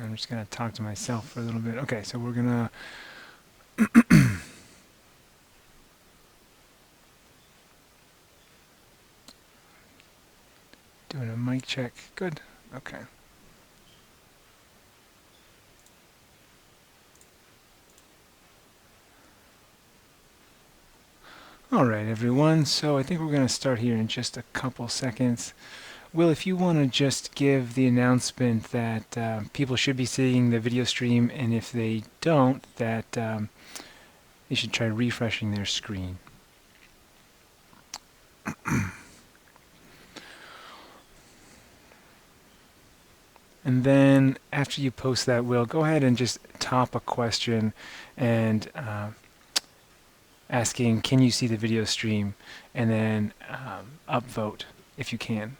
I'm just going to talk to myself for a little bit. Okay, so we're going to doing a mic check. Good. Okay. All right, everyone. So I think we're going to start here in just a couple seconds. Will, if you want to just give the announcement that people should be seeing the video stream, and if they don't, that they should try refreshing their screen. And then after you post that, Will, go ahead and just top a question and asking, can you see the video stream? And then upvote if you can.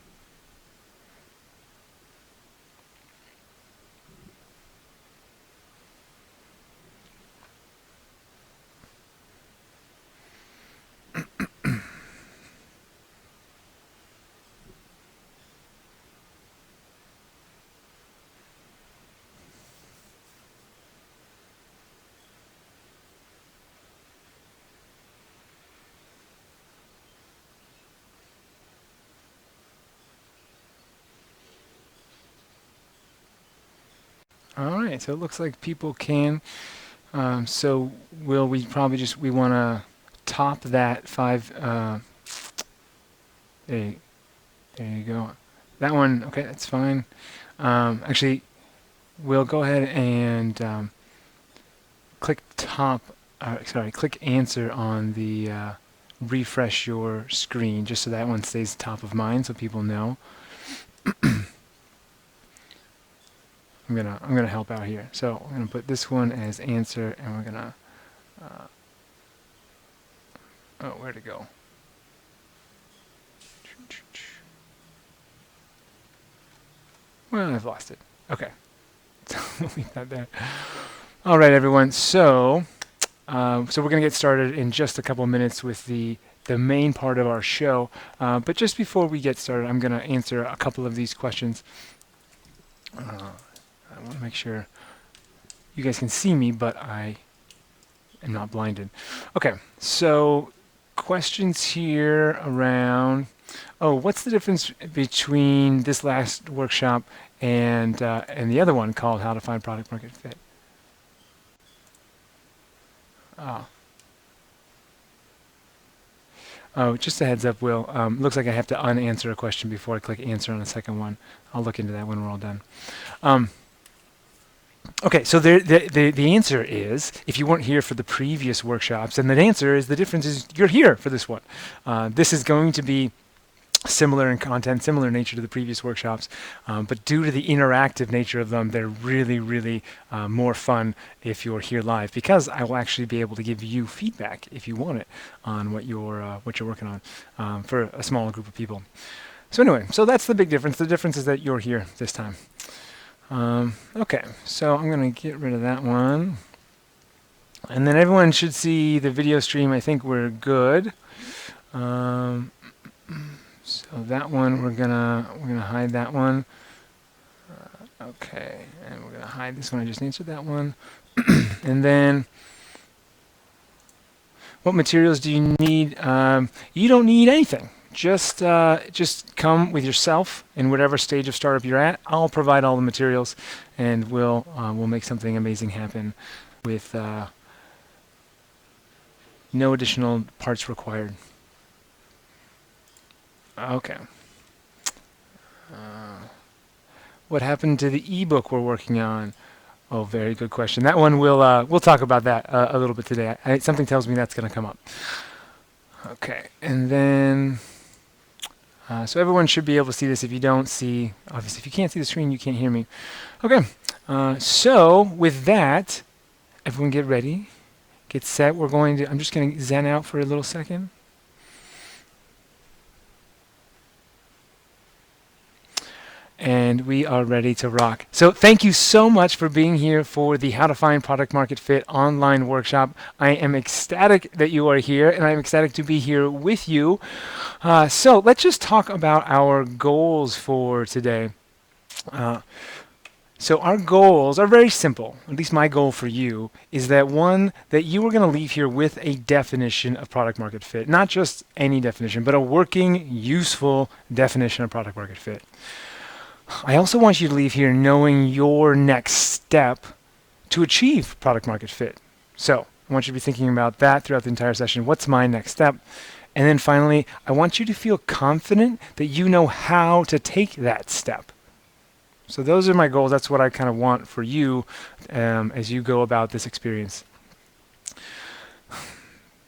All right, so it looks like people can. So Will, we probably just, we want to top that there you go. That one, okay, that's fine. Actually, we'll go ahead and click click answer on the refresh your screen, just so that one stays top of mind, so people know. I'm gonna help out here. So I'm gonna put this one as answer, and we're gonna oh, where'd it go? Well, I've lost it. Okay, so we'll leave that there. All right, everyone. So we're gonna get started in just a couple of minutes with the main part of our show. But just before we get started, I'm gonna answer a couple of these questions. I want to make sure you guys can see me, but I am not blinded. Okay, so questions here around, oh, what's the difference between this last workshop and the other one called How to Find Product Market Fit? Oh, just a heads up, Will. Looks like I have to unanswer a question before I click answer on the second one. I'll look into that when we're all done. Okay, so the answer is, if you weren't here for the previous workshops, and the answer is the difference is you're here for this one. This is going to be similar in content, similar in nature to the previous workshops, but due to the interactive nature of them, they're really, really more fun if you're here live, because I will actually be able to give you feedback if you want it on what you're working on for a smaller group of people. So anyway, so that's the big difference. The difference is that you're here this time. Okay, so I'm going to get rid of that one. And then everyone should see the video stream. I think we're good. So that one, we're gonna hide that one. Okay, and we're gonna hide this one. I just answered that one. And then, what materials do you need? You don't need anything. Just come with yourself in whatever stage of startup you're at. I'll provide all the materials, and we'll make something amazing happen with no additional parts required. Okay. What happened to the ebook we're working on? Oh, very good question. That one we'll talk about that a little bit today. Something tells me that's going to come up. Okay, and then. So everyone should be able to see this. If you don't see, obviously, if you can't see the screen, you can't hear me. Okay, so with that, everyone get ready, get set. I'm just going to zen out for a little second. And we are ready to rock. So thank you so much for being here for the How to Find Product Market Fit online workshop. I am ecstatic that you are here, and I'm ecstatic to be here with you. So let's just talk about our goals for today. So our goals are very simple. At least my goal for you is that one, that you are going to leave here with a definition of product market fit. Not just any definition, but a working, useful definition of product market fit. I also want you to leave here knowing your next step to achieve product market fit. So I want you to be thinking about that throughout the entire session. What's my next step? And then finally, I want you to feel confident that you know how to take that step. So those are my goals. That's what I kind of want for you as you go about this experience.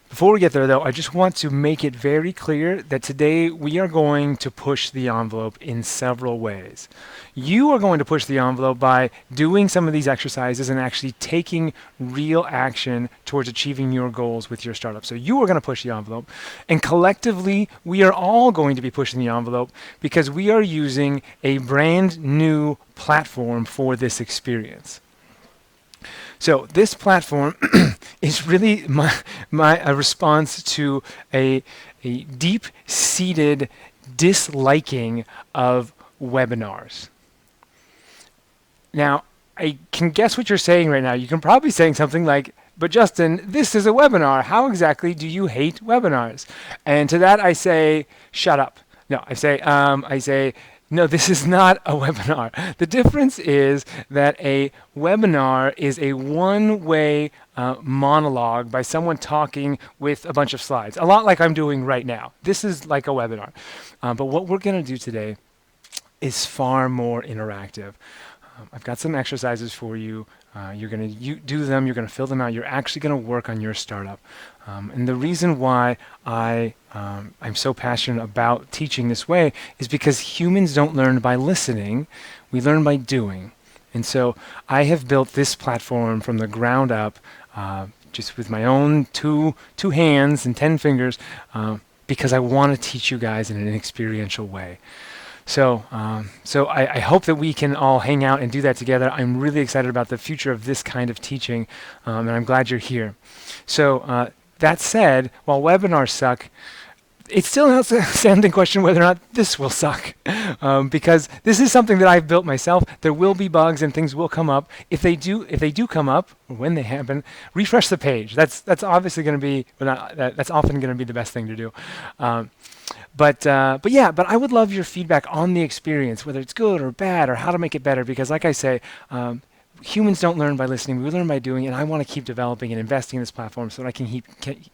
Before we get there, though, I just want to make it very clear that today we are going to push the envelope in several ways. You are going to push the envelope by doing some of these exercises and actually taking real action towards achieving your goals with your startup. So you are going to push the envelope, and collectively, we are all going to be pushing the envelope because we are using a brand new platform for this experience. So this platform is really a response to a deep-seated disliking of webinars. Now, I can guess what you're saying right now. You can probably be saying something like, but Justin, this is a webinar. How exactly do you hate webinars? And to that I say, shut up. No, I say, no, this is not a webinar. The difference is that a webinar is a one-way monologue by someone talking with a bunch of slides, a lot like I'm doing right now. This is like a webinar. But what we're going to do today is far more interactive. I've got some exercises for you. You're going to do them. You're going to fill them out. You're actually going to work on your startup. And the reason why I'm so passionate about teaching this way is because humans don't learn by listening. We learn by doing. And so I have built this platform from the ground up, just with my own two hands and 10 fingers, because I want to teach you guys in an experiential way. So I hope that we can all hang out and do that together. I'm really excited about the future of this kind of teaching, and I'm glad you're here. So that said, while webinars suck, it's still an outstanding question whether or not this will suck, because this is something that I've built myself. There will be bugs and things will come up. If they do come up, or when they happen, refresh the page. That's obviously going to be, that's often going to be the best thing to do. But I would love your feedback on the experience, whether it's good or bad or how to make it better, because like I say, humans don't learn by listening, we learn by doing, and I want to keep developing and investing in this platform so that I can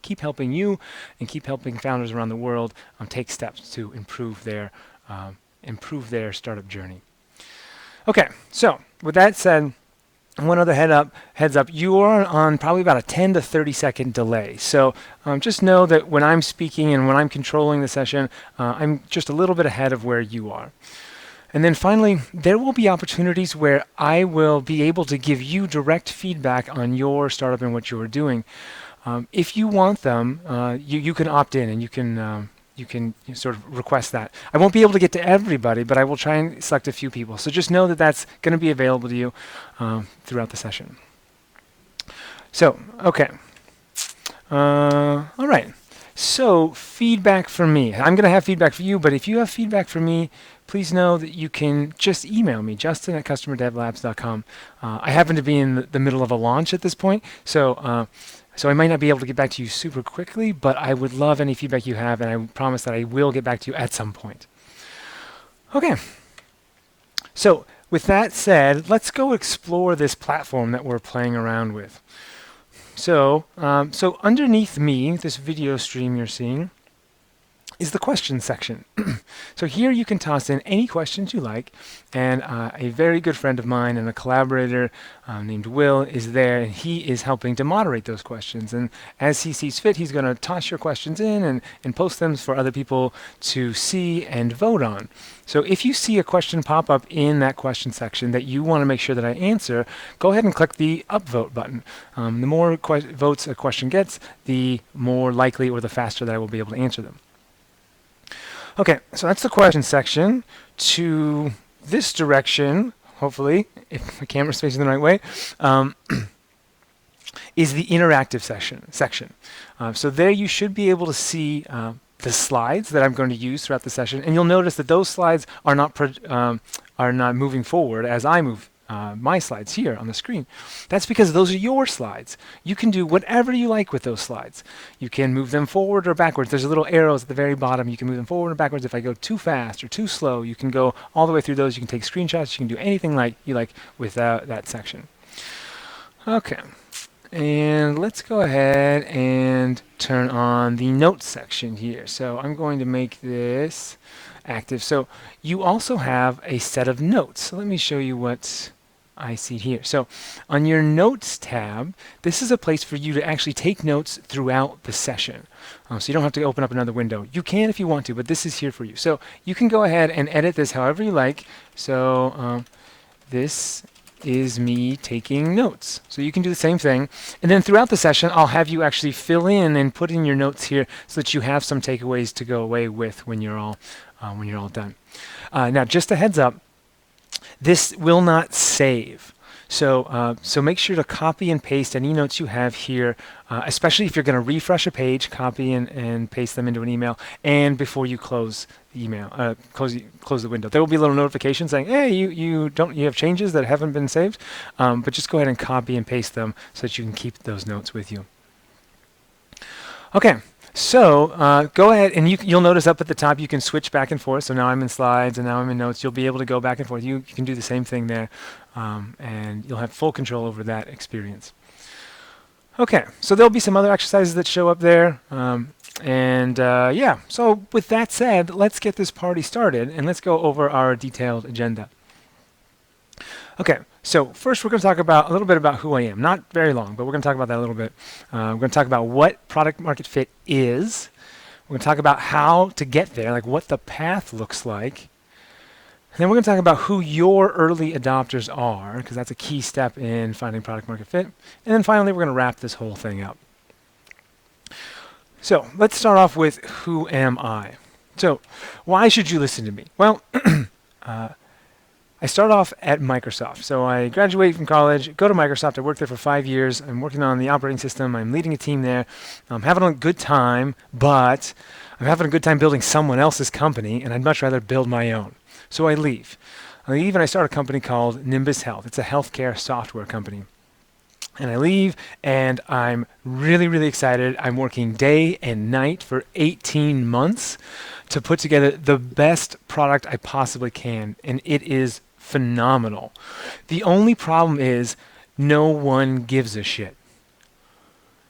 keep helping you and keep helping founders around the world take steps to improve their startup journey. Okay, so with that said, one other heads up, you are on probably about a 10 to 30 second delay. So just know that when I'm speaking and when I'm controlling the session, I'm just a little bit ahead of where you are. And then finally, there will be opportunities where I will be able to give you direct feedback on your startup and what you are doing. If you want them, you can opt in and you can sort of request that. I won't be able to get to everybody, but I will try and select a few people. So just know that that's going to be available to you throughout the session. So, okay. All right. So feedback for me. I'm going to have feedback for you, but if you have feedback for me, please know that you can just email me, justin@customerdevlabs.com. I happen to be in the middle of a launch at this point, so I might not be able to get back to you super quickly, but I would love any feedback you have, and I promise that I will get back to you at some point. Okay. So with that said, let's go explore this platform that we're playing around with. So underneath me, this video stream you're seeing, is the question section. So here you can toss in any questions you like, and a very good friend of mine and a collaborator named Will is there, and he is helping to moderate those questions. And as he sees fit, he's going to toss your questions in and post them for other people to see and vote on. So if you see a question pop up in that question section that you want to make sure that I answer, go ahead and click the upvote button. The more votes a question gets, the more likely or the faster that I will be able to answer them. Okay, so that's the question section. To this direction, hopefully, if the camera's facing the right way, is the interactive section. So there you should be able to see the slides that I'm going to use throughout the session, and you'll notice that those slides are not moving forward as I move my slides here on the screen. That's because those are your slides. You can do whatever you like with those slides. You can move them forward or backwards. There's little arrows at the very bottom. You can move them forward or backwards. If I go too fast or too slow, you can go all the way through those. You can take screenshots. You can do anything like you like with that section. Okay. And let's go ahead and turn on the notes section here. So I'm going to make this active. So you also have a set of notes. So let me show you what I see here. So on your notes tab, this is a place for you to actually take notes throughout the session. So you don't have to open up another window. You can if you want to, but this is here for you. So you can go ahead and edit this however you like. So this is me taking notes. So you can do the same thing. And then throughout the session, I'll have you actually fill in and put in your notes here so that you have some takeaways to go away with when you're all done. Now, just a heads up, this will not save. So make sure to copy and paste any notes you have here, especially if you're going to refresh a page, copy and paste them into an email, and before you close the email, close the window. There will be a little notification saying, hey, you have changes that haven't been saved, but just go ahead and copy and paste them so that you can keep those notes with you. Okay. So go ahead and you'll notice up at the top you can switch back and forth. So now I'm in slides and now I'm in notes. You'll be able to go back and forth. You can do the same thing there, and you'll have full control over that experience. Okay, so there'll be some other exercises that show up there. Yeah, so with that said, let's get this party started and let's go over our detailed agenda. Okay, so first we're going to talk about a little bit about who I am. Not very long, but we're going to talk about that a little bit. We're going to talk about what product market fit is. We're going to talk about how to get there, like what the path looks like. And then we're going to talk about who your early adopters are, because that's a key step in finding product market fit. And then finally, we're going to wrap this whole thing up. So let's start off with who am I? So why should you listen to me? Well, I start off at Microsoft. So I graduate from college, go to Microsoft. I worked there for 5 years. I'm working on the operating system. I'm leading a team there. I'm having a good time, but I'm having a good time building someone else's company, and I'd much rather build my own. So I leave. And I start a company called Nimbus Health. It's a healthcare software company. And I leave, and I'm really, really excited. I'm working day and night for 18 months to put together the best product I possibly can, and it is phenomenal. The only problem is no one gives a shit.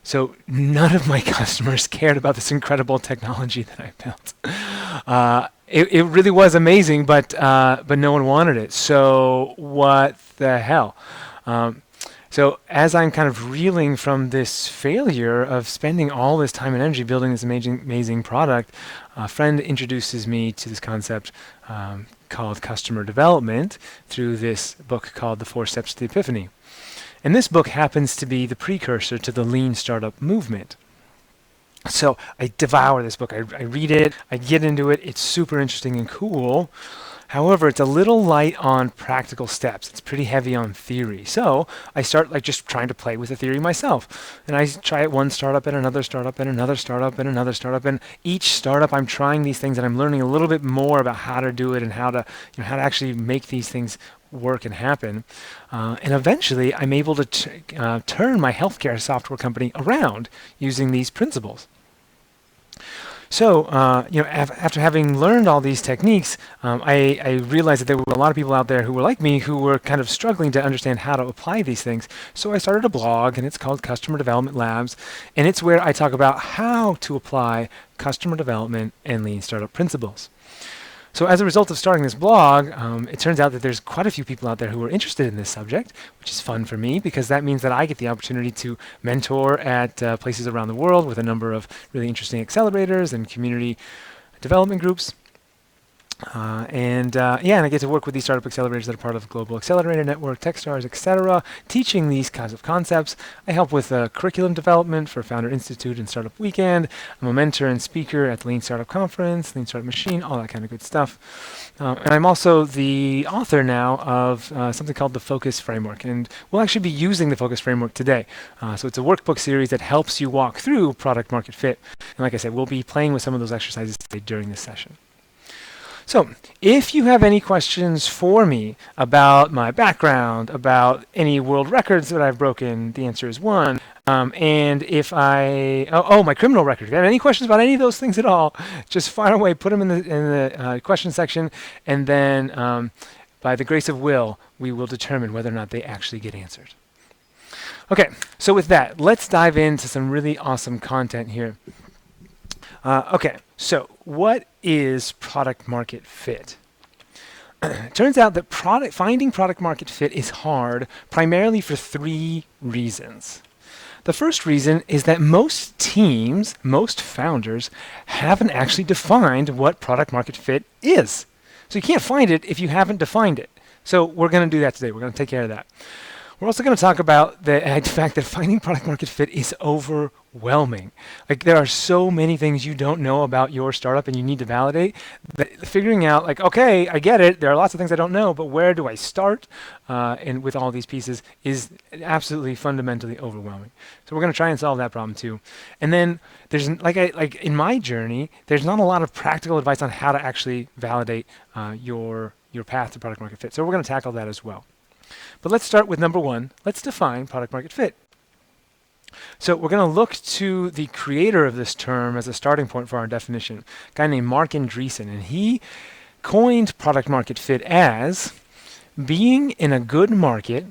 So none of my customers cared about this incredible technology that I built. It really was amazing, but no one wanted it. So what the hell? So as I'm kind of reeling from this failure of spending all this time and energy building this amazing product, a friend introduces me to this concept called customer development through this book called The 4 Steps to the Epiphany. And this book happens to be the precursor to the lean startup movement. So I devour this book. I read it. I get into it. It's super interesting and cool. However, it's a little light on practical steps. It's pretty heavy on theory. So I start just trying to play with the theory myself. And I try it one startup and another startup and another startup and another startup. And each startup, I'm trying these things and I'm learning a little bit more about how to do it and how to actually make these things work and happen. And eventually, I'm able to turn my healthcare software company around using these principles. So, after having learned all these techniques, I realized that there were a lot of people out there who were like me, who were kind of struggling to understand how to apply these things. So I started a blog, and it's called Customer Development Labs, and it's where I talk about how to apply customer development and lean startup principles. So as a result of starting this blog, it turns out that there's quite a few people out there who are interested in this subject, which is fun for me because that means that I get the opportunity to mentor at places around the world with a number of really interesting accelerators and community development groups. And I get to work with these startup accelerators that are part of the Global Accelerator Network, Techstars, etc., teaching these kinds of concepts. I help with curriculum development for Founder Institute and Startup Weekend. I'm a mentor and speaker at the Lean Startup Conference, Lean Startup Machine, all that kind of good stuff. And I'm also the author now of something called the Focus Framework, and we'll actually be using the Focus Framework today. So it's a workbook series that helps you walk through product market fit. And like I said, we'll be playing with some of those exercises today during this session. So, if you have any questions for me about my background, about any world records that I've broken, the answer is one. And if my criminal record. If you have any questions about any of those things at all, just fire away, put them in the question section, and then by the grace of Will, we will determine whether or not they actually get answered. Okay, so with that, let's dive into some really awesome content here. Okay, so what is product market fit? It turns out that finding product market fit is hard primarily for three reasons. The first reason is that most teams, most founders, haven't actually defined what product market fit is. So you can't find it if you haven't defined it. So we're going to do that today. We're going to take care of that. We're also going to talk about the fact that finding product market fit is overwhelming. Like, there are so many things you don't know about your startup and you need to validate that figuring out, like, okay, I get it. There are lots of things I don't know, but where do I start? And with all these pieces is absolutely fundamentally overwhelming. So we're going to try and solve that problem too. And then there's like in my journey, there's not a lot of practical advice on how to actually validate your path to product market fit. So we're going to tackle that as well. But let's start with number one. Let's define product market fit. So we're going to look to the creator of this term as a starting point for our definition, a guy named Marc Andreessen, and he coined product market fit as being in a good market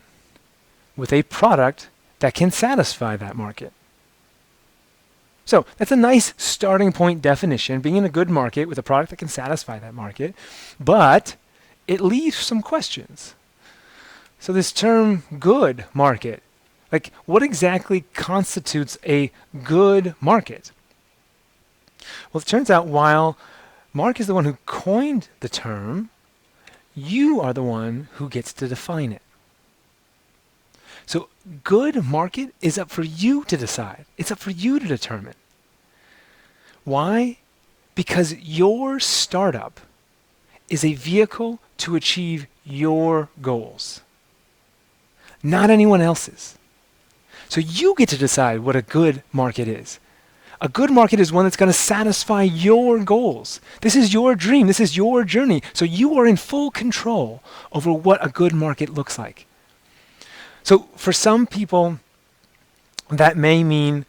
with a product that can satisfy that market. So that's a nice starting point definition, being in a good market with a product that can satisfy that market, but it leaves some questions. So this term good market, like, what exactly constitutes a good market? Well, it turns out while Marc is the one who coined the term, you are the one who gets to define it. So good market is up for you to decide. It's up for you to determine. Why? Because your startup is a vehicle to achieve your goals, not anyone else's. So you get to decide what a good market is. A good market is one that's going to satisfy your goals. This is your dream. This is your journey. So you are in full control over what a good market looks like. So for some people, that may mean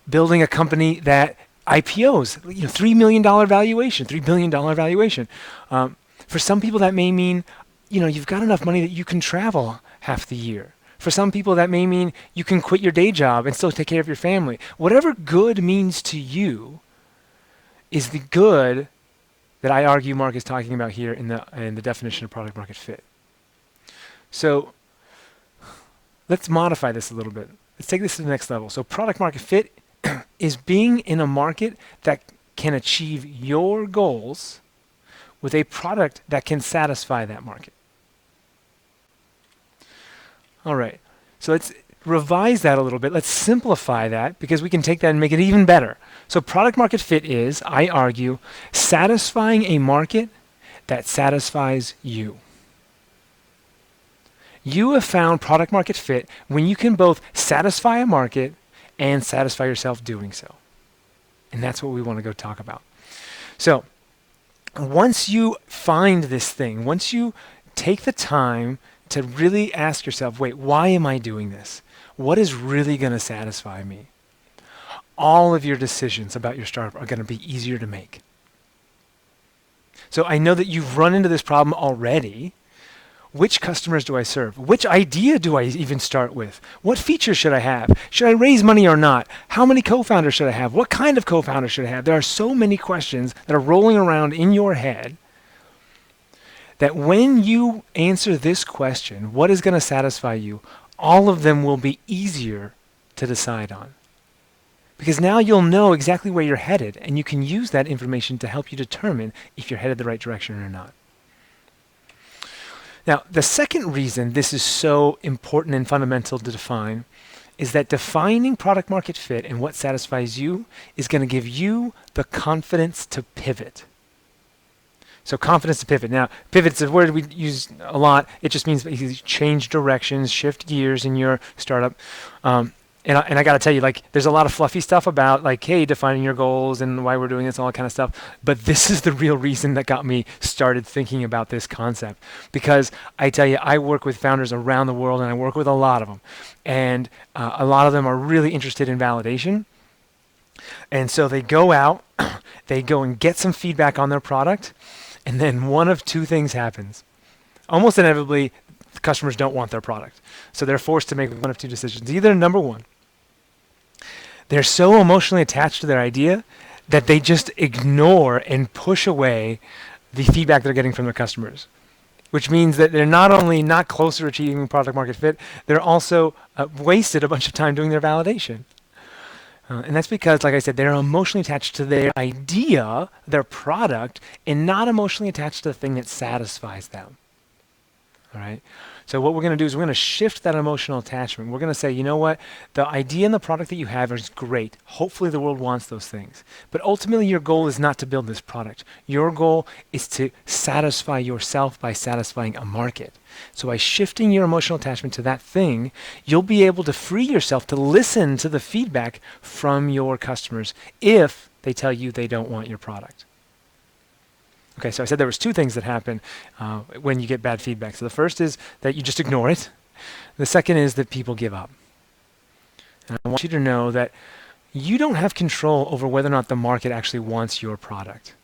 building a company that IPOs, $3 million valuation, $3 billion valuation. For some people, that may mean, you've got enough money that you can travel half the year. For some people, that may mean you can quit your day job and still take care of your family. Whatever good means to you is the good that I argue Marc is talking about here in the definition of product market fit. So let's modify this a little bit. Let's take this to the next level. So product market fit is being in a market that can achieve your goals with a product that can satisfy that market. All right, so let's revise that a little bit. Let's simplify that because we can take that and make it even better. So product market fit is, I argue, satisfying a market that satisfies you. You have found product market fit when you can both satisfy a market and satisfy yourself doing so. And that's what we want to go talk about. So once you find this thing, once you take the time to really ask yourself, wait, why am I doing this? What is really going to satisfy me? All of your decisions about your startup are going to be easier to make. So I know that you've run into this problem already. Which customers do I serve? Which idea do I even start with? What features should I have? Should I raise money or not? How many co-founders should I have? What kind of co-founder should I have? There are so many questions that are rolling around in your head that when you answer this question, what is going to satisfy you, all of them will be easier to decide on. Because now you'll know exactly where you're headed, and you can use that information to help you determine if you're headed the right direction or not. Now, the second reason this is so important and fundamental to define is that defining product market fit and what satisfies you is going to give you the confidence to pivot. So confidence to pivot. Now, pivot's a word we use a lot. It just means basically change directions, shift gears in your startup. And I got to tell you, like, there's a lot of fluffy stuff about, like, hey, defining your goals and why we're doing this, all that kind of stuff. But this is the real reason that got me started thinking about this concept. Because I tell you, I work with founders around the world, and I work with a lot of them. And a lot of them are really interested in validation. And so they go out, they go and get some feedback on their product, and then one of two things happens. Almost inevitably, the customers don't want their product. So they're forced to make one of two decisions. Either number one, they're so emotionally attached to their idea that they just ignore and push away the feedback they're getting from their customers, which means that they're not only not closer to achieving product market fit, they're also wasted a bunch of time doing their validation. And that's because, like I said, they're emotionally attached to their idea, their product, and not emotionally attached to the thing that satisfies them. All right? So what we're going to do is we're going to shift that emotional attachment. We're going to say, you know what? The idea and the product that you have is great. Hopefully the world wants those things. But ultimately your goal is not to build this product. Your goal is to satisfy yourself by satisfying a market. So by shifting your emotional attachment to that thing, you'll be able to free yourself to listen to the feedback from your customers if they tell you they don't want your product. Okay, so I said there was two things that happen when you get bad feedback. So the first is that you just ignore it. The second is that people give up. And I want you to know that you don't have control over whether or not the market actually wants your product.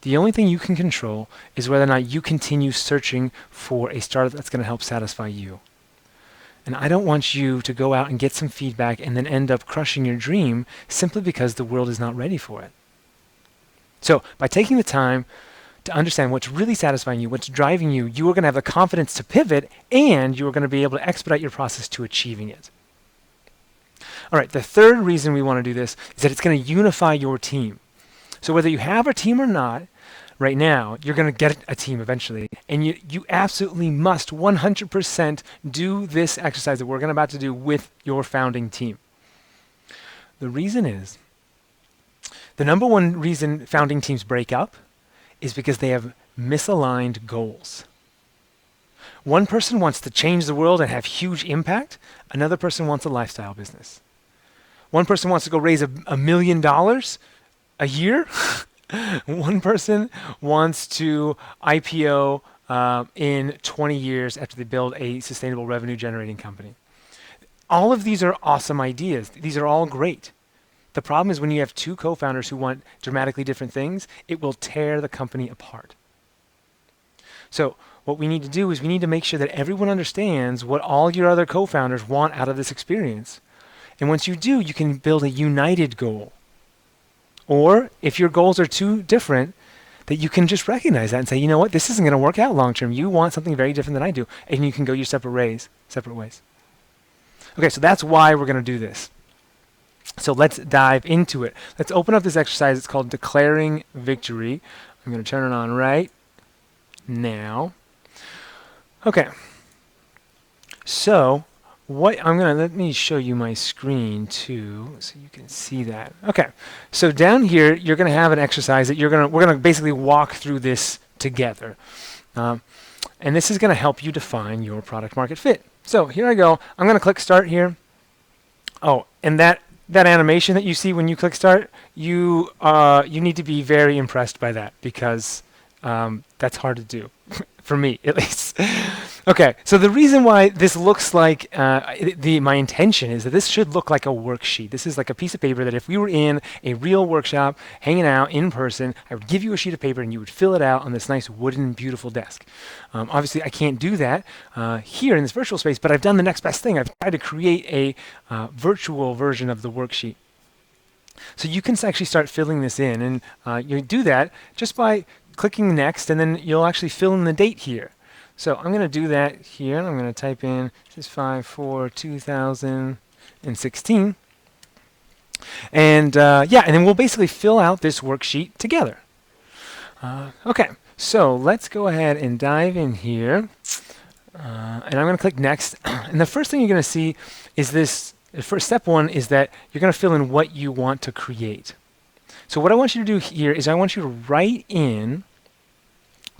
The only thing you can control is whether or not you continue searching for a startup that's going to help satisfy you. And I don't want you to go out and get some feedback and then end up crushing your dream simply because the world is not ready for it. So by taking the time to understand what's really satisfying you, what's driving you, you are going to have the confidence to pivot, and you are going to be able to expedite your process to achieving it. All right, the third reason we want to do this is that it's going to unify your team. So whether you have a team or not, right now, you're going to get a team eventually, and you absolutely must 100% do this exercise that we're going to about to do with your founding team. The reason is, the number one reason founding teams break up is because they have misaligned goals. One person wants to change the world and have huge impact. Another person wants a lifestyle business. One person wants to go raise $1 million a year. One person wants to IPO in 20 years after they build a sustainable revenue generating company. All of these are awesome ideas. These are all great. The problem is when you have two co-founders who want dramatically different things, it will tear the company apart. So what we need to do is we need to make sure that everyone understands what all your other co-founders want out of this experience. And once you do, you can build a united goal. Or if your goals are too different, that you can just recognize that and say, you know what, this isn't going to work out long term. You want something very different than I do. And you can go your separate ways. Okay, so that's why we're going to do this. So let's dive into it. Let's open up this exercise. It's called Declaring Victory. I'm going to turn it on right now. Okay. So let me show you my screen too, so you can see that. Okay. So down here, you're going to have an exercise that we're going to basically walk through this together. And this is going to help you define your product market fit. So here I go. I'm going to click start here. Oh, and that animation that you see when you click start, you need to be very impressed by that, because that's hard to do, for me at least. Okay, so the reason why this looks like, my intention is that this should look like a worksheet. This is like a piece of paper that if we were in a real workshop, hanging out in person, I would give you a sheet of paper and you would fill it out on this nice wooden, beautiful desk. Obviously, I can't do that here in this virtual space, but I've done the next best thing. I've tried to create a virtual version of the worksheet. So you can actually start filling this in, and you do that just by clicking next, and then you'll actually fill in the date here. So I'm going to do that here, and I'm going to type in just 5/4/2016. And yeah, and then we'll basically fill out this worksheet together. Okay, so let's go ahead and dive in here. And I'm going to click next. And the first thing you're going to see is this. First step one is that you're going to fill in what you want to create. So what I want you to do here is I want you to write in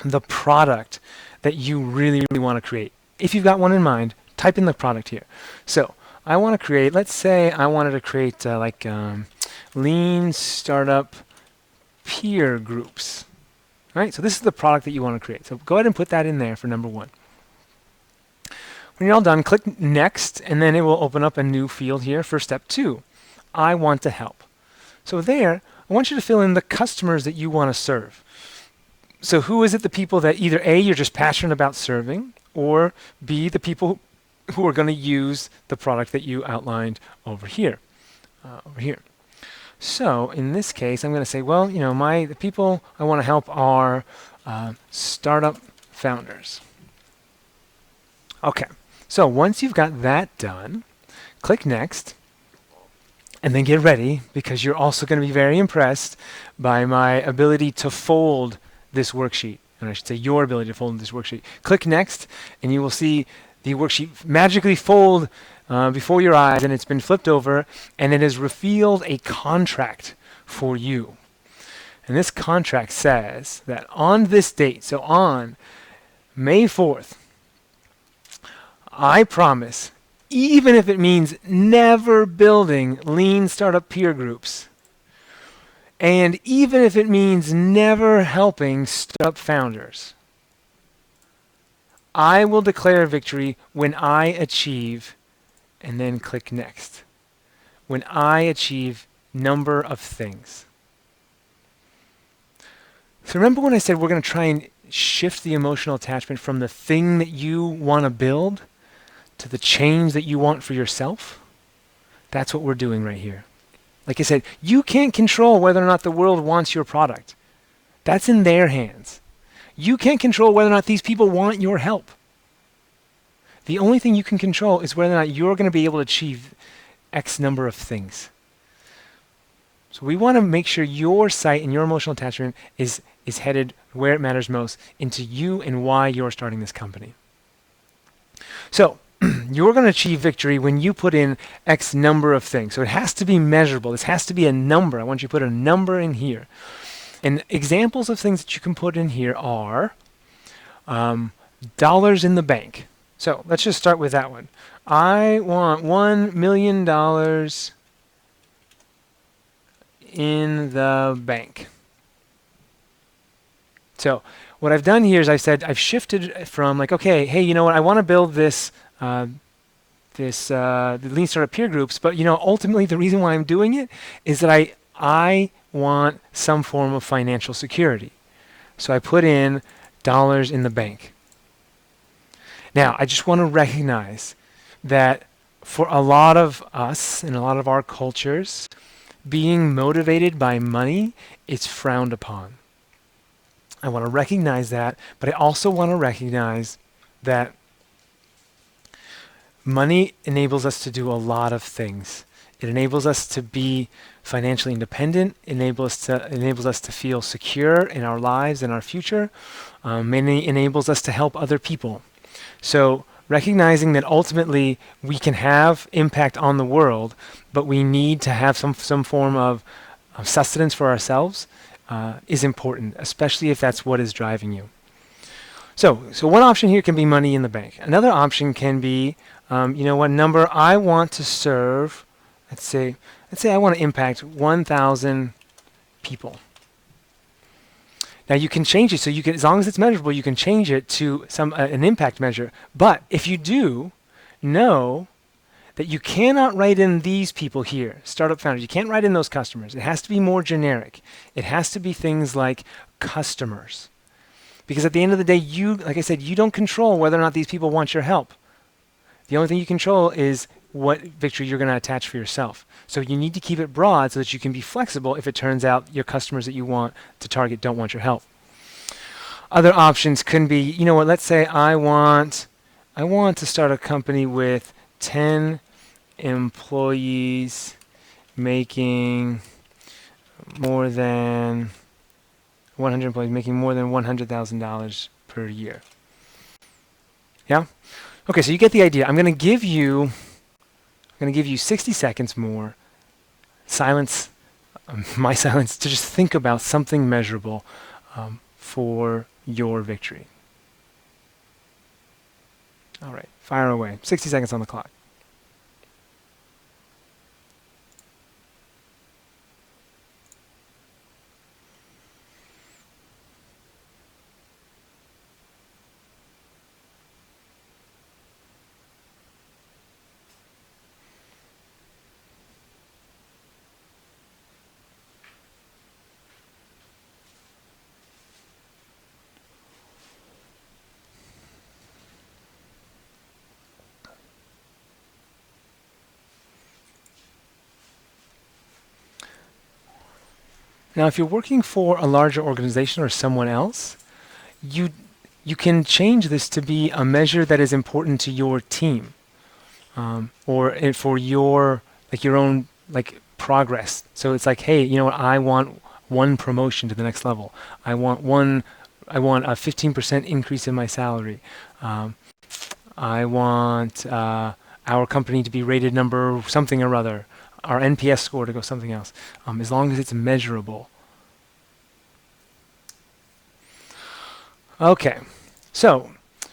the product that you really, really want to create. If you've got one in mind, type in the product here. So I want to create, let's say I wanted to create lean startup peer groups. Right? So this is the product that you want to create. So go ahead and put that in there for number 1. When you're all done, click next, and then it will open up a new field here for step 2. I want to help. So there, I want you to fill in the customers that you want to serve. So who is it, the people that either A, you're just passionate about serving, or B, the people who are going to use the product that you outlined over here. So in this case, I'm going to say, well, the people I want to help are startup founders. Okay, so once you've got that done, click next, and then get ready, because you're also going to be very impressed by my ability to fold this worksheet. And I should say your ability to fold this worksheet. Click next, and you will see the worksheet magically fold before your eyes, and it's been flipped over, and it has revealed a contract for you. And this contract says that on this date, so on May 4th, I promise, even if it means never building lean startup peer groups, and even if it means never helping startup founders, I will declare victory when I achieve, and then click next, when I achieve number of things. So remember when I said we're going to try and shift the emotional attachment from the thing that you want to build to the change that you want for yourself? That's what we're doing right here. Like I said, you can't control whether or not the world wants your product. That's in their hands. You can't control whether or not these people want your help. The only thing you can control is whether or not you're going to be able to achieve X number of things. So we want to make sure your sight and your emotional attachment is headed where it matters most, into you and why you're starting this company. So you're going to achieve victory when you put in X number of things. So it has to be measurable. This has to be a number. I want you to put a number in here. And examples of things that you can put in here are dollars in the bank. So let's just start with that one. I want $1 million in the bank. So what I've done here is I've shifted from like, okay, hey, you know what? I want to build the Lean Startup peer groups, but ultimately the reason why I'm doing it is that I want some form of financial security. So I put in dollars in the bank. Now, I just want to recognize that for a lot of us and a lot of our cultures, being motivated by money is frowned upon. I want to recognize that, but I also want to recognize that money enables us to do a lot of things. It enables us to be financially independent, enables us to feel secure in our lives and our future, enables us to help other people. So recognizing that ultimately we can have impact on the world, but we need to have some form of sustenance for ourselves is important, especially if that's what is driving you. So one option here can be money in the bank. Another option can be, what number I want to serve. Let's say I want to impact 1,000 people. Now you can change it, so you can, as long as it's measurable, you can change it to an impact measure. But if you do, know that you cannot write in these people here, startup founders. You can't write in those customers. It has to be more generic. It has to be things like customers. Because at the end of the day, like I said, you don't control whether or not these people want your help. The only thing you control is what victory you're going to attach for yourself. So you need to keep it broad so that you can be flexible if it turns out your customers that you want to target don't want your help. Other options can be, let's say I want to start a company with 10 employees making more than 100 employees making more than $100,000 per year. Yeah? Okay, so you get the idea. I'm going to give you 60 seconds more silence, my silence, to just think about something measurable for your victory. All right, fire away. 60 seconds on the clock. Now, if you're working for a larger organization or someone else, you you can change this to be a measure that is important to your team, for your like your own like progress. So it's like, hey, you know what? I want one promotion to the next level. I want one. I want a 15% increase in my salary. Um, I want our company to be rated number something or other. Our NPS score to go something else. As long as it's measurable. Okay, so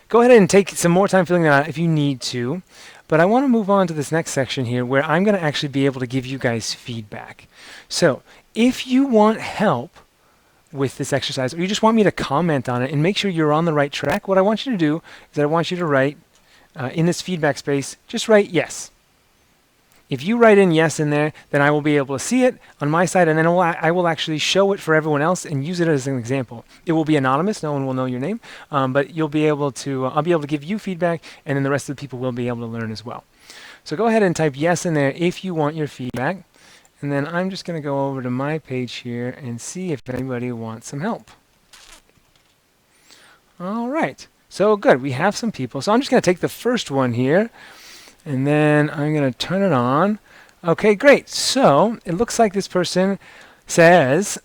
go ahead and take some more time filling that out if you need to. But I want to move on to this next section here where I'm going to actually be able to give you guys feedback. So if you want help with this exercise, or you just want me to comment on it and make sure you're on the right track, what I want you to do is I want you to write in this feedback space, just write yes. If you write in yes in there, then I will be able to see it on my side, and then I will actually show it for everyone else and use it as an example. It will be anonymous; no one will know your name, but you'll be able to. I'll be able to give you feedback, and then the rest of the people will be able to learn as well. So go ahead and type yes in there if you want your feedback, and then I'm just going to go over to my page here and see if anybody wants some help. All right. So good. We have some people. So I'm just going to take the first one here. And then I'm going to turn it on. Okay, great. So it looks like this person says,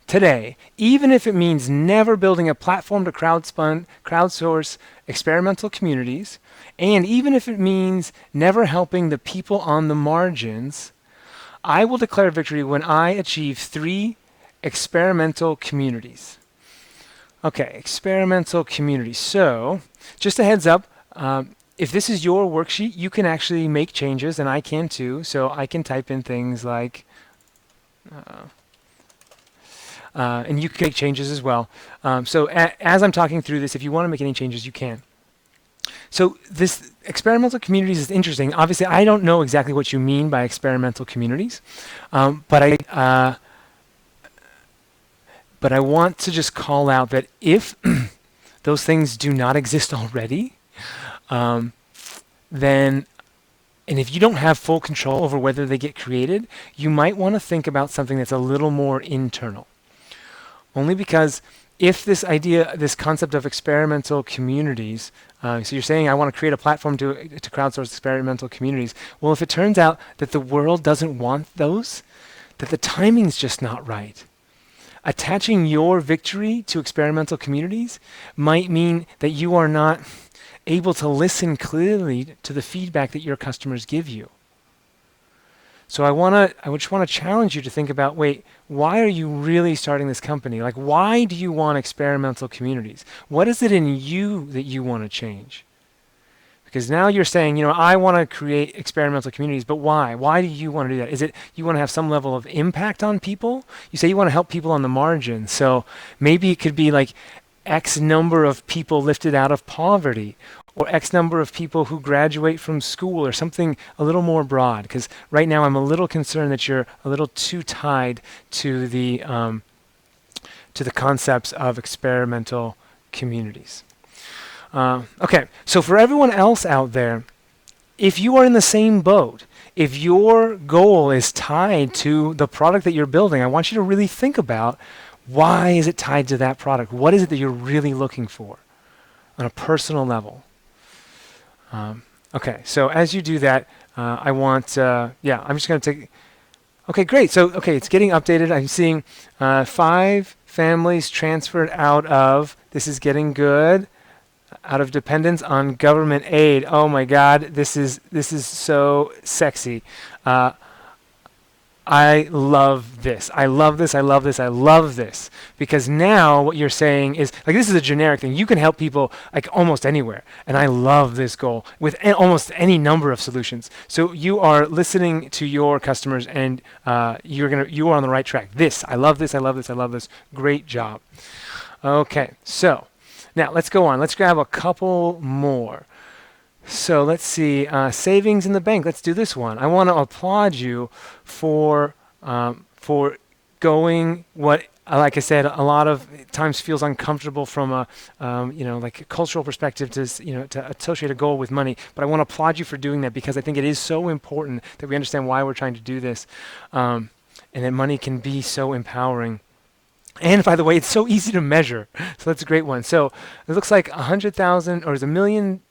today, even if it means never building a platform to crowdsource experimental communities, and even if it means never helping the people on the margins, I will declare victory when I achieve 3 experimental communities. Okay, experimental communities. So just a heads up, if this is your worksheet, you can actually make changes, and I can too. So I can type in things like, and you can make changes as well. So as I'm talking through this, if you want to make any changes, you can. So this experimental communities is interesting. Obviously, I don't know exactly what you mean by experimental communities, but I want to just call out that if those things do not exist already, then, and if you don't have full control over whether they get created, you might want to think about something that's a little more internal. Only because if this idea, this concept of experimental communities, so you're saying I want to create a platform to crowdsource experimental communities. Well, if it turns out that the world doesn't want those, that the timing's just not right. Attaching your victory to experimental communities might mean that you are not able to listen clearly to the feedback that your customers give you. So I just want to challenge you to think about, wait, why are you really starting this company? Like, why do you want experimental communities? What is it in you that you want to change? Because now you're saying, you know, I want to create experimental communities, but why? Why do you want to do that? Is it you want to have some level of impact on people? You say you want to help people on the margin. So maybe it could be like X number of people lifted out of poverty, or X number of people who graduate from school, or something a little more broad. Because right now I'm a little concerned that you're a little too tied to the concepts of experimental communities. Okay, so for everyone else out there, if you are in the same boat, if your goal is tied to the product that you're building, I want you to really think about, why is it tied to that product? What is it that you're really looking for on a personal level? Okay, so as you do that, I want, I'm just going to take, okay, great. So, okay, it's getting updated. I'm seeing 5 families transferred out of, this is getting good, out of dependence on government aid. Oh my God, this is so sexy. I love this. I love this. I love this. I love this. Because now what you're saying is, like, this is a generic thing. You can help people like almost anywhere. And I love this goal with almost any number of solutions. So you are listening to your customers, and you are on the right track. This, I love this. I love this. I love this. Great job. Okay, so now let's go on. Let's grab a couple more. So let's see, savings in the bank. Let's do this one. I want to applaud you for going what, like I said, a lot of times feels uncomfortable from a, like a cultural perspective to associate a goal with money. But I want to applaud you for doing that, because I think it is so important that we understand why we're trying to do this. and that money can be so empowering. And by the way, it's so easy to measure. So that's a great one. So it looks like 100,000 or is $1 million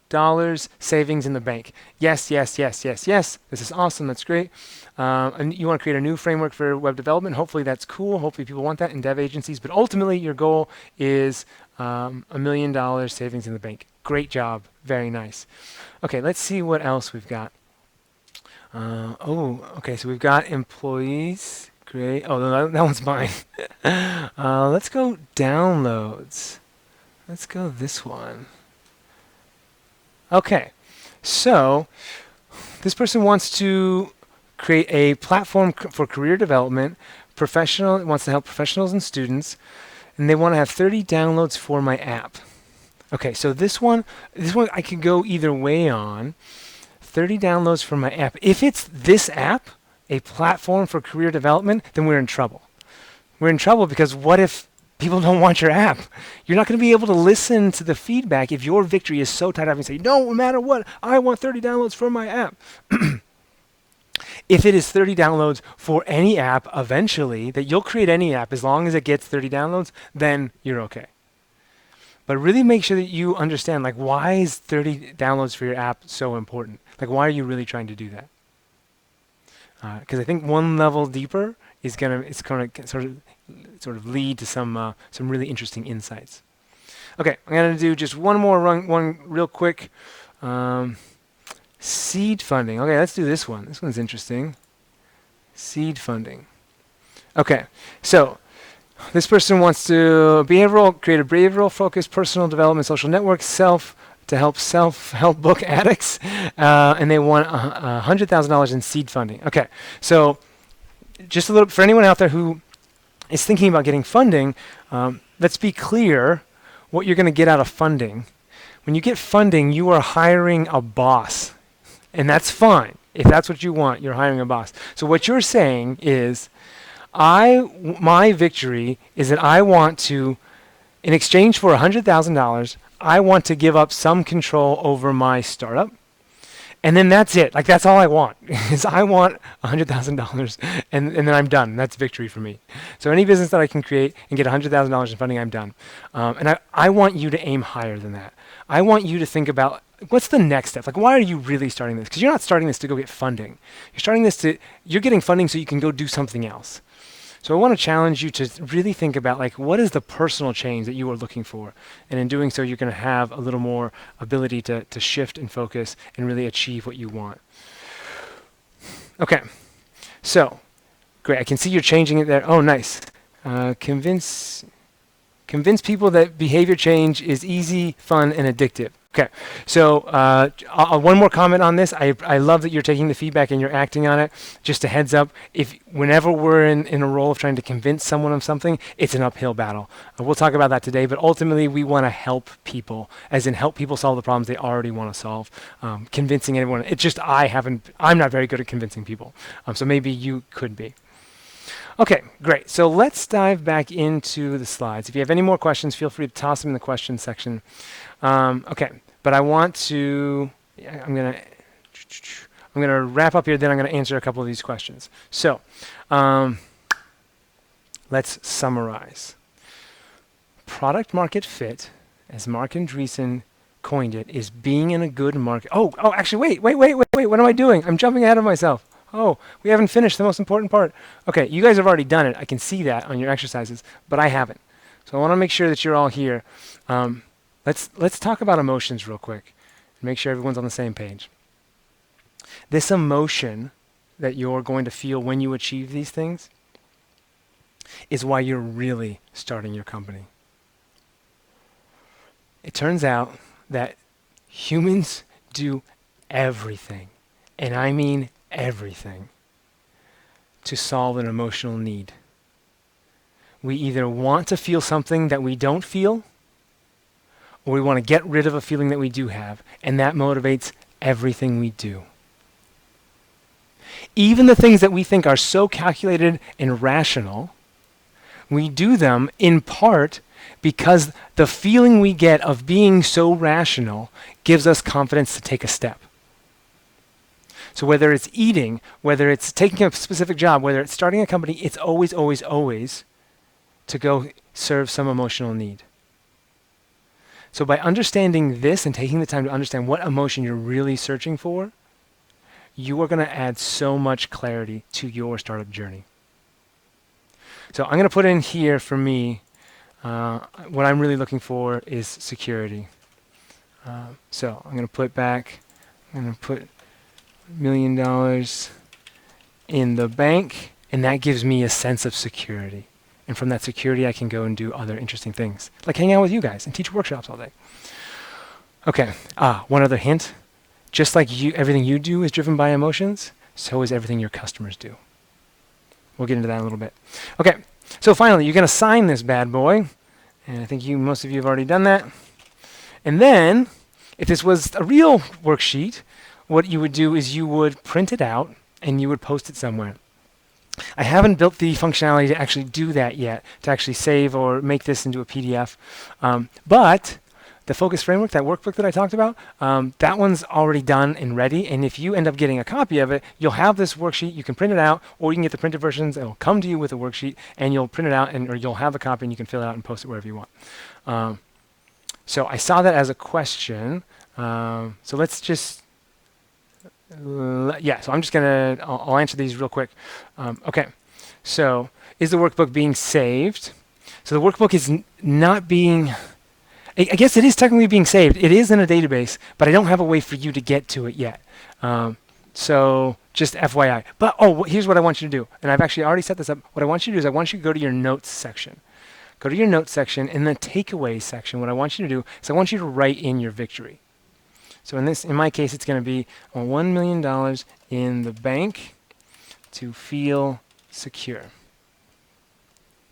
savings in the bank. Yes, yes, yes, yes, yes. This is awesome. That's great. And you want to create a new framework for web development. Hopefully that's cool. Hopefully people want that in dev agencies. But ultimately your goal is $1 million savings in the bank. Great job. Very nice. Okay, let's see what else we've got. Okay. So we've got employees. Great. Oh, no, that one's mine. Let's go downloads. Let's go this one. Okay. So this person wants to create a platform for career development. Wants to help professionals and students, and they want to have 30 downloads for my app. Okay, so this one I could go either way on. 30 downloads for my app. If it's this app, a platform for career development, then we're in trouble. We're in trouble because what if people don't want your app? You're not going to be able to listen to the feedback if your victory is so tied up and say, no matter what, I want 30 downloads for my app. If it is 30 downloads for any app, eventually, that you'll create any app as long as it gets 30 downloads, then you're okay. But really make sure that you understand, like, why is 30 downloads for your app so important? Like, why are you really trying to do that? Because I think one level deeper is gonna sort of lead to some really interesting insights. Okay, I'm gonna do just one real quick. Seed funding. Okay, let's do this one. This one's interesting. Seed funding. Okay, so this person wants to create a behavioral focused personal development social network to help self-help book addicts, and they want $100,000 in seed funding. Okay, so just a little for anyone out there who is thinking about getting funding, let's be clear what you're going to get out of funding. When you get funding, you are hiring a boss, and that's fine. If that's what you want, you're hiring a boss. So what you're saying is, my victory is that I want to, in exchange for $100,000, I want to give up some control over my startup. And then that's it. Like, that's all I want is I want $100,000 and then I'm done. That's victory for me. So any business that I can create and get $100,000 in funding, I'm done. And I want you to aim higher than that. I want you to think about what's the next step? Like, why are you really starting this? Because you're not starting this to go get funding. You're getting funding so you can go do something else. So I want to challenge you to really think about, like, what is the personal change that you are looking for? And in doing so, you're going to have a little more ability to shift and focus and really achieve what you want. Okay. So, great. I can see you're changing it there. Oh, nice. Convince people that behavior change is easy, fun, and addictive. Okay, so one more comment on this. I love that you're taking the feedback and you're acting on it. Just a heads up, whenever we're in a role of trying to convince someone of something, it's an uphill battle. We'll talk about that today, but ultimately we want to help people, as in help people solve the problems they already want to solve. Convincing anyone, it's just I'm not very good at convincing people, so maybe you could be. Okay, great. So let's dive back into the slides. If you have any more questions, feel free to toss them in the questions section. Okay, but I'm gonna wrap up here. Then I'm gonna answer a couple of these questions. So, let's summarize. Product market fit, as Marc Andreessen coined it, is being in a good market. Oh, actually, wait. What am I doing? I'm jumping ahead of myself. Oh, we haven't finished the most important part. Okay, you guys have already done it. I can see that on your exercises, but I haven't. So I want to make sure that you're all here. Let's talk about emotions real quick and make sure everyone's on the same page. This emotion that you're going to feel when you achieve these things is why you're really starting your company. It turns out that humans do everything, and I mean everything, to solve an emotional need. We either want to feel something that we don't feel, or we want to get rid of a feeling that we do have, and that motivates everything we do. Even the things that we think are so calculated and rational, we do them in part because the feeling we get of being so rational gives us confidence to take a step. So whether it's eating, whether it's taking a specific job, whether it's starting a company, it's always, always, always to go serve some emotional need. So by understanding this and taking the time to understand what emotion you're really searching for, you are going to add so much clarity to your startup journey. So I'm going to put in here for me, what I'm really looking for is security. So I'm going to put back, I'm going to put $1 million in the bank, and that gives me a sense of security. And from that security, I can go and do other interesting things, like hang out with you guys and teach workshops all day. Okay, one other hint. Just like everything you do is driven by emotions, so is everything your customers do. We'll get into that in a little bit. Okay, so finally, you're going to sign this bad boy. And I think most of you have already done that. And then, if this was a real worksheet, what you would do is you would print it out and you would post it somewhere. I haven't built the functionality to actually do that yet, to actually save or make this into a PDF. But the Focus Framework, that workbook that I talked about, that one's already done and ready. And if you end up getting a copy of it, you'll have this worksheet. You can print it out, or you can get the printed versions. It'll come to you with a worksheet, and you'll print it out, or you'll have a copy, and you can fill it out and post it wherever you want. So I saw that as a question. So let's just, so I'm just going to, I'll answer these real quick. Okay, so is the workbook being saved? So the workbook is not being, I guess it is technically being saved. It is in a database, but I don't have a way for you to get to it yet. So just FYI. But, here's what I want you to do. And I've actually already set this up. What I want you to do is I want you to go to your notes section. Go to your notes section. In the takeaways section, what I want you to do is I want you to write in your victory. So in my case, it's going to be $1 million in the bank to feel secure.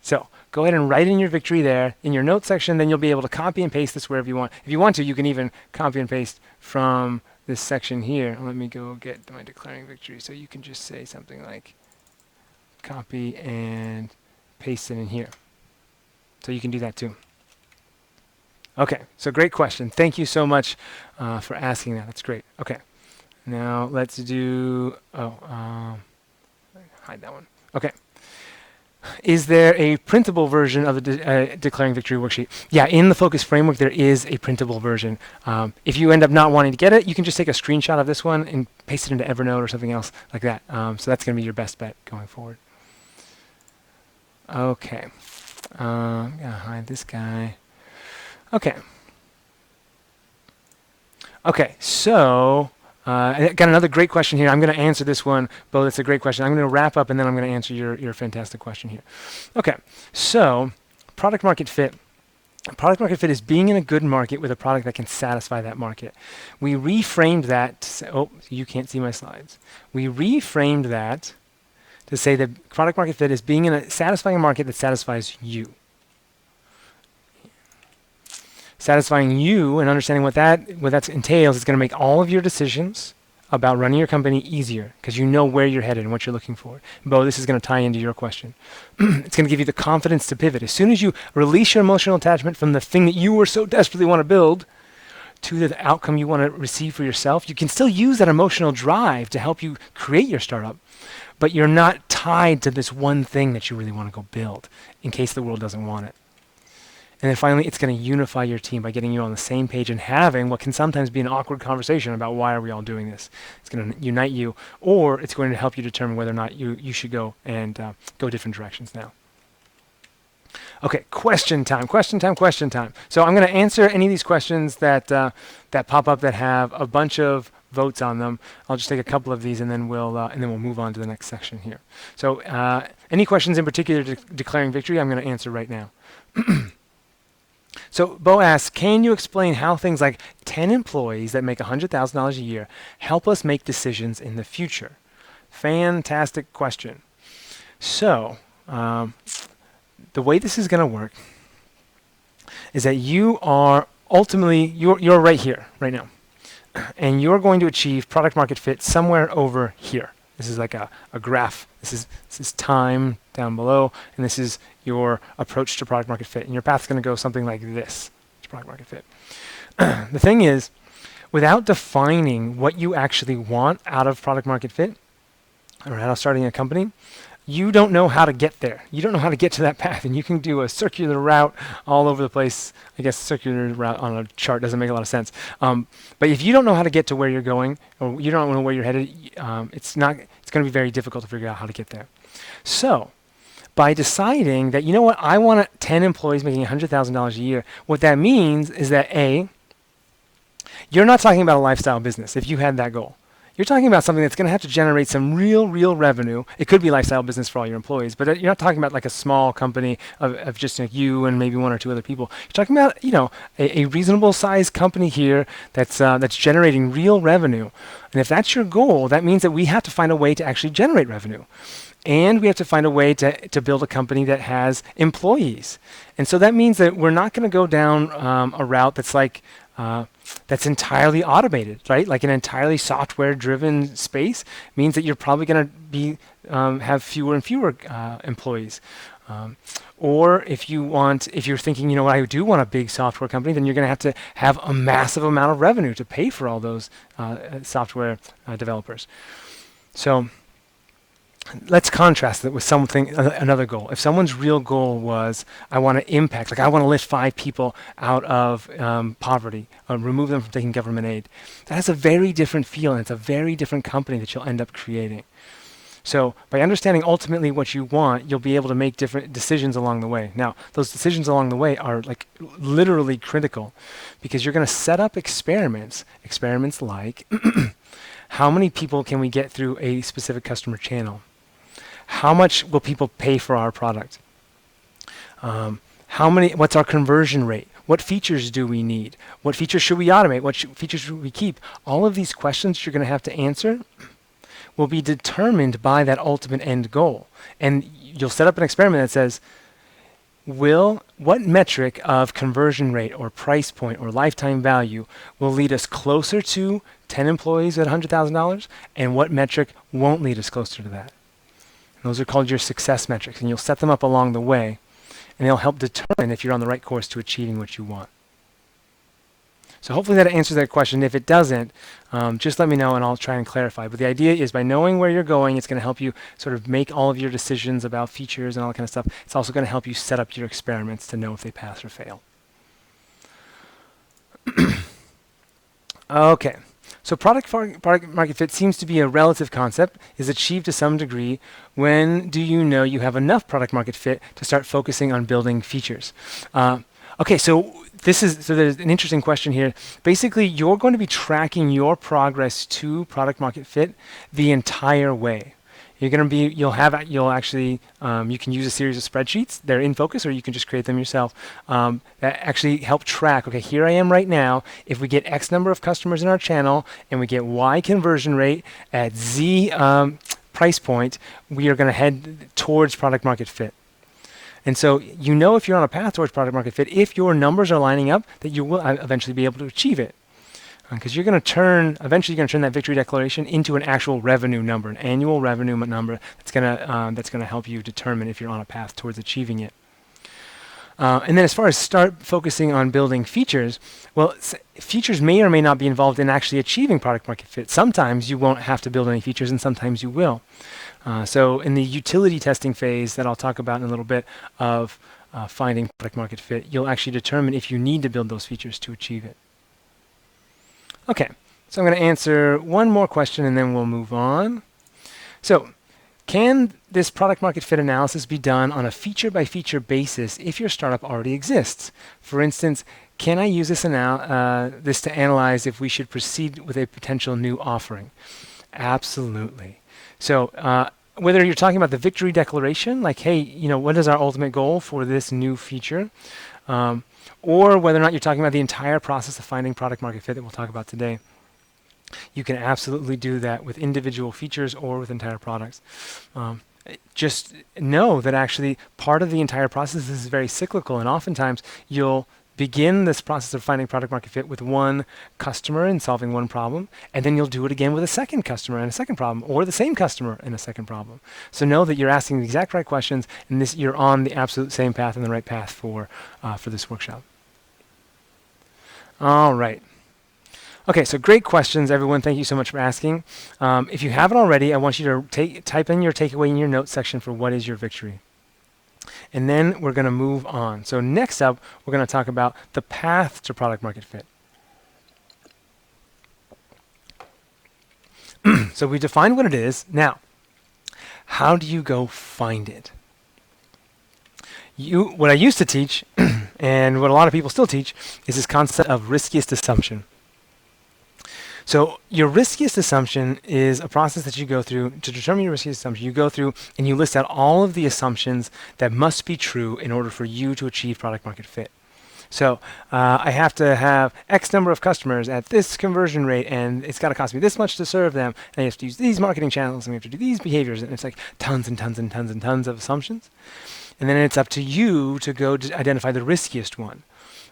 So go ahead and write in your victory there in your notes section. Then you'll be able to copy and paste this wherever you want. If you want to, you can even copy and paste from this section here. Let me go get my declaring victory. So you can just say something like copy and paste it in here. So you can do that too. Okay, so great question. Thank you so much for asking that. That's great. Okay, now let's do, hide that one. Okay. Is there a printable version of the Declaring Victory worksheet? Yeah, in the Focus Framework, there is a printable version. If you end up not wanting to get it, you can just take a screenshot of this one and paste it into Evernote or something else like that. So that's going to be your best bet going forward. Okay. I'm going to hide this guy. Okay. Okay, so I got another great question here. I'm going to answer this one, Bo. That's a great question. I'm going to wrap up, and then I'm going to answer your fantastic question here. Okay, so product market fit. Product market fit is being in a good market with a product that can satisfy that market. We reframed that to say, you can't see my slides. We reframed that to say that product market fit is being in a satisfying market that satisfies you. Satisfying you and understanding what that entails is going to make all of your decisions about running your company easier because you know where you're headed and what you're looking for. Bo, this is going to tie into your question. It's going to give you the confidence to pivot. As soon as you release your emotional attachment from the thing that you were so desperately want to build to the outcome you want to receive for yourself, you can still use that emotional drive to help you create your startup, but you're not tied to this one thing that you really want to go build in case the world doesn't want it. And then finally, it's going to unify your team by getting you on the same page and having what can sometimes be an awkward conversation about why are we all doing this. It's going to unite you, or it's going to help you determine whether or not you should go and go different directions now. Okay, question time. So I'm going to answer any of these questions that pop up that have a bunch of votes on them. I'll just take a couple of these and then we'll move on to the next section here. So any questions in particular declaring victory, I'm going to answer right now. So Bo asks, can you explain how things like 10 employees that make $100,000 a year help us make decisions in the future? Fantastic question. So the way this is going to work is that you are ultimately, you're right here, right now. And you're going to achieve product market fit somewhere over here. This is like a graph. This is time down below, and this is your approach to product market fit. And your path's going to go something like this to product market fit. The thing is, without defining what you actually want out of product market fit or out of starting a company, you don't know how to get there. You don't know how to get to that path, and you can do a circular route all over the place. I guess circular route on a chart doesn't make a lot of sense. But if you don't know how to get to where you're going, or you don't know where you're headed, it's going to be very difficult to figure out how to get there. So, by deciding that, you know what, I want 10 employees making $100,000 a year, what that means is that you're not talking about a lifestyle business if you had that goal. You're talking about something that's going to have to generate some real revenue. It could be lifestyle business for all your employees, but you're not talking about like a small company of just you and maybe one or two other people. You're talking about, a reasonable sized company here that's generating real revenue. And if that's your goal, that means that we have to find a way to actually generate revenue. And we have to find a way to build a company that has employees. And so that means that we're not going to go down a route that's like that's entirely automated, right? Like an entirely software-driven space means that you're probably going to be have fewer and fewer employees. Or if you're thinking, I do want a big software company, then you're going to have a massive amount of revenue to pay for all those software developers. So let's contrast it with another goal. If someone's real goal was, I want to impact, like I want to lift 5 people out of poverty, remove them from taking government aid, that has a very different feel, and it's a very different company that you'll end up creating. So by understanding ultimately what you want, you'll be able to make different decisions along the way. Now, those decisions along the way are like literally critical, because you're going to set up experiments like how many people can we get through a specific customer channel? How much will people pay for our product? What's our conversion rate? What features do we need? What features should we automate? What features should we keep? All of these questions you're going to have to answer will be determined by that ultimate end goal. And you'll set up an experiment that says, what metric of conversion rate or price point or lifetime value will lead us closer to 10 employees at $100,000, and what metric won't lead us closer to that? And those are called your success metrics, and you'll set them up along the way, and they'll help determine if you're on the right course to achieving what you want. So hopefully that answers that question. If it doesn't, just let me know and I'll try and clarify. But the idea is, by knowing where you're going, it's going to help you sort of make all of your decisions about features and all that kind of stuff. It's also going to help you set up your experiments to know if they pass or fail. Okay. So product market fit seems to be a relative concept, is achieved to some degree. When do you know you have enough product market fit to start focusing on building features? Okay, so there's an interesting question here. Basically, you're going to be tracking your progress to product market fit the entire way. You can use a series of spreadsheets. They're in Focus, or you can just create them yourself. That actually help track, okay, here I am right now. If we get X number of customers in our channel and we get Y conversion rate at Z price point, we are going to head towards product market fit. And so if you're on a path towards product market fit, if your numbers are lining up, that you will eventually be able to achieve it. Because you're going to turn that victory declaration into an actual revenue number, an annual revenue number that's going to help you determine if you're on a path towards achieving it. And then as far as start focusing on building features, well, features may or may not be involved in actually achieving product market fit. Sometimes you won't have to build any features, and sometimes you will. So in the utility testing phase that I'll talk about in a little bit of finding product market fit, you'll actually determine if you need to build those features to achieve it. Okay, so I'm going to answer one more question and then we'll move on. So, can this product market fit analysis be done on a feature-by-feature basis if your startup already exists? For instance, can I use this to analyze if we should proceed with a potential new offering? Absolutely. So whether you're talking about the victory declaration, like, hey, what is our ultimate goal for this new feature? Or whether or not you're talking about the entire process of finding product market fit that we'll talk about today. You can absolutely do that with individual features or with entire products. Just know that actually part of the entire process is very cyclical, and oftentimes you'll begin this process of finding product market fit with one customer and solving one problem, and then you'll do it again with a second customer and a second problem, or the same customer and a second problem. So know that you're asking the exact right questions, and you're on the absolute same path and the right path for this workshop. All right. Okay, so great questions, everyone. Thank you so much for asking. If you haven't already, I want you to type in your takeaway in your notes section for what is your victory. And then we're going to move on. So next up, we're going to talk about the path to product market fit. So we defined what it is. Now, how do you go find it? What I used to teach, and what a lot of people still teach, is this concept of riskiest assumption. So your riskiest assumption is a process that you go through to determine your riskiest assumption. You go through and you list out all of the assumptions that must be true in order for you to achieve product market fit. So I have to have X number of customers at this conversion rate, and it's got to cost me this much to serve them, and I have to use these marketing channels, and we have to do these behaviors, and it's like tons and tons and tons and tons of assumptions. And then it's up to you to go to identify the riskiest one.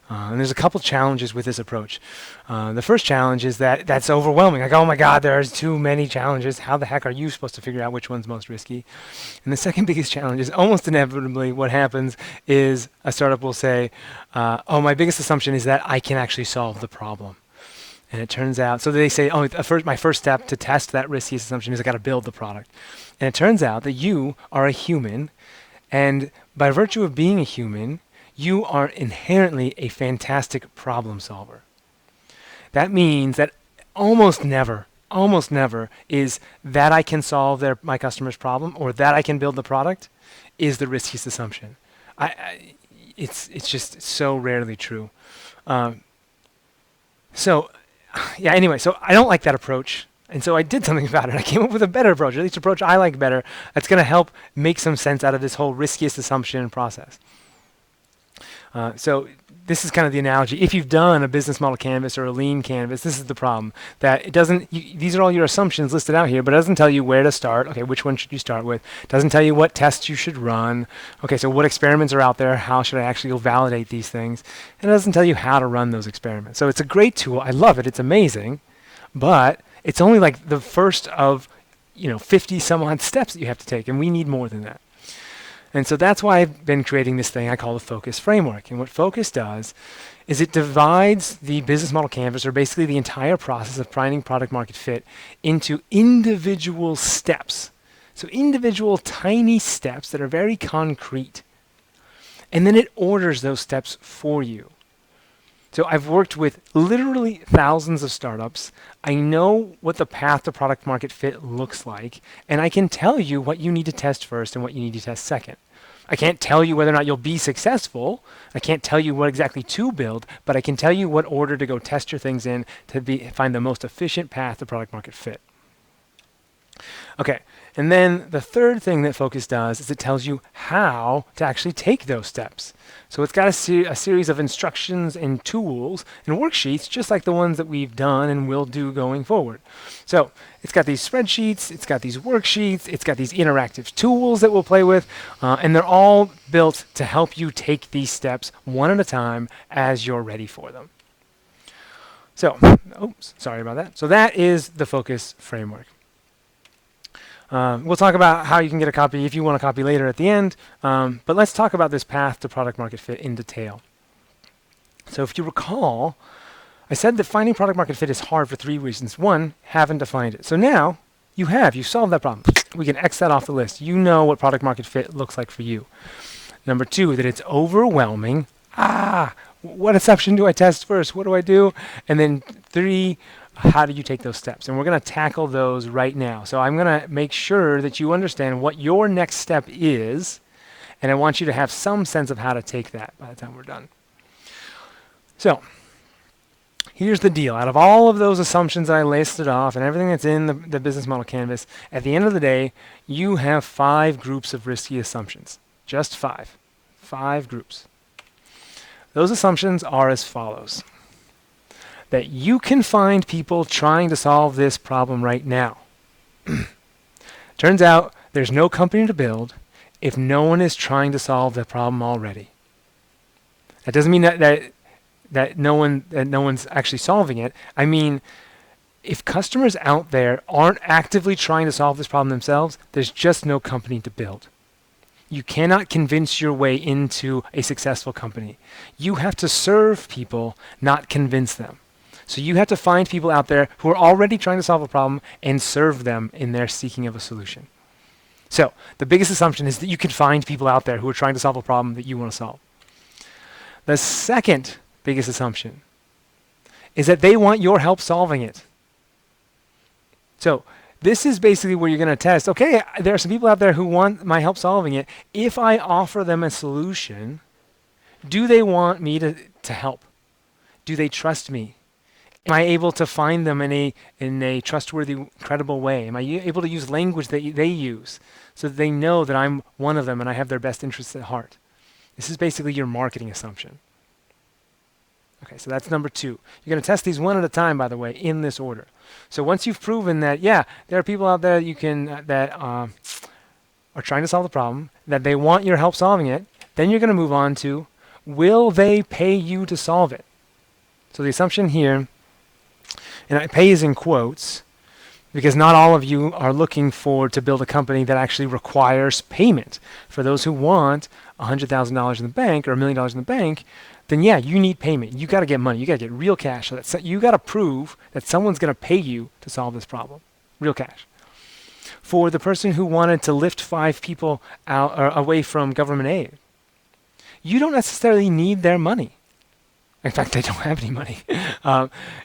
And there's a couple challenges with this approach. The first challenge is that that's overwhelming. Like, oh my God, there's too many challenges. How the heck are you supposed to figure out which one's most risky? And the second biggest challenge is almost inevitably what happens is a startup will say, oh, my biggest assumption is that I can actually solve the problem. And it turns out, so they say, oh, my first step to test that riskiest assumption is I got to build the product. And it turns out that you are a human, and by virtue of being a human, you are inherently a fantastic problem solver. That means that almost never is that I can solve my customer's problem or that I can build the product is the riskiest assumption. It's just so rarely true. So I don't like that approach. And so I did something about it. I came up with a better approach, or at least an approach I like better, that's going to help make some sense out of this whole riskiest assumption process. So this is kind of the analogy. If you've done a business model canvas or a lean canvas, this is the problem. That it doesn't, these are all your assumptions listed out here, but it doesn't tell you where to start. Okay, which one should you start with? It doesn't tell you what tests you should run. Okay, so what experiments are out there? How should I actually go validate these things? And it doesn't tell you how to run those experiments. So it's a great tool. I love it. It's amazing. But it's only like the first of 50 some odd steps that you have to take, and we need more than that. And so that's why I've been creating this thing I call the Focus Framework. And what Focus does is it divides the business model canvas, or basically the entire process of finding product market fit, into individual steps. So individual tiny steps that are very concrete. And then it orders those steps for you. So I've worked with literally thousands of startups. I know what the path to product market fit looks like, and I can tell you what you need to test first and what you need to test second. I can't tell you whether or not you'll be successful. I can't tell you what exactly to build, but I can tell you what order to go test your things in to find the most efficient path to product market fit. Okay, and then the third thing that Focus does is it tells you how to actually take those steps. So it's got a series of instructions and tools and worksheets, just like the ones that we've done and will do going forward. So it's got these spreadsheets, it's got these worksheets, it's got these interactive tools that we'll play with, and they're all built to help you take these steps one at a time as you're ready for them. So, oops, sorry about that. So that is the Focus Framework. We'll talk about how you can get a copy if you want a copy later at the end, but let's talk about this path to product market fit in detail. So if you recall, I said that finding product market fit is hard for 3 reasons. 1, haven't defined it. So now you solved that problem. We can X that off the list. You know what product market fit looks like for you. Number 2, that it's overwhelming. What assumption do I test first? What do I do? And then 3, how do you take those steps? And we're going to tackle those right now. So I'm going to make sure that you understand what your next step is, and I want you to have some sense of how to take that by the time we're done. So here's the deal. Out of all of those assumptions that I listed off and everything that's in the business model canvas, at the end of the day, you have 5 groups of risky assumptions. Just 5. 5 groups. Those assumptions are as follows. That you can find people trying to solve this problem right now. Turns out there's no company to build if no one is trying to solve the problem already. That doesn't mean that no one's actually solving it. I mean, if customers out there aren't actively trying to solve this problem themselves, there's just no company to build. You cannot convince your way into a successful company. You have to serve people, not convince them. So you have to find people out there who are already trying to solve a problem and serve them in their seeking of a solution. So the biggest assumption is that you can find people out there who are trying to solve a problem that you want to solve. The second biggest assumption is that they want your help solving it. So this is basically where you're going to test, okay, there are some people out there who want my help solving it. If I offer them a solution, do they want me to help? Do they trust me? Am I able to find them in a trustworthy, credible way? Am I able to use language that they use so that they know that I'm one of them and I have their best interests at heart? This is basically your marketing assumption. Okay, so that's number 2. You're going to test these one at a time, by the way, in this order. So once you've proven that, yeah, there are people out there that are trying to solve the problem, that they want your help solving it, then you're going to move on to, will they pay you to solve it? So the assumption here, and pay is in quotes, because not all of you are looking to build a company that actually requires payment. For those who want $100,000 in the bank or $1 million in the bank, then yeah, you need payment. You got to get money. You got to get real cash. So you got to prove that someone's going to pay you to solve this problem. Real cash. For the person who wanted to lift 5 people out or away from government aid, you don't necessarily need their money. In fact, they don't have any money.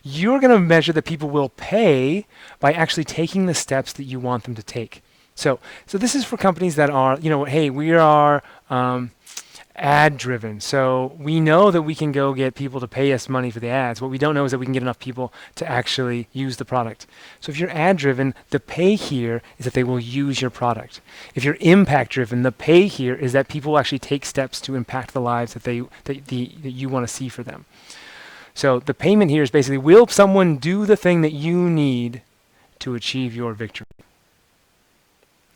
You're going to measure that people will pay by actually taking the steps that you want them to take. So this is for companies that are, hey, we are ad driven. So we know that we can go get people to pay us money for the ads. What we don't know is that we can get enough people to actually use the product. So if you're ad driven, the pay here is that they will use your product. If you're impact driven, the pay here is that people will actually take steps to impact the lives that you want to see for them. So the payment here is basically, will someone do the thing that you need to achieve your victory?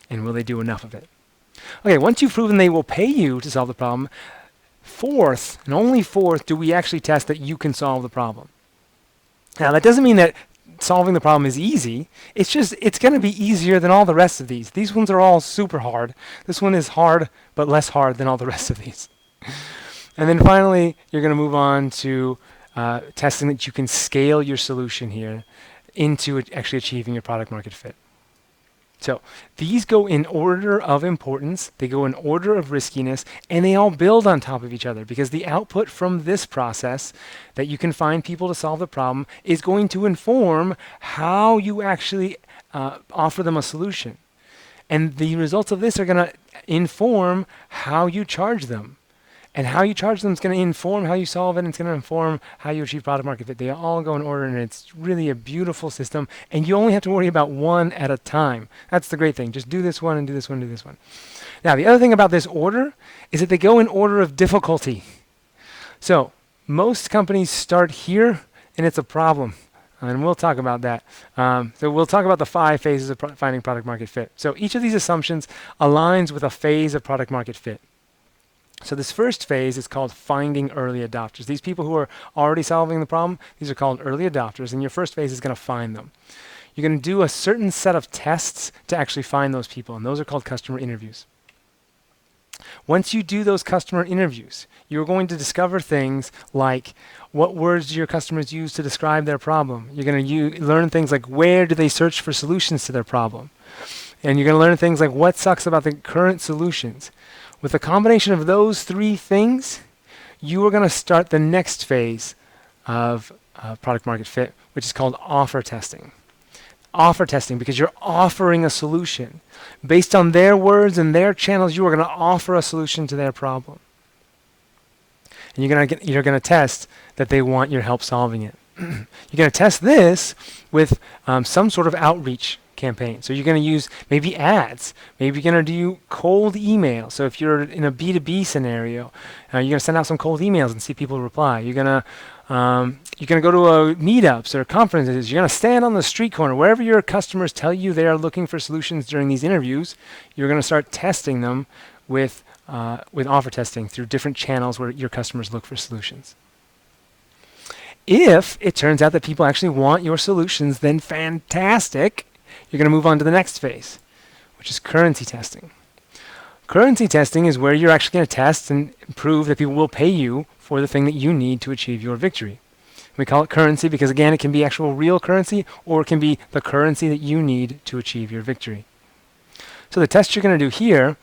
And will they do enough of it? Okay, once you've proven they will pay you to solve the problem, 4th, and only 4th, do we actually test that you can solve the problem. Now, that doesn't mean that solving the problem is easy. It's just, it's going to be easier than all the rest of these. These ones are all super hard. This one is hard, but less hard than all the rest of these. And then finally, you're going to move on to testing that you can scale your solution here into actually achieving your product market fit. So these go in order of importance, they go in order of riskiness, and they all build on top of each other, because the output from this process that you can find people to solve the problem is going to inform how you actually offer them a solution. And the results of this are going to inform how you charge them. And how you charge them is going to inform how you solve it, and it's going to inform how you achieve product market fit. They all go in order, and it's really a beautiful system. And you only have to worry about one at a time. That's the great thing. Just do this one and do this one and do this one. Now, the other thing about this order is that they go in order of difficulty. So most companies start here, and it's a problem. And we'll talk about that. So we'll talk about the 5 phases of finding product market fit. So each of these assumptions aligns with a phase of product market fit. So this first phase is called finding early adopters. These people who are already solving the problem, these are called early adopters, and your first phase is going to find them. You're going to do a certain set of tests to actually find those people, and those are called customer interviews. Once you do those customer interviews, you're going to discover things like what words do your customers use to describe their problem. You're going to learn things like where do they search for solutions to their problem. And you're going to learn things like what sucks about the current solutions. With a combination of those 3 things, you are going to start the next phase of product market fit, which is called offer testing. Offer testing, because you're offering a solution. Based on their words and their channels, you are going to offer a solution to their problem. And you're going to test that they want your help solving it. You're going to test this with some sort of outreach campaign. So you're going to use maybe ads. Maybe you're going to do cold email. So if you're in a B2B scenario, you're going to send out some cold emails and see people reply. You're going to go to meetups or conferences. You're going to stand on the street corner. Wherever your customers tell you they are looking for solutions during these interviews, you're going to start testing them with offer testing through different channels where your customers look for solutions. If it turns out that people actually want your solutions, then fantastic. You're going to move on to the next phase, which is currency testing. Currency testing is where you're actually going to test and prove that people will pay you for the thing that you need to achieve your victory. We call it currency because, again, it can be actual real currency, or it can be the currency that you need to achieve your victory. So the test you're going to do here,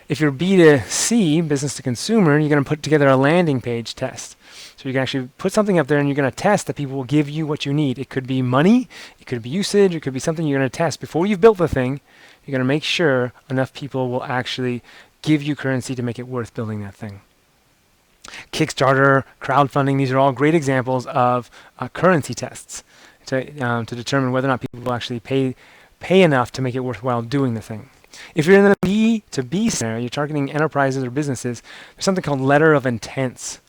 if you're B2C, business to consumer, you're going to put together a landing page test. So you can actually put something up there and you're going to test that people will give you what you need. It could be money, it could be usage, it could be something you're going to test. Before you've built the thing, you're going to make sure enough people will actually give you currency to make it worth building that thing. Kickstarter, crowdfunding, these are all great examples of currency tests to determine whether or not people will actually pay enough to make it worthwhile doing the thing. If you're in the B2B scenario, you're targeting enterprises or businesses, there's something called letter of intents.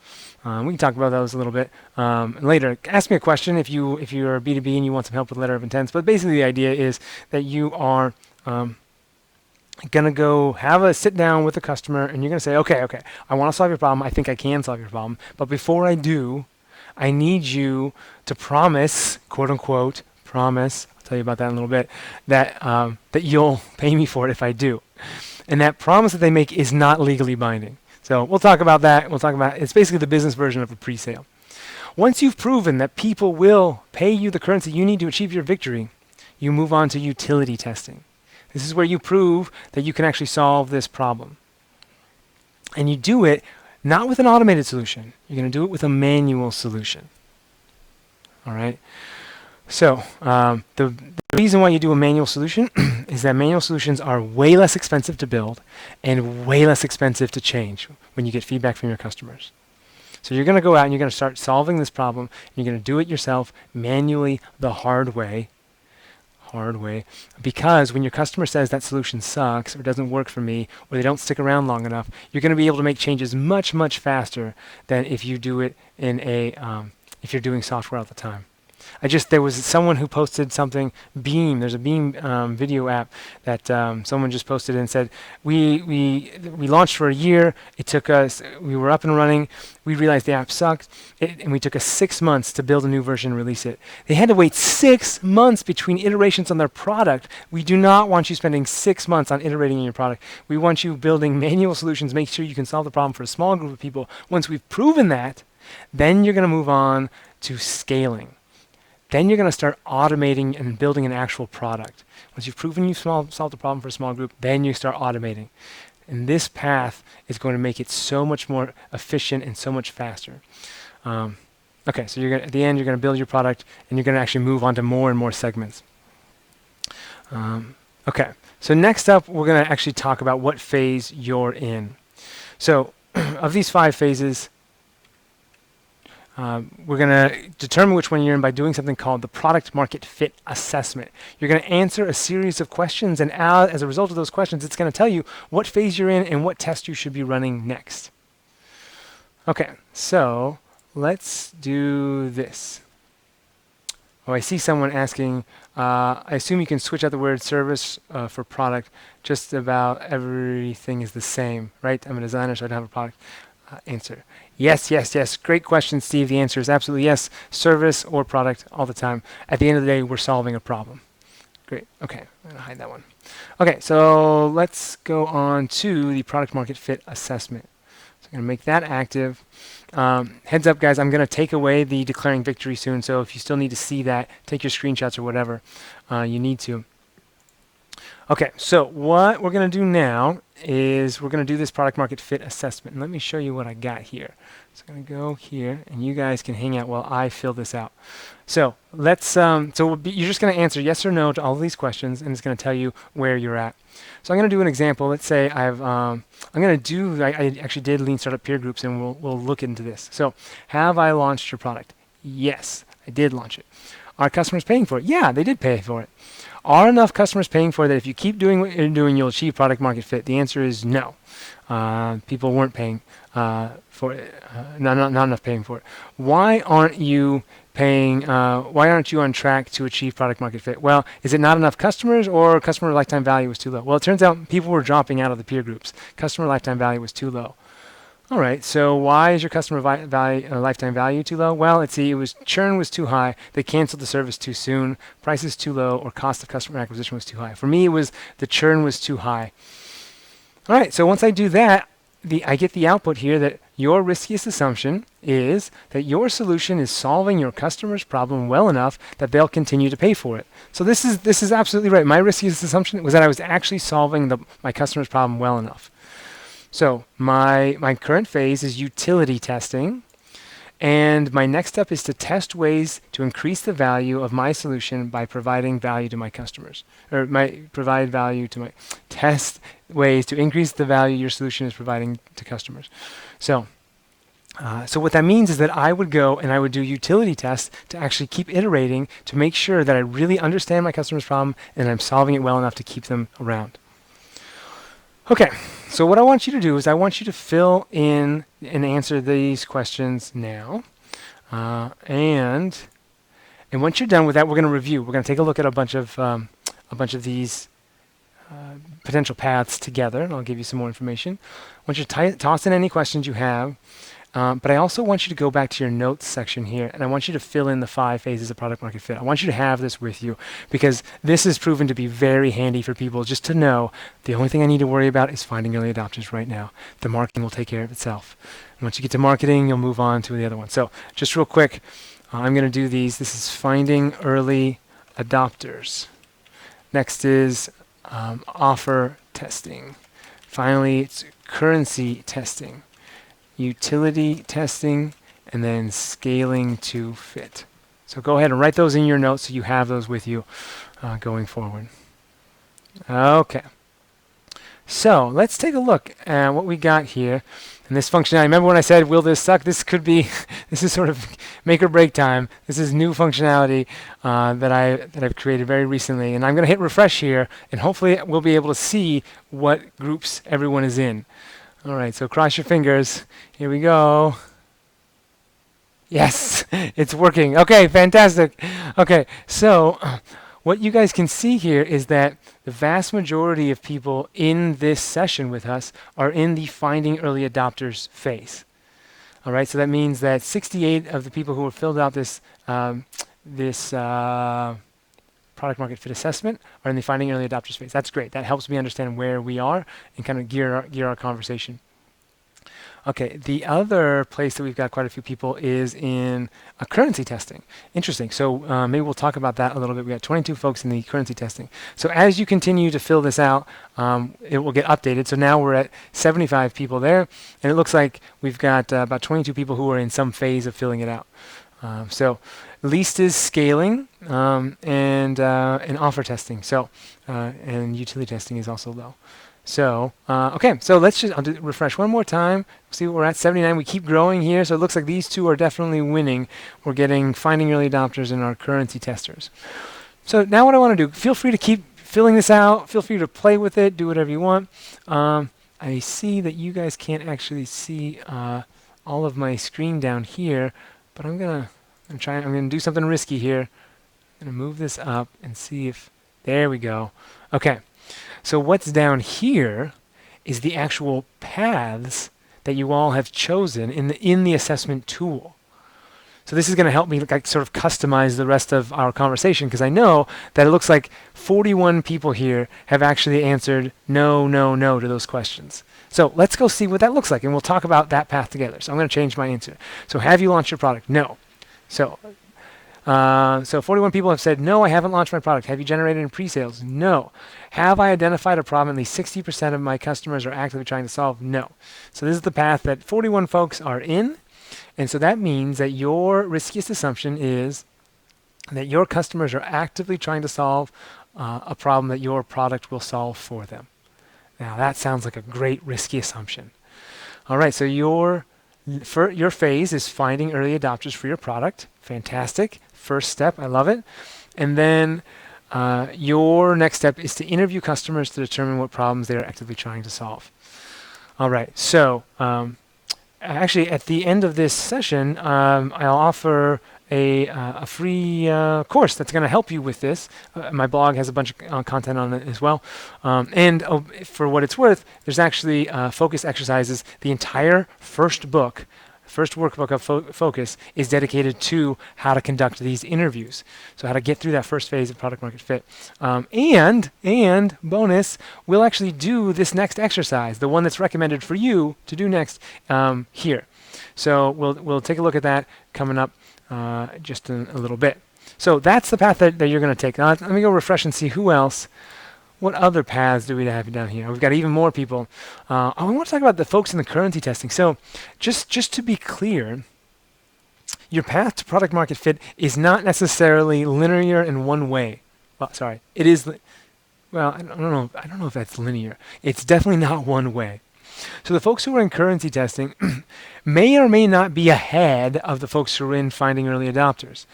We can talk about those a little bit later. Ask me a question if you're B2B and you want some help with letter of intents. But basically the idea is that you are going to go have a sit down with a customer and you're going to say, okay, I want to solve your problem. I think I can solve your problem. But before I do, I need you to promise, quote unquote, promise, I'll tell you about that in a little bit, that that you'll pay me for it if I do. And that promise that they make is not legally binding. So we'll talk about that. It's basically the business version of a pre-sale. Once you've proven that people will pay you the currency you need to achieve your victory, you move on to utility testing. This is where you prove that you can actually solve this problem. And you do it not with an automated solution. You're going to do it with a manual solution. All right? So the reason why you do a manual solution is that manual solutions are way less expensive to build and way less expensive to change when you get feedback from your customers. So you're going to go out and you're going to start solving this problem. And you're going to do it yourself manually the hard way, because when your customer says that solution sucks or doesn't work for me or they don't stick around long enough, you're going to be able to make changes much, much faster than if you do it in if you're doing software all the time. There was someone who posted something, Beam, there's a Beam video app that someone just posted and said, we launched for a year, it took us, we were up and running, we realized the app sucked, and we took us 6 months to build a new version and release it. They had to wait 6 months between iterations on their product. We do not want you spending 6 months on iterating in your product. We want you building manual solutions, make sure you can solve the problem for a small group of people. Once we've proven that, then you're going to move on to scaling. Then you're going to start automating and building an actual product. Once you've proven you've solved the problem for a small group, then you start automating. And this path is going to make it so much more efficient and so much faster. Okay, so at the end, you're going to build your product, and you're going to actually move on to more and more segments. Okay, so next up, we're going to actually talk about what phase you're in. So of these 5 phases, we're going to determine which one you're in by doing something called the product market fit assessment. You're going to answer a series of questions, and as a result of those questions, it's going to tell you what phase you're in and what test you should be running next. Okay, so let's do this. Oh, I see someone asking, I assume you can switch out the word service for product. Just about everything is the same, right? I'm a designer, so I don't have a product. Answer. Yes. Great question, Steve. The answer is absolutely yes. Service or product all the time. At the end of the day, we're solving a problem. Great. Okay, I'm going to hide that one. Okay, so let's go on to the product market fit assessment. So I'm going to make that active. Heads up, guys, I'm going to take away the declaring victory soon, so if you still need to see that, take your screenshots or whatever you need to. Okay, so what we're going to do now is we're going to do this product market fit assessment. And let me show you what I got here. So I'm going to go here, and you guys can hang out while I fill this out. So let's. You're just going to answer yes or no to all of these questions, and it's going to tell you where you're at. So I'm going to do an example. Let's say I actually did Lean Startup peer groups, and we'll look into this. So have I launched your product? Yes, I did launch it. Are customers paying for it? Yeah, they did pay for it. Are enough customers paying for it that if you keep doing what you're doing, you'll achieve product market fit? The answer is no. People weren't paying for it. Not enough paying for it. Why aren't you paying? Why aren't you on track to achieve product market fit? Well, is it not enough customers, or customer lifetime value was too low? Well, it turns out people were dropping out of the peer groups. Customer lifetime value was too low. All right, so why is your customer lifetime value too low? Well, let's see, churn was too high, they canceled the service too soon, prices too low, or cost of customer acquisition was too high. For me, it was the churn was too high. All right, so once I do that, I get the output here that your riskiest assumption is that your solution is solving your customer's problem well enough that they'll continue to pay for it. So this is absolutely right. My riskiest assumption was that I was actually solving my customer's problem well enough. So my current phase is utility testing. And my next step is to test ways to increase the value of my solution by providing value to my customers, or test ways to increase the value your solution is providing to customers. So what that means is that I would go and I would do utility tests to actually keep iterating to make sure that I really understand my customer's problem and I'm solving it well enough to keep them around. Okay, so what I want you to do is I want you to fill in and answer these questions now. And once you're done with that, we're going to review. We're going to take a look at a bunch of these potential paths together, and I'll give you some more information. I want you to toss in any questions you have. But I also want you to go back to your notes section here, and I want you to fill in the 5 phases of product market fit. I want you to have this with you because this has proven to be very handy for people just to know the only thing I need to worry about is finding early adopters right now. The marketing will take care of itself. And once you get to marketing, you'll move on to the other one. So just real quick, I'm going to do these. This is finding early adopters. Next is offer testing. Finally, it's currency testing. Utility testing, and then scaling to fit. So go ahead and write those in your notes so you have those with you going forward. Okay. So let's take a look at what we got here. And this functionality, remember when I said, will this suck? This could be, this is sort of make or break time. This is new functionality that I've created very recently. And I'm going to hit refresh here, and hopefully we'll be able to see what groups everyone is in. All right, so cross your fingers. Here we go. Yes, it's working. Okay, fantastic. Okay, so what you guys can see here is that the vast majority of people in this session with us are in the finding early adopters phase. All right, so that means that 68 of the people who have filled out this product market fit assessment are in the finding early adopters phase. That's great. That helps me understand where we are and kind of gear our conversation. Okay, the other place that we've got quite a few people is in currency testing. Interesting. So maybe we'll talk about that a little bit. We got 22 folks in the currency testing. So as you continue to fill this out, it will get updated. So now we're at 75 people there, and it looks like we've got about 22 people who are in some phase of filling it out. So least is scaling and offer testing. So and utility testing is also low. So okay, so I'll refresh one more time. See what we're at, 79. We keep growing here, so it looks like these two are definitely winning. We're getting finding early adopters and our currency testers. So now what I want to do, feel free to keep filling this out. Feel free to play with it, do whatever you want. I see that you guys can't actually see all of my screen down here, but I'm gonna do something risky here. I'm gonna move this up and see if, there we go. Okay. So what's down here is the actual paths that you all have chosen in the assessment tool. So this is going to help me sort of customize the rest of our conversation, because I know that it looks like 41 people here have actually answered no, no, no to those questions. So let's go see what that looks like, and we'll talk about that path together. So I'm going to change my answer. So have you launched your product? No. So 41 people have said, no, I haven't launched my product. Have you generated in pre-sales? No. Have I identified a problem at least 60% of my customers are actively trying to solve? No. So this is the path that 41 folks are in. And so that means that your riskiest assumption is that your customers are actively trying to solve a problem that your product will solve for them. Now that sounds like a great risky assumption. All right, so your phase is finding early adopters for your product. Fantastic. First step, I love it. And then your next step is to interview customers to determine what problems they are actively trying to solve. All right, so actually at the end of this session, I'll offer a free course that's going to help you with this. My blog has a bunch of content on it as well. And for what it's worth, there's actually focus exercises. The entire first book First workbook of Focus is dedicated to how to conduct these interviews. So how to get through that first phase of product market fit. And bonus, we'll actually do this next exercise, the one that's recommended for you to do next here. So we'll take a look at that coming up just in a little bit. So that's the path that you're going to take. Now, let me go refresh and see who else. What other paths do we have down here? We've got even more people. I want to talk about the folks in the currency testing. So just to be clear, your path to product market fit is not necessarily linear in one way. Well, sorry, it is. Well, I don't know if that's linear. It's definitely not one way. So the folks who are in currency testing may or may not be ahead of the folks who are in finding early adopters.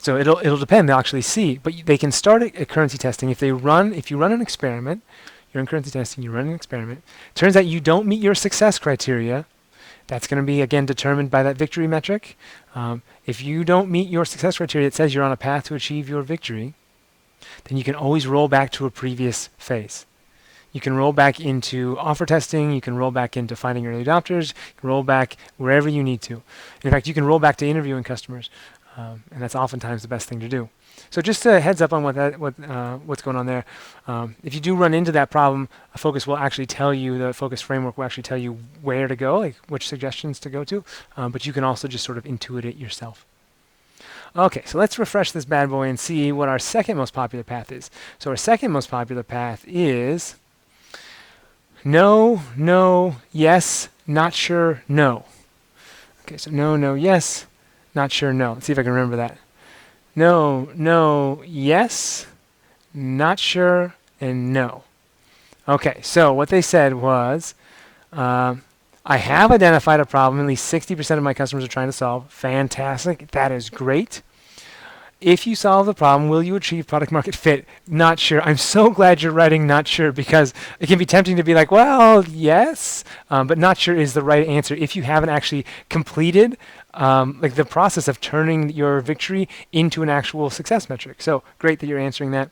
So it'll depend. They'll actually see, but they can start at currency testing if you run an experiment. You're in currency testing. You run an experiment. Turns out you don't meet your success criteria. That's going to be again determined by that victory metric. If you don't meet your success criteria, it says you're on a path to achieve your victory. Then you can always roll back to a previous phase. You can roll back into offer testing. You can roll back into finding early adopters. You can roll back wherever you need to. In fact, you can roll back to interviewing customers. And that's oftentimes the best thing to do. So just a heads up on what's going on there. If you do run into that problem, Focus will actually tell you, the Focus framework will actually tell you where to go, like which suggestions to go to, but you can also just sort of intuit it yourself. Okay, so let's refresh this bad boy and see what our second most popular path is. So our second most popular path is no, no, yes, not sure, no. Okay, so no, no, yes. Not sure, no. Let's see if I can remember that. No, no, yes, not sure, and no. Okay, so what they said was, I have identified a problem at least 60% of my customers are trying to solve. Fantastic. That is great. If you solve the problem, will you achieve product market fit? Not sure. I'm so glad you're writing not sure, because it can be tempting to be like, well, yes, but not sure is the right answer if you haven't actually completed like the process of turning your victory into an actual success metric. So great that you're answering that.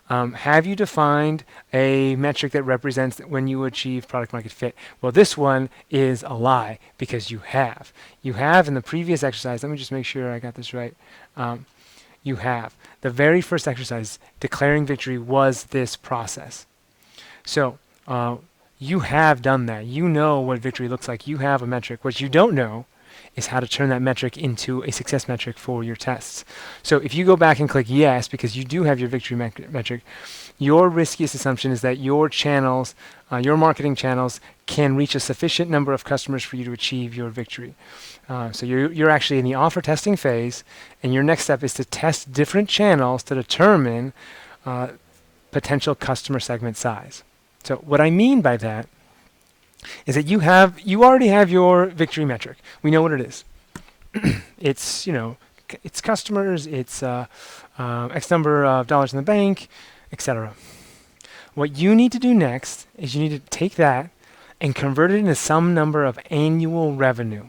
Have you defined a metric that represents when you achieve product market fit? Well, this one is a lie, because you have. You have in the previous exercise. Let me just make sure I got this right. You have. The very first exercise, declaring victory, was this process. So you have done that. You know what victory looks like. You have a metric. What you don't know is how to turn that metric into a success metric for your tests. So if you go back and click yes, because you do have your victory metric, your riskiest assumption is that your channels, your marketing channels, can reach a sufficient number of customers for you to achieve your victory. So you're actually in the offer testing phase, and your next step is to test different channels to determine potential customer segment size. So what I mean by that is that you already have your victory metric. We know what it is. It's it's customers, it's X number of dollars in the bank, etc. What you need to do next is you need to take that and convert it into some number of annual revenue.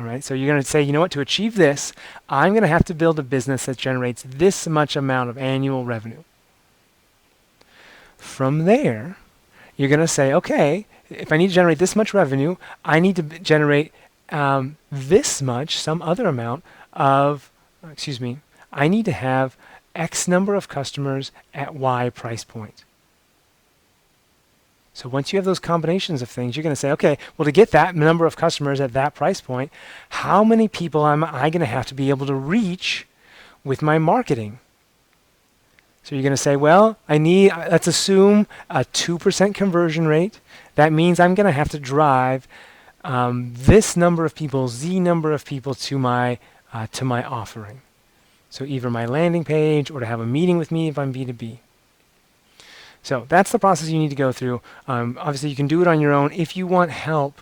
All right, so you're going to say, you know what, to achieve this, I'm going to have to build a business that generates this much amount of annual revenue. From there, you're going to say, okay, if I need to generate this much revenue, I need to generate this much, some other amount of, I need to have X number of customers at Y price point. So once you have those combinations of things, you're going to say, okay, well, to get that number of customers at that price point, how many people am I going to have to be able to reach with my marketing? So you're going to say, well, let's assume a 2% conversion rate. That means I'm going to have to drive this number of people, Z number of people to my offering. So either my landing page or to have a meeting with me if I'm B2B. So that's the process you need to go through. Obviously, you can do it on your own. If you want help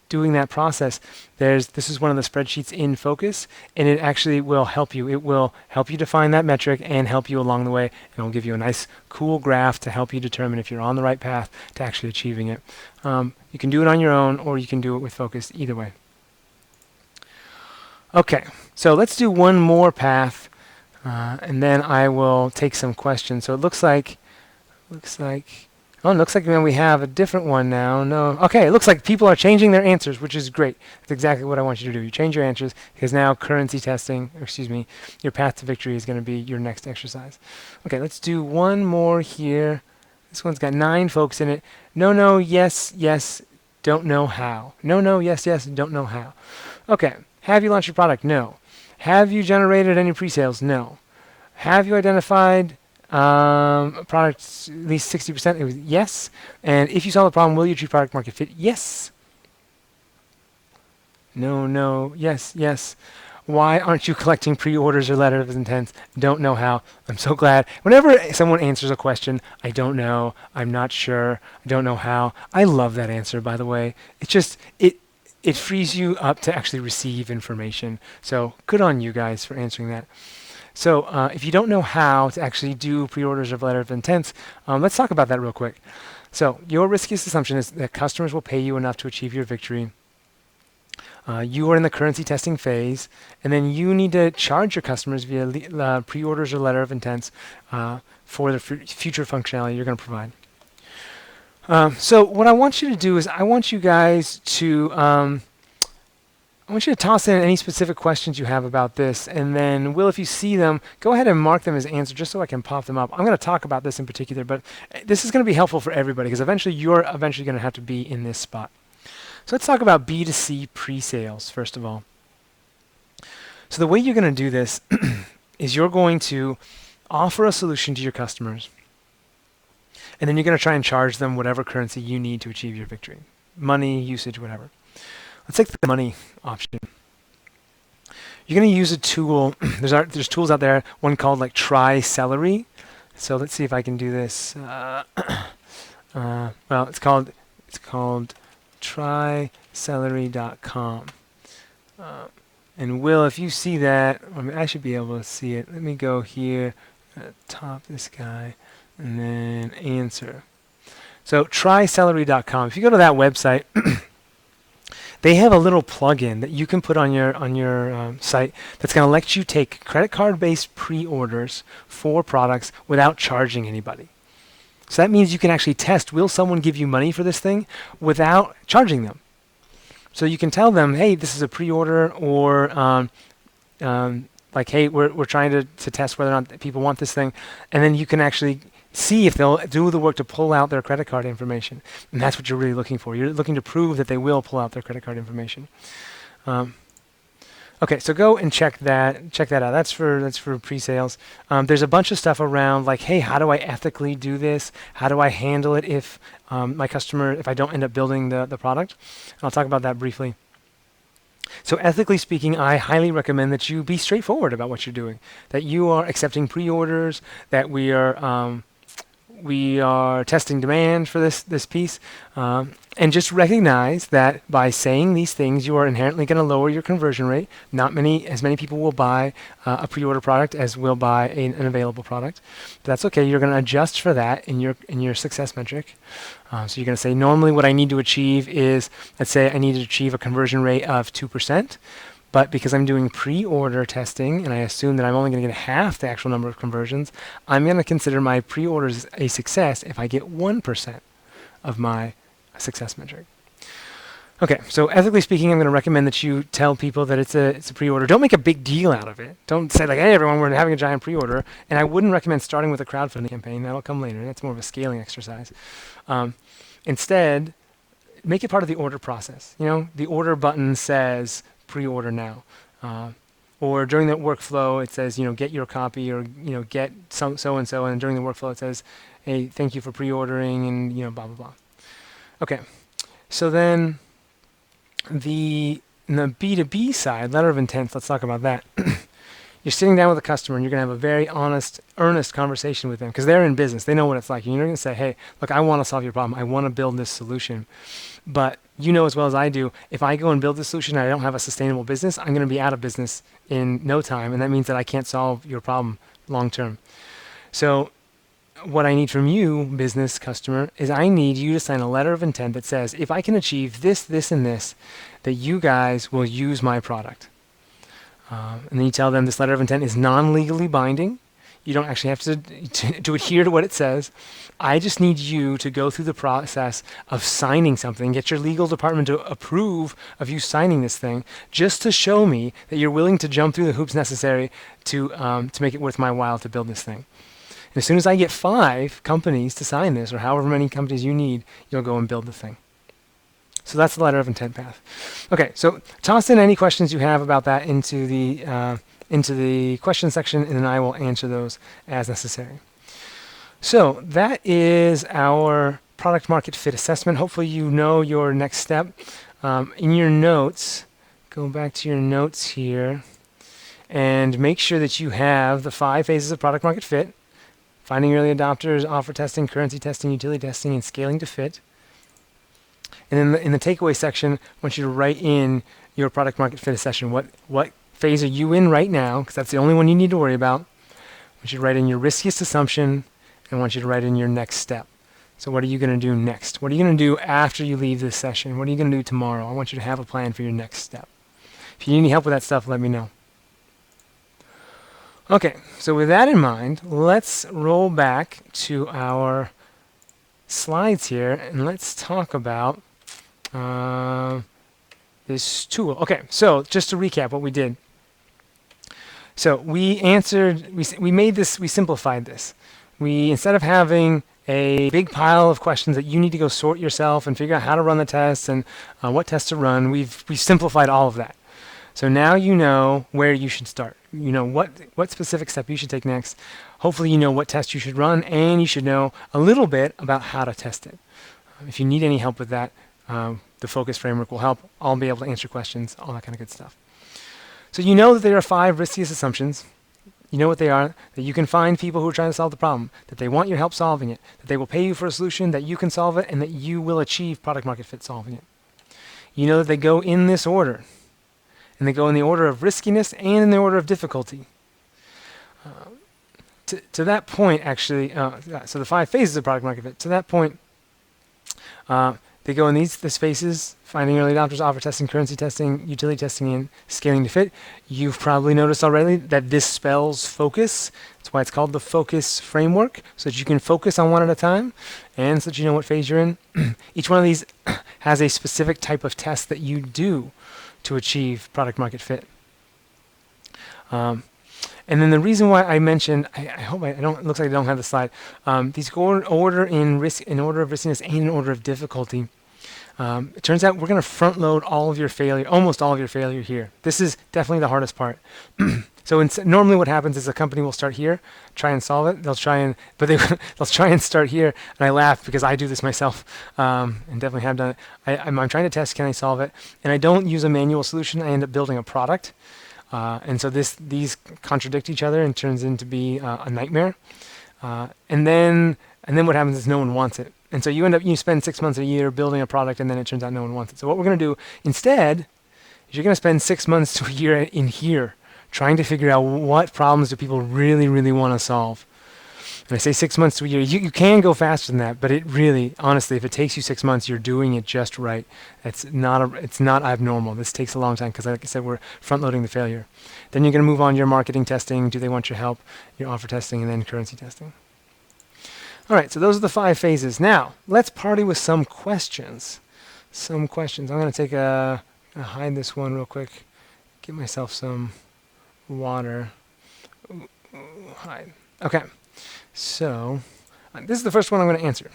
doing that process, this is one of the spreadsheets in Focus, and it actually will help you. It will help you define that metric and help you along the way, and it will give you a nice, cool graph to help you determine if you're on the right path to actually achieving it. You can do it on your own, or you can do it with Focus, either way. Okay, so let's do one more path, and then I will take some questions. So it looks like Oh, it looks like we have a different one now. No. Okay, it looks like people are changing their answers, which is great. That's exactly what I want you to do. You change your answers because now currency testing, or excuse me, your path to victory is going to be your next exercise. Okay, let's do one more here. This one's got 9 folks in it. No, no, yes, yes, don't know how. No, no, yes, yes, don't know how. Okay, have you launched your product? No. Have you generated any pre-sales? No. Have you identified products at least 60%? It was yes. And if you solve the problem, will you achieve product market fit? Yes. No, no, yes, yes. Why aren't you collecting pre-orders or letters of intent? Don't know how. I'm so glad. Whenever someone answers a question, I don't know, I'm not sure, I don't know how. I love that answer, by the way. It just, it frees you up to actually receive information. So good on you guys for answering that. So if you don't know how to actually do pre-orders of letter of intents, let's talk about that real quick. So your riskiest assumption is that customers will pay you enough to achieve your victory. You are in the currency testing phase, and then you need to charge your customers via pre-orders or letter of intents for the future functionality you're going to provide. So what I want you to do is I want you guys to I want you to toss in any specific questions you have about this, and then, Will, if you see them, go ahead and mark them as answer just so I can pop them up. I'm going to talk about this in particular, but this is going to be helpful for everybody because eventually you're going to have to be in this spot. So let's talk about B2C pre-sales, first of all. So the way you're going to do this is you're going to offer a solution to your customers, and then you're going to try and charge them whatever currency you need to achieve your victory. Money, usage, whatever. Let's take the money option. You're going to use a tool. There's tools out there, one called like Try Celery. So let's see if I can do this. Well, it's called trycelery.com. And Will, if you see that, I should be able to see it. Let me go here, top this guy, and then answer. So trycelery.com. If you go to that website, they have a little plugin that you can put on your site that's going to let you take credit card-based pre-orders for products without charging anybody. So that means you can actually test, will someone give you money for this thing without charging them? So you can tell them, hey, this is a pre-order, or like, hey, we're trying to test whether or not people want this thing. And then you can actually see if they'll do the work to pull out their credit card information. And that's what you're really looking for. You're looking to prove that they will pull out their credit card information. Okay, so go and check that out. That's for pre-sales. There's a bunch of stuff around like, hey, how do I ethically do this? How do I handle it if if I don't end up building the product? And I'll talk about that briefly. So ethically speaking, I highly recommend that you be straightforward about what you're doing. That you are accepting pre-orders, that we are testing demand for this piece, and just recognize that by saying these things, you are inherently going to lower your conversion rate. Not as many people will buy a pre-order product as will buy an available product. But that's okay. You're going to adjust for that in your success metric. So you're going to say, normally what I need to achieve is, let's say I need to achieve a conversion rate of 2%. But because I'm doing pre-order testing, and I assume that I'm only going to get half the actual number of conversions, I'm going to consider my pre-orders a success if I get 1% of my success metric. Okay, so ethically speaking, I'm going to recommend that you tell people that it's a pre-order. Don't make a big deal out of it. Don't say like, hey, everyone, we're having a giant pre-order. And I wouldn't recommend starting with a crowdfunding campaign. That'll come later. That's more of a scaling exercise. Instead, make it part of the order process. The order button says pre-order now, or during that workflow it says get your copy, or get so and so, and during the workflow it says, hey, thank you for pre-ordering, and blah blah blah. Okay, so then in the B2B side, letter of intent, let's talk about that. You're sitting down with a customer and you're going to have a very honest, earnest conversation with them because they're in business. They know what it's like. And you're going to say, hey, look, I want to solve your problem. I want to build this solution. But you know as well as I do, if I go and build this solution and I don't have a sustainable business, I'm going to be out of business in no time. And that means that I can't solve your problem long term. So what I need from you, business customer, is I need you to sign a letter of intent that says, if I can achieve this, this, and this, that you guys will use my product. And then you tell them this letter of intent is non-legally binding. You don't actually have to adhere to what it says. I just need you to go through the process of signing something, get your legal department to approve of you signing this thing, just to show me that you're willing to jump through the hoops necessary to make it worth my while to build this thing. And as soon as I get 5 companies to sign this, or however many companies you need, you'll go and build the thing. So that's the letter of intent path. Okay, so toss in any questions you have about that into the question section, and then I will answer those as necessary. So that is our product market fit assessment. Hopefully you know your next step. In your notes, go back to your notes here and make sure that you have the 5 phases of product market fit: finding early adopters, offer testing, currency testing, utility testing, and scaling to fit. And then in the takeaway section, I want you to write in your product market fit assessment. What phase are you in right now? Because that's the only one you need to worry about. I want you to write in your riskiest assumption, and I want you to write in your next step. So what are you going to do next? What are you going to do after you leave this session? What are you going to do tomorrow? I want you to have a plan for your next step. If you need any help with that stuff, let me know. Okay, so with that in mind, let's roll back to our slides here, and let's talk about this tool. Okay, so just to recap what we did. So we simplified this. Instead of having a big pile of questions that you need to go sort yourself and figure out how to run the tests and what tests to run, we've simplified all of that. So now you know where you should start. You know what specific step you should take next. Hopefully you know what test you should run, and you should know a little bit about how to test it. If you need any help with that, the Focus framework will help. I'll be able to answer questions, all that kind of good stuff. So you know that there are 5 riskiest assumptions. You know what they are, that you can find people who are trying to solve the problem, that they want your help solving it, that they will pay you for a solution, that you can solve it, and that you will achieve product market fit solving it. You know that they go in this order, and they go in the order of riskiness and in the order of difficulty. To that point, actually, so the 5 phases of product market fit, to that point, they go in these phases: finding early adopters, offer testing, currency testing, utility testing, and scaling to fit. You've probably noticed already that this spells focus. That's why it's called the Focus framework, so that you can focus on one at a time, and so that you know what phase you're in. Each one of these has a specific type of test that you do to achieve product market fit. And then the reason why I mentioned, I hope I don't. It looks like I don't have the slide. These go in order in order of riskiness and in order of difficulty. It turns out we're going to front load all of your failure, almost all of your failure here. This is definitely the hardest part. So normally what happens is a company will start here, try and solve it. They'll try and start here. And I laugh because I do this myself, and definitely have done it. I'm trying to test, can I solve it? And I don't use a manual solution. I end up building a product. And so these contradict each other and turns into be a nightmare. And then what happens is no one wants it. And so you spend 6 months, a year building a product, and then it turns out no one wants it. So what we're going to do instead is you're going to spend 6 months to a year in here trying to figure out what problems do people really, really want to solve. And I say 6 months to a year. You can go faster than that, but it really, honestly, if it takes you 6 months, you're doing it just right. It's not abnormal. This takes a long time because, like I said, we're front-loading the failure. Then you're going to move on to your marketing testing. Do they want your help? Your offer testing, and then currency testing. All right, so those are the 5 phases. Now, let's party with some questions. I'm going to hide this one real quick. Get myself some water. Hide. Okay. So, this is the first one I'm going to answer.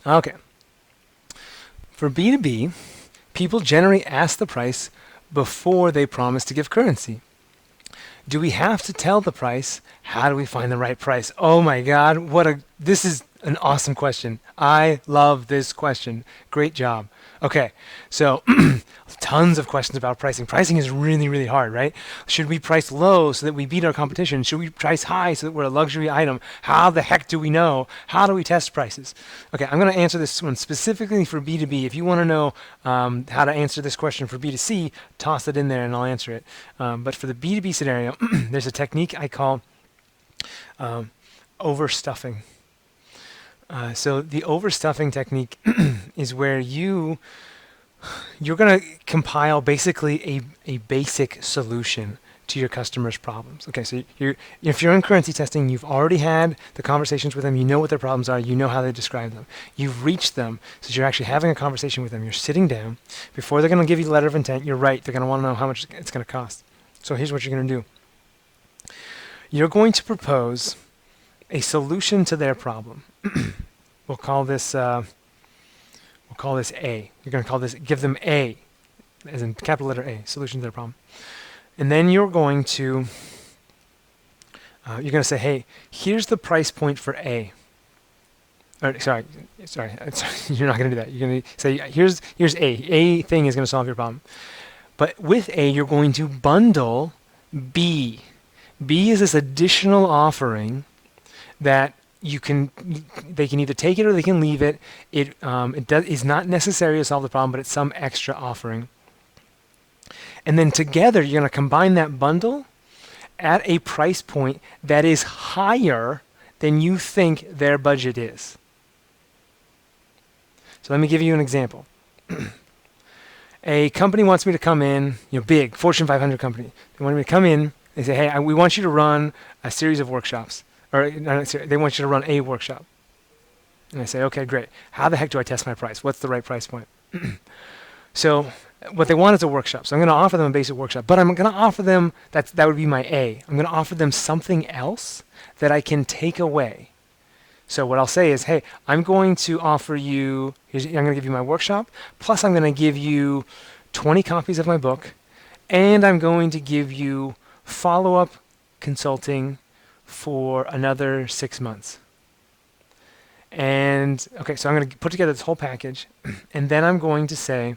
Okay. For B2B, people generally ask the price before they promise to give currency. Do we have to tell the price? How do we find the right price? Oh my God, this is an awesome question. I love this question. Great job. Okay, so tons of questions about pricing. Pricing is really, really hard, right? Should we price low so that we beat our competition? Should we price high so that we're a luxury item? How the heck do we know? How do we test prices? Okay, I'm going to answer this one specifically for B2B. If you want to know how to answer this question for B2C, toss it in there and I'll answer it. But for the B2B scenario, there's a technique I call overstuffing. So the overstuffing technique is where you you're going to compile basically a basic solution to your customers' problems. Okay, so if you're in currency testing, you've already had the conversations with them, you know what their problems are, you know how they describe them. You've reached them, so you're actually having a conversation with them. You're sitting down. Before they're going to give you the letter of intent, you're right, they're going to want to know how much it's going to cost. So here's what you're going to do. You're going to propose a solution to their problem. We'll call this A. You're going to give them A, as in capital letter A, solution to their problem. And then you're going to say, hey, here's the price point for A. Sorry, you're not going to do that. You're going to say, here's A. A thing is going to solve your problem. But with A, you're going to bundle B. B is this additional offering that they can either take it or they can leave it. It is not necessary to solve the problem, but it's some extra offering. And then together, you're going to combine that bundle at a price point that is higher than you think their budget is. So let me give you an example. A company wants me to come in, big, Fortune 500 company. They want me to come in. They say, hey, we want you to run a series of workshops. Or they want you to run a workshop. And I say, okay, great. How the heck do I test my price? What's the right price point? So what they want is a workshop. So I'm going to offer them a basic workshop. But I'm going to offer them, that would be my A. I'm going to offer them something else that I can take away. So what I'll say is, hey, I'm going to offer you, I'm going to give you my workshop, plus I'm going to give you 20 copies of my book, and I'm going to give you follow-up consulting for another 6 months. And, okay, so I'm going to put together this whole package, and then I'm going to say,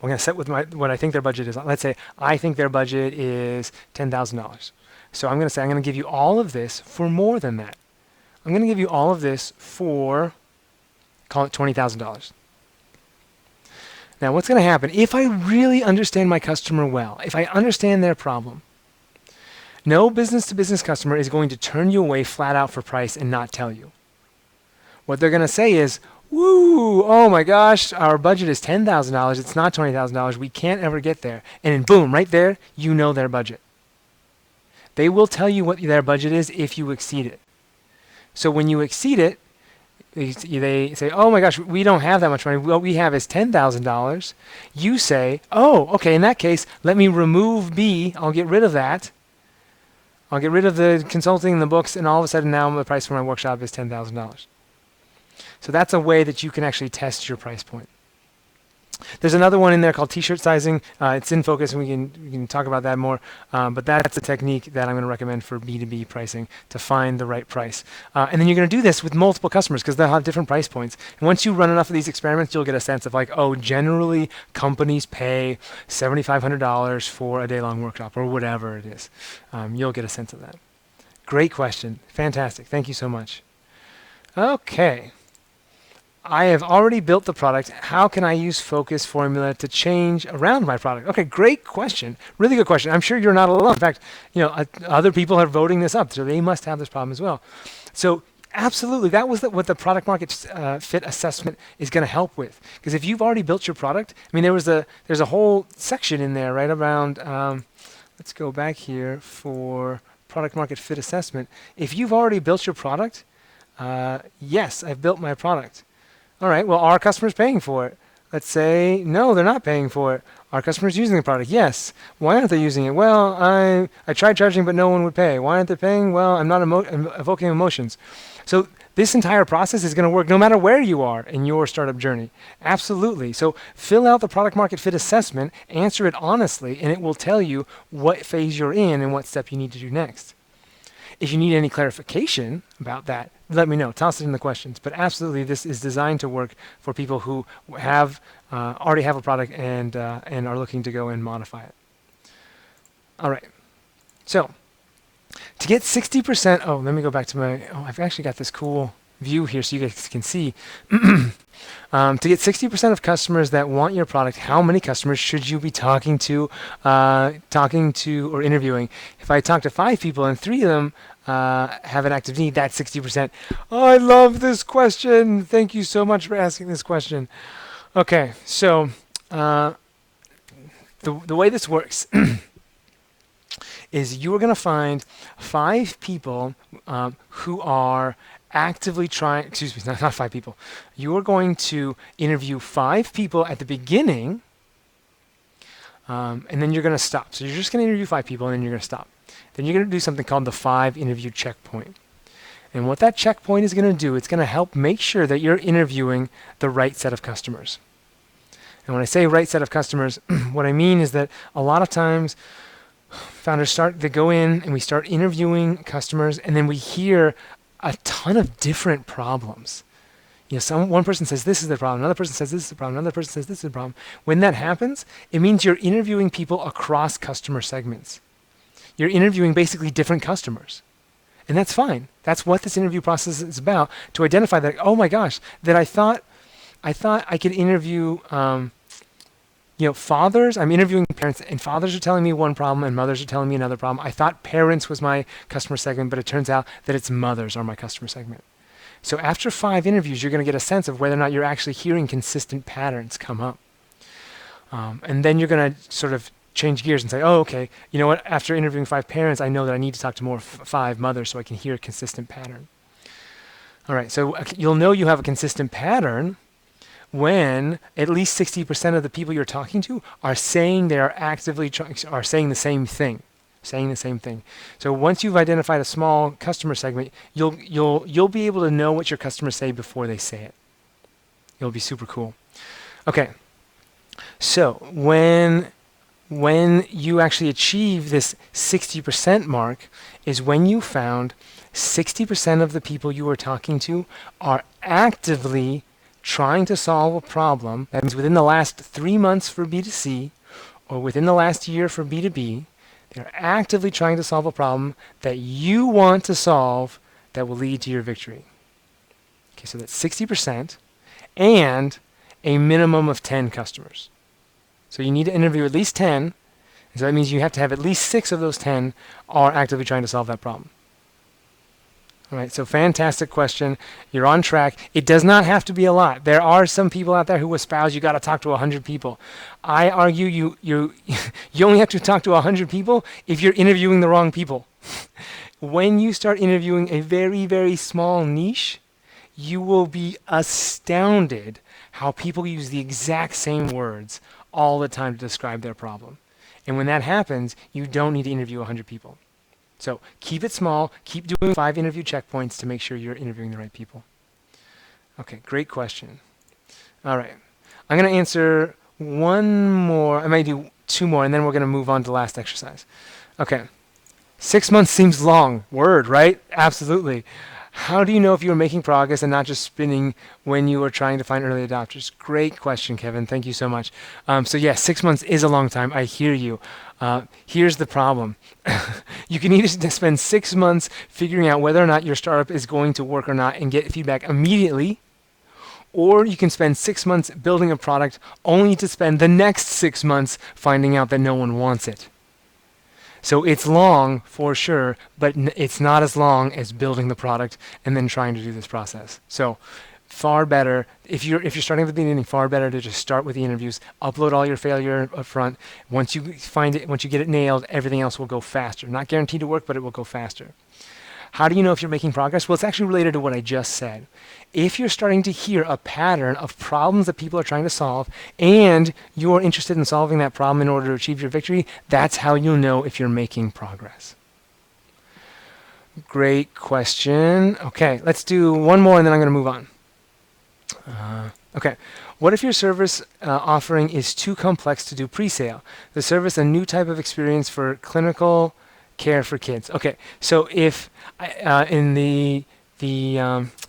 I'm going to set with what I think their budget is. Let's say I think their budget is $10,000. So I'm going to say I'm going to give you all of this for more than that. I'm going to give you all of this for, call it $20,000. Now, what's going to happen? If I really understand my customer well, if I understand their problem, no business-to-business customer is going to turn you away flat out for price and not tell you. What they're going to say is, woo, oh my gosh, our budget is $10,000. It's not $20,000. We can't ever get there. And then boom, right there, you know their budget. They will tell you what their budget is if you exceed it. So when you exceed it, they say, oh my gosh, we don't have that much money. What we have is $10,000. You say, oh, okay, in that case, let me remove B. I'll get rid of that. I'll get rid of the consulting and the books, and all of a sudden now the price for my workshop is $10,000. So that's a way that you can actually test your price point. There's another one in there called t-shirt sizing. It's in focus, and we can talk about that more. But that's a technique that I'm going to recommend for B2B pricing to find the right price. And then you're going to do this with multiple customers because they'll have different price points. And once you run enough of these experiments, you'll get a sense of like, oh, generally companies pay $7,500 for a day-long workshop or whatever it is. You'll get a sense of that. Great question. Fantastic. Thank you so much. Okay. I have already built the product. How can I use Focus Formula to change around my product? Okay, great question. Really good question. I'm sure you're not alone. In fact, other people are voting this up, so they must have this problem as well. So absolutely, that was what the product market fit assessment is going to help with. Because if you've already built your product, I mean, there's a whole section in there right around, let's go back here for product market fit assessment. If you've already built your product, yes, I've built my product. All right, well, are customers paying for it? Let's say, no, they're not paying for it. Are customers using the product? Yes. Why aren't they using it? Well, I tried charging, but no one would pay. Why aren't they paying? Well, I'm not evoking emotions. So this entire process is going to work no matter where you are in your startup journey. Absolutely. So fill out the product market fit assessment, answer it honestly, and it will tell you what phase you're in and what step you need to do next. If you need any clarification about that, let me know. Toss it in the questions. But absolutely, this is designed to work for people who have already have a product and are looking to go and modify it. All right. So to get 60%, let me go back to I've actually got this cool view here so you guys can see. To get 60% of customers that want your product, how many customers should you be talking to or interviewing? If I talk to 5 people and 3 of them have an active need, that's 60%. Oh, I love this question. Thank you so much for asking this question. Okay, so the way this works is you are going to find 5 people who are actively trying, excuse me, not 5 people. You are going to interview 5 people at the beginning, and then you're going to stop. So you're just going to interview 5 people, and then you're going to stop. Then you're going to do something called the 5 interview checkpoint. And what that checkpoint is going to do, it's going to help make sure that you're interviewing the right set of customers. And when I say right set of customers, what I mean is that a lot of times founders they go in and we start interviewing customers, and then we hear a ton of different problems. One person says this is the problem, another person says this is the problem, another person says this is the problem. When that happens, it means you're interviewing people across customer segments. You're interviewing basically different customers. And that's fine. That's what this interview process is about, to identify that, oh my gosh, that I thought I could interview fathers. I'm interviewing parents, and fathers are telling me one problem and mothers are telling me another problem. I thought parents was my customer segment, but it turns out that it's mothers are my customer segment. So after 5 interviews, you're going to get a sense of whether or not you're actually hearing consistent patterns come up. And then you're going to sort of change gears and say, oh, okay, you know what? After interviewing 5 parents, I know that I need to talk to more 5 mothers so I can hear a consistent pattern. All right, so you'll know you have a consistent pattern when at least 60% of the people you're talking to are saying they are actively are saying the same thing. So once you've identified a small customer segment, you'll be able to know what your customers say before they say it. It'll be super cool. Okay, so when you actually achieve this 60% mark is when you found 60% of the people you are talking to are actively trying to solve a problem. That means within the last 3 months for B2C or within the last year for B2B, they're actively trying to solve a problem that you want to solve that will lead to your victory. Okay, so that's 60% and a minimum of 10 customers. So you need to interview at least 10, and so that means you have to have at least 6 of those 10 are actively trying to solve that problem. All right, so fantastic question. You're on track. It does not have to be a lot. There are some people out there who espouse you got to talk to 100 people. I argue you only have to talk to 100 people if you're interviewing the wrong people. When you start interviewing a very, very small niche, you will be astounded how people use the exact same words all the time to describe their problem. And when that happens, you don't need to interview 100 people. So keep it small, keep doing 5 interview checkpoints to make sure you're interviewing the right people. Okay, great question. All right, I'm going to answer one more. I might do 2 more, and then we're going to move on to the last exercise. Okay, 6 months seems long. Word, right? Absolutely. How do you know if you are making progress and not just spinning when you are trying to find early adopters? Great question, Kevin. Thank you so much. So yes, 6 months is a long time. I hear you. Here's the problem. You can either spend 6 months figuring out whether or not your startup is going to work or not and get feedback immediately, or you can spend 6 months building a product only to spend the next 6 months finding out that no one wants it. So it's long for sure, but it's not as long as building the product and then trying to do this process. So far better, if you're starting at the beginning, far better to just start with the interviews, upload all your failure up front. Once you find it, once you get it nailed, everything else will go faster. Not guaranteed to work, but it will go faster. How do you know if you're making progress? Well, it's actually related to what I just said. If you're starting to hear a pattern of problems that people are trying to solve and you're interested in solving that problem in order to achieve your victory, that's how you'll know if you're making progress. Great question. Okay, let's do one more and then I'm going to move on. Okay, what if your service offering is too complex to do pre-sale? The service a new type of experience for clinical care for kids. Okay, so if in the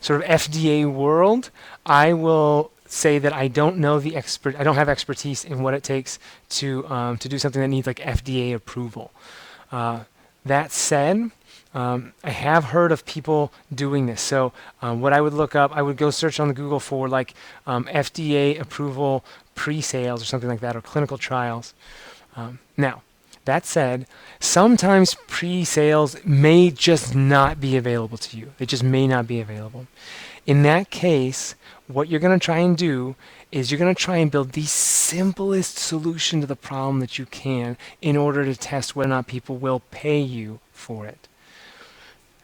sort of FDA world, I will say that I don't know I don't have expertise in what it takes to do something that needs like FDA approval. That said, I have heard of people doing this. So what I would look up, I would go search on the Google for like FDA approval pre-sales or something like that, or clinical trials. Now, that said, sometimes pre-sales may just not be available to you. It just may not be available. In that case, what you're going to try and do is you're going to try and build the simplest solution to the problem that you can in order to test whether or not people will pay you for it.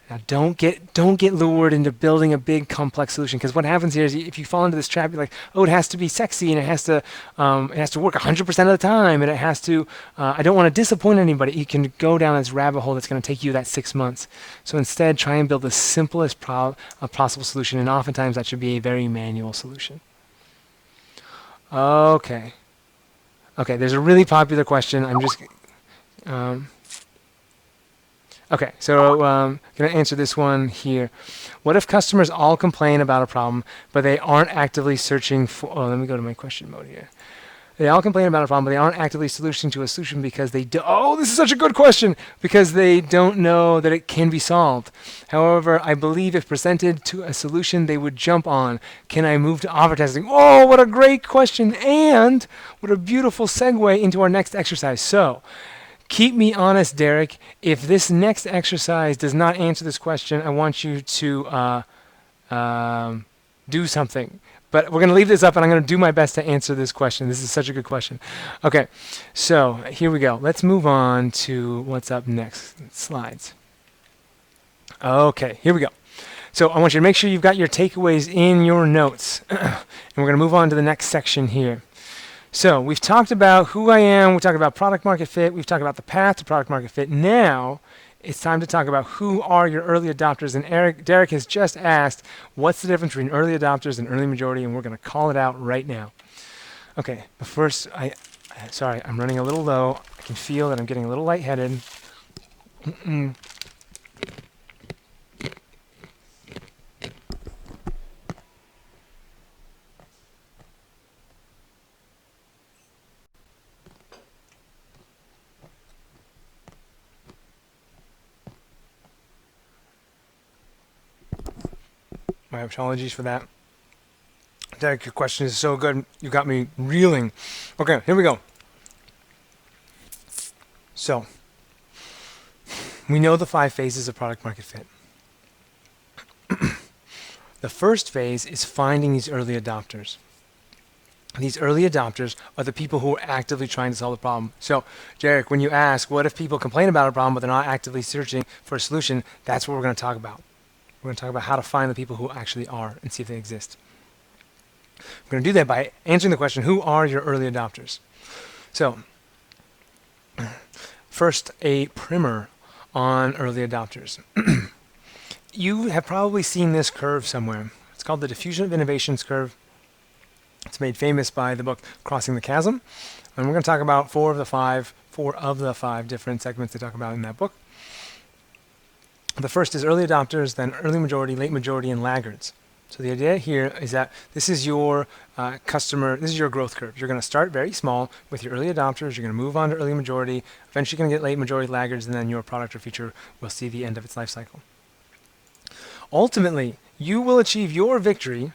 Now, don't get lured into building a big complex solution, because what happens here is if you fall into this trap, you're like, oh, it has to be sexy and it has to work 100% of the time, and it has to. I don't want to disappoint anybody. You can go down this rabbit hole that's going to take you that 6 months. So instead, try and build the simplest possible solution, and oftentimes that should be a very manual solution. Okay. There's a really popular question. I'm just. Okay, so I'm going to answer this one here. What if customers all complain about a problem, but they aren't actively searching for... Oh, let me go to my question mode here. They all complain about a problem, but they aren't actively solutioning to a solution because they do... Oh, this is such a good question! Because they don't know that it can be solved. However, I believe if presented to a solution, they would jump on. Can I move to offer testing? Oh, what a great question! And what a beautiful segue into our next exercise. So... keep me honest, Derek. If this next exercise does not answer this question, I want you to do something. But we're going to leave this up, and I'm going to do my best to answer this question. This is such a good question. Okay, so here we go. Let's move on to what's up next. Slides. Okay, here we go. So I want you to make sure you've got your takeaways in your notes. And we're going to move on to the next section here. So we've talked about who I am, we talked about product market fit, we've talked about the path to product market fit. Now it's time to talk about who are your early adopters. And Derek has just asked, what's the difference between early adopters and early majority? And we're going to call it out right now. Okay, but first, sorry, I'm running a little low. I can feel that I'm getting a little lightheaded. My apologies for that. Derek, your question is so good. You got me reeling. Okay, here we go. So, we know the 5 phases of product market fit. The first phase is finding these early adopters. These early adopters are the people who are actively trying to solve the problem. So, Derek, when you ask, what if people complain about a problem but they're not actively searching for a solution, that's what we're going to talk about. We're going to talk about how to find the people who actually are and see if they exist. We're going to do that by answering the question, who are your early adopters? So, first, a primer on early adopters. You have probably seen this curve somewhere. It's called the diffusion of innovations curve. It's made famous by the book Crossing the Chasm. And we're going to talk about four of the five different segments they talk about in that book. The first is early adopters, then early majority, late majority, and laggards. So the idea here is that this is your this is your growth curve. You're going to start very small with your early adopters. You're going to move on to early majority. Eventually you're going to get late majority, laggards, and then your product or feature will see the end of its life cycle. Ultimately, you will achieve your victory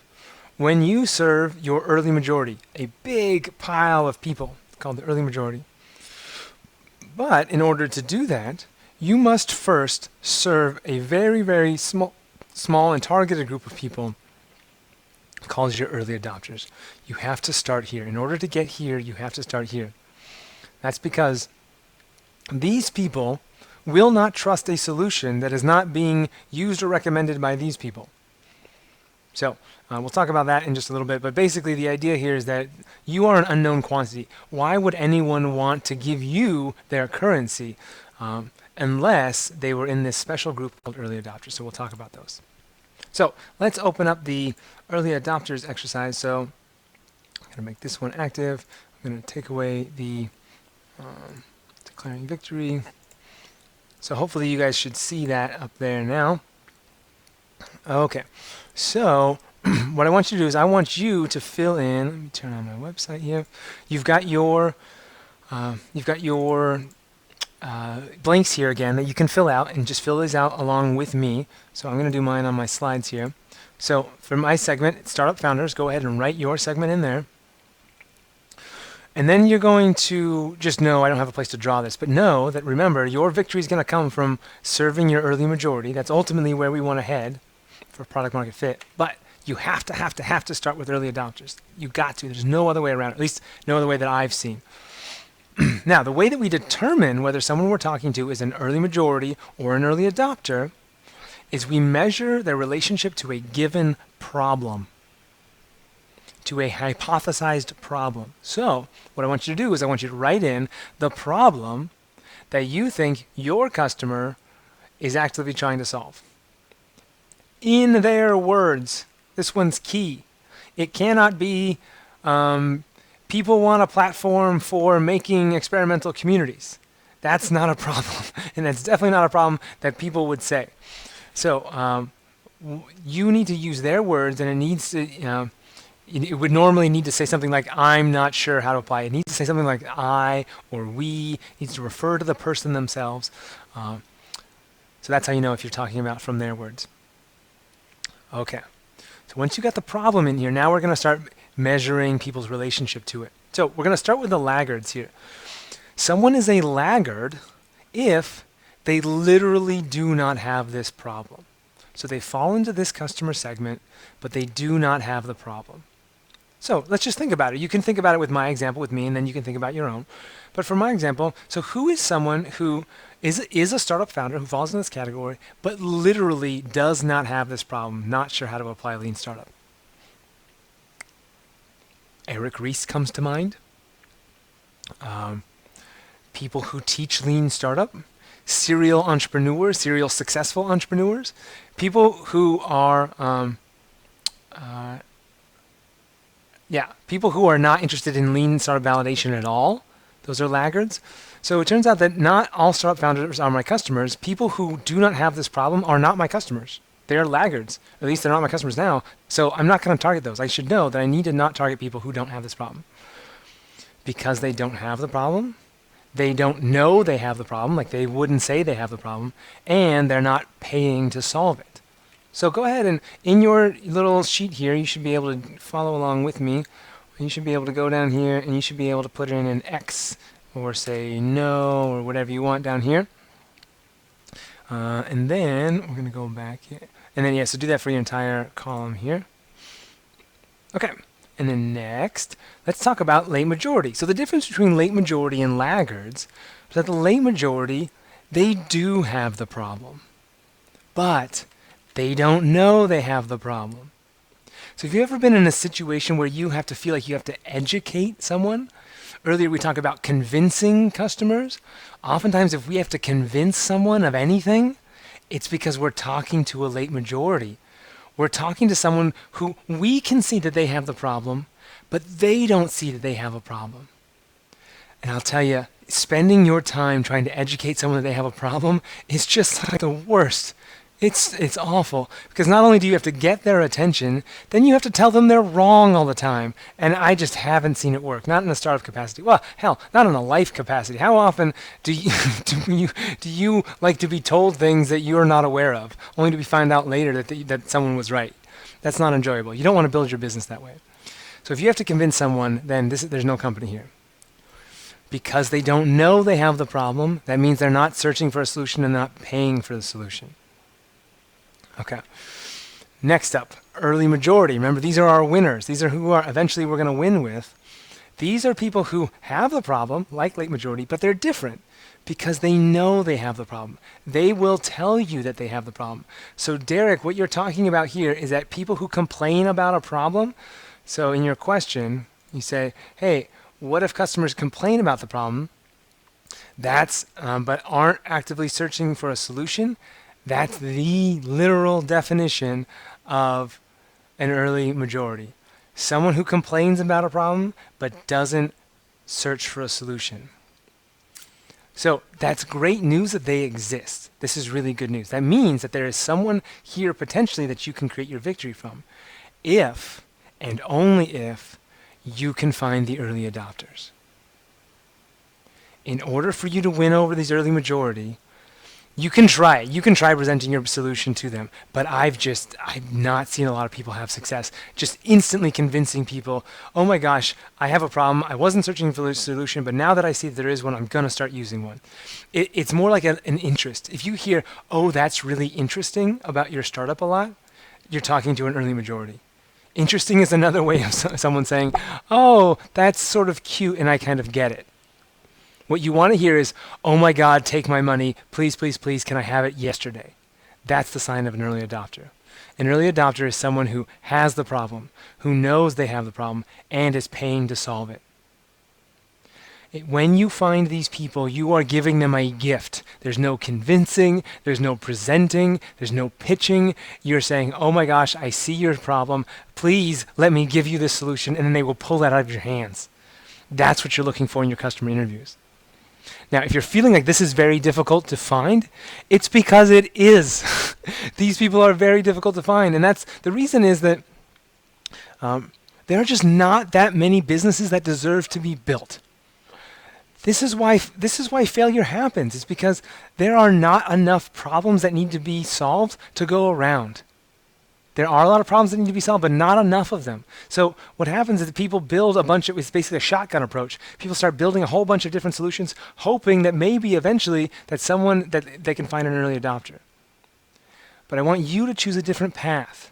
when you serve your early majority, a big pile of people called the early majority. But in order to do that, you must first serve a very, very small and targeted group of people called your early adopters. You have to start here. In order to get here, you have to start here. That's because these people will not trust a solution that is not being used or recommended by these people. So we'll talk about that in just a little bit, but basically the idea here is that you are an unknown quantity. Why would anyone want to give you their currency unless they were in this special group called early adopters? So we'll talk about those. So let's open up the early adopters exercise. So I'm going to make this one active. I'm going to take away the declaring victory. So hopefully you guys should see that up there now. Okay, so what I want you to do is I want you to fill in. Let me turn on my website here. You've got your blanks here again that you can fill out, and just fill these out along with me. So I'm going to do mine on my slides here. So for my segment, Startup Founders, go ahead and write your segment in there. And then you're going to just know, I don't have a place to draw this, but know that, remember, your victory is going to come from serving your early majority. That's ultimately where we want to head for product market fit. But You have to start with early adopters. You got to. There's no other way around it, at least no other way that I've seen. Now, the way that we determine whether someone we're talking to is an early majority or an early adopter is we measure their relationship to a given problem, to a hypothesized problem. So what I want you to do is I want you to write in the problem that you think your customer is actively trying to solve. In their words. This one's key. It cannot be people want a platform for making experimental communities. That's not a problem. And that's definitely not a problem that people would say. So you need to use their words, and it needs to, it would normally need to say something like, I'm not sure how to apply. It needs to say something like I or we. It needs to refer to the person themselves. So that's how you know if you're talking about from their words. Okay. So once you got the problem in here, now we're going to start measuring people's relationship to it. So we're going to start with the laggards here. Someone is a laggard if they literally do not have this problem. So they fall into this customer segment, but they do not have the problem. So let's just think about it. You can think about it with my example with me, and then you can think about your own. But for my example, so who is someone who is a startup founder who falls in this category, but literally does not have this problem, not sure how to apply Lean Startup? Eric Ries comes to mind. People who teach Lean Startup, serial entrepreneurs, serial successful entrepreneurs, people who are people who are not interested in Lean Startup validation at all. Those are laggards. So it turns out that not all startup founders are my customers. People who do not have this problem are not my customers. They're laggards. At least they're not my customers now. So I'm not going to target those. I should know that I need to not target people who don't have this problem. Because they don't have the problem. They don't know they have the problem, like they wouldn't say they have the problem, and they're not paying to solve it. So go ahead and in your little sheet here, you should be able to follow along with me. You should be able to go down here and you should be able to put in an X or say no or whatever you want down here. And then we're going to go back here. And then, so do that for your entire column here. Okay. And then next, let's talk about late majority. So the difference between late majority and laggards is that the late majority, they do have the problem, but they don't know they have the problem. So have you ever been in a situation where you have to feel like you have to educate someone? Earlier we talked about convincing customers. Oftentimes if we have to convince someone of anything, it's because we're talking to a late majority. We're talking to someone who we can see that they have the problem, but they don't see that they have a problem. And I'll tell you, spending your time trying to educate someone that they have a problem is just like the worst. It's awful, because not only do you have to get their attention, then you have to tell them they're wrong all the time. And I just haven't seen it work. Not in a startup capacity. Well, hell, not in a life capacity. How often do you like to be told things that you're not aware of, only to be found out later that someone was right? That's not enjoyable. You don't want to build your business that way. So if you have to convince someone, then there's no company here. Because they don't know they have the problem, that means they're not searching for a solution and not paying for the solution. Okay. Next up, early majority. Remember, these are our winners. These are who are eventually we're going to win with. These are people who have the problem, like late majority, but they're different because they know they have the problem. They will tell you that they have the problem. So Derek, what you're talking about here is that people who complain about a problem. So in your question, you say, hey, what if customers complain about the problem, but aren't actively searching for a solution? That's the literal definition of an early majority. Someone who complains about a problem but doesn't search for a solution. So that's great news that they exist. This is really good news. That means that there is someone here potentially that you can create your victory from, if and only if you can find the early adopters. In order for you to win over these early majority, you can try it. You can try presenting your solution to them, but I've not seen a lot of people have success just instantly convincing people, oh my gosh, I have a problem. I wasn't searching for a solution, but now that I see that there is one, I'm going to start using one. It's more like an interest. If you hear, oh, that's really interesting about your startup a lot, you're talking to an early majority. Interesting is another way of someone saying, oh, that's sort of cute and I kind of get it. What you want to hear is, oh my God, take my money. Please, please, please, can I have it yesterday? That's the sign of an early adopter. An early adopter is someone who has the problem, who knows they have the problem, and is paying to solve it. When you find these people, you are giving them a gift. There's no convincing, there's no presenting, there's no pitching. You're saying, oh my gosh, I see your problem. Please let me give you this solution, and then they will pull that out of your hands. That's what you're looking for in your customer interviews. Now, if you're feeling like this is very difficult to find, it's because it is. These people are very difficult to find, and that's the reason is that there are just not that many businesses that deserve to be built. This is why failure happens. It's because there are not enough problems that need to be solved to go around. There are a lot of problems that need to be solved, but not enough of them. So what happens is that people build a bunch of, it's basically a shotgun approach. People start building a whole bunch of different solutions, hoping that maybe eventually that they can find an early adopter. But I want you to choose a different path.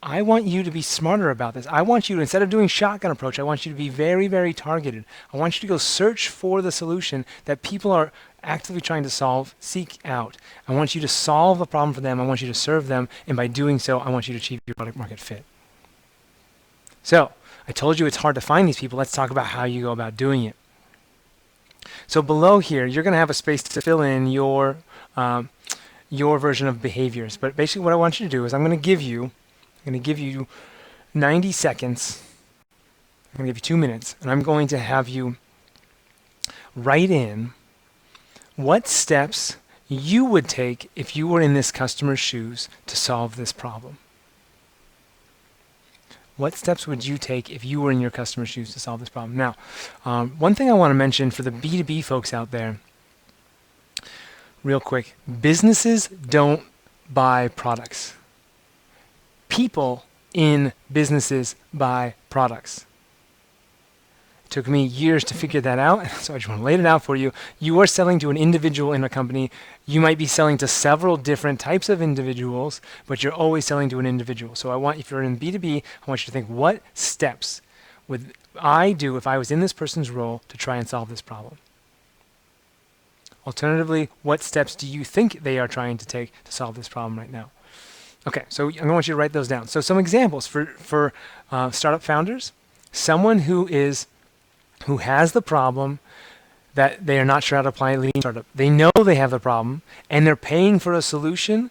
I want you to be smarter about this. I want you to, instead of doing shotgun approach, I want you to be very, very targeted. I want you to go search for the solution that people are actively trying to seek out. I want you to solve a problem for them. I want you to serve them. And by doing so, I want you to achieve your product market fit. So I told you it's hard to find these people. Let's talk about how you go about doing it. So below here, you're going to have a space to fill in your version of behaviors. But basically what I want you to do is I'm going to give you 90 seconds. I'm going to give you 2 minutes, and I'm going to have you write in what steps you would take if you were in this customer's shoes to solve this problem. What steps would you take if you were in your customer's shoes to solve this problem? Now, one thing I want to mention for the B2B folks out there, real quick, businesses don't buy products. People in businesses buy products. It took me years to figure that out, so I just want to lay it out for you. You are selling to an individual in a company. You might be selling to several different types of individuals, but you're always selling to an individual. So if you're in B2B, I want you to think, what steps would I do if I was in this person's role to try and solve this problem? Alternatively, what steps do you think they are trying to take to solve this problem right now? Okay, so I'm going to want you to write those down. So some examples for startup founders: someone who has the problem that they are not sure how to apply Lean Startup. They know they have the problem, and they're paying for a solution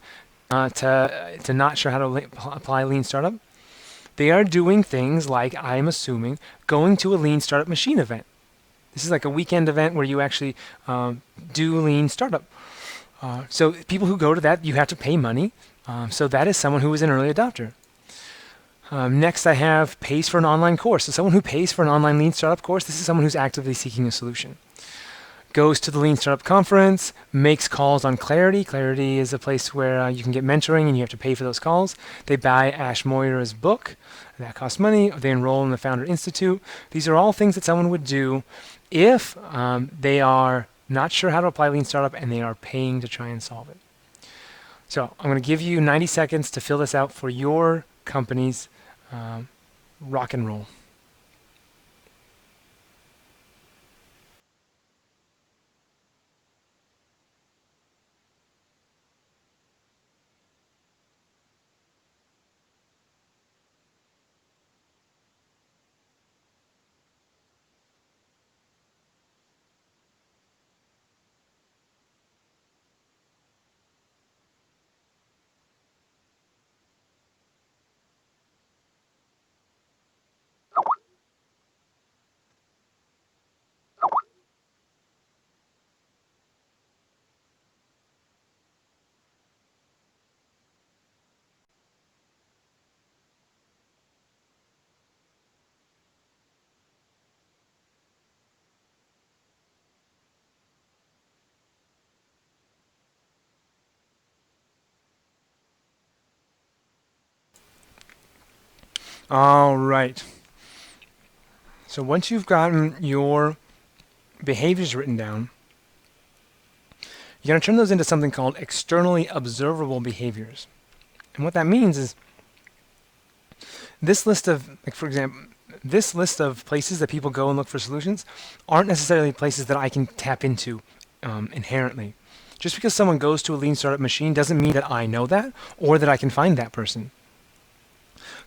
to not sure how to apply Lean Startup. They are doing things like, I'm assuming, going to a Lean Startup Machine event. This is like a weekend event where you actually do Lean Startup. So people who go to that, you have to pay money. So that is someone who is an early adopter. Next I have pays for an online course. So someone who pays for an online Lean Startup course, this is someone who's actively seeking a solution. Goes to the Lean Startup Conference, makes calls on Clarity. Clarity is a place where you can get mentoring and you have to pay for those calls. They buy Ash Moira's book. That costs money. They enroll in the Founder Institute. These are all things that someone would do if they are not sure how to apply Lean Startup and they are paying to try and solve it. So I'm going to give you 90 seconds to fill this out for your company's rock and roll. All right. So once you've gotten your behaviors written down, you're going to turn those into something called externally observable behaviors. And what that means is this list of, like for example, this list of places that people go and look for solutions aren't necessarily places that I can tap into inherently. Just because someone goes to a lean startup machine doesn't mean that I know that or that I can find that person.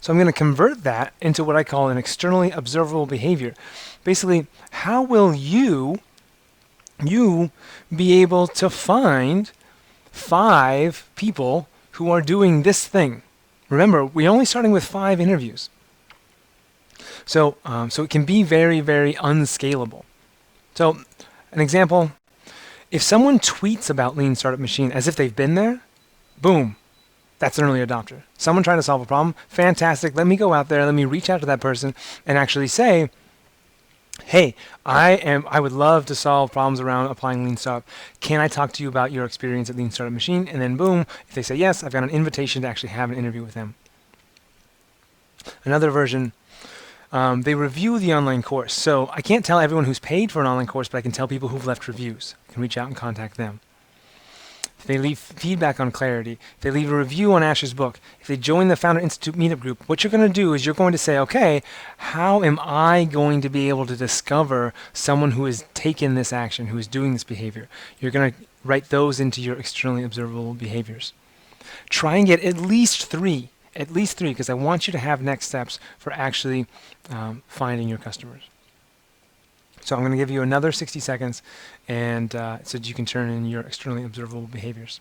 So I'm going to convert that into what I call an externally observable behavior. Basically, how will you be able to find 5 people who are doing this thing? Remember, we're only starting with 5 interviews. So it can be very, very unscalable. So an example, if someone tweets about Lean Startup Machine as if they've been there, boom, that's an early adopter. Someone trying to solve a problem, fantastic. Let me go out there, let me reach out to that person and actually say, hey, I would love to solve problems around applying Lean Startup. Can I talk to you about your experience at Lean Startup Machine? And then boom, if they say yes, I've got an invitation to actually have an interview with them. Another version, they review the online course. So I can't tell everyone who's paid for an online course, but I can tell people who've left reviews. I can reach out and contact them. If they leave feedback on Clarity, if they leave a review on Ash's book, if they join the Founder Institute meetup group, what you're going to do is you're going to say, okay, how am I going to be able to discover someone who has taken this action, who is doing this behavior? You're going to write those into your externally observable behaviors. Try and get at least 3, because I want you to have next steps for actually finding your customers. So I'm going to give you another 60 seconds and so that you can turn in your externally observable behaviors.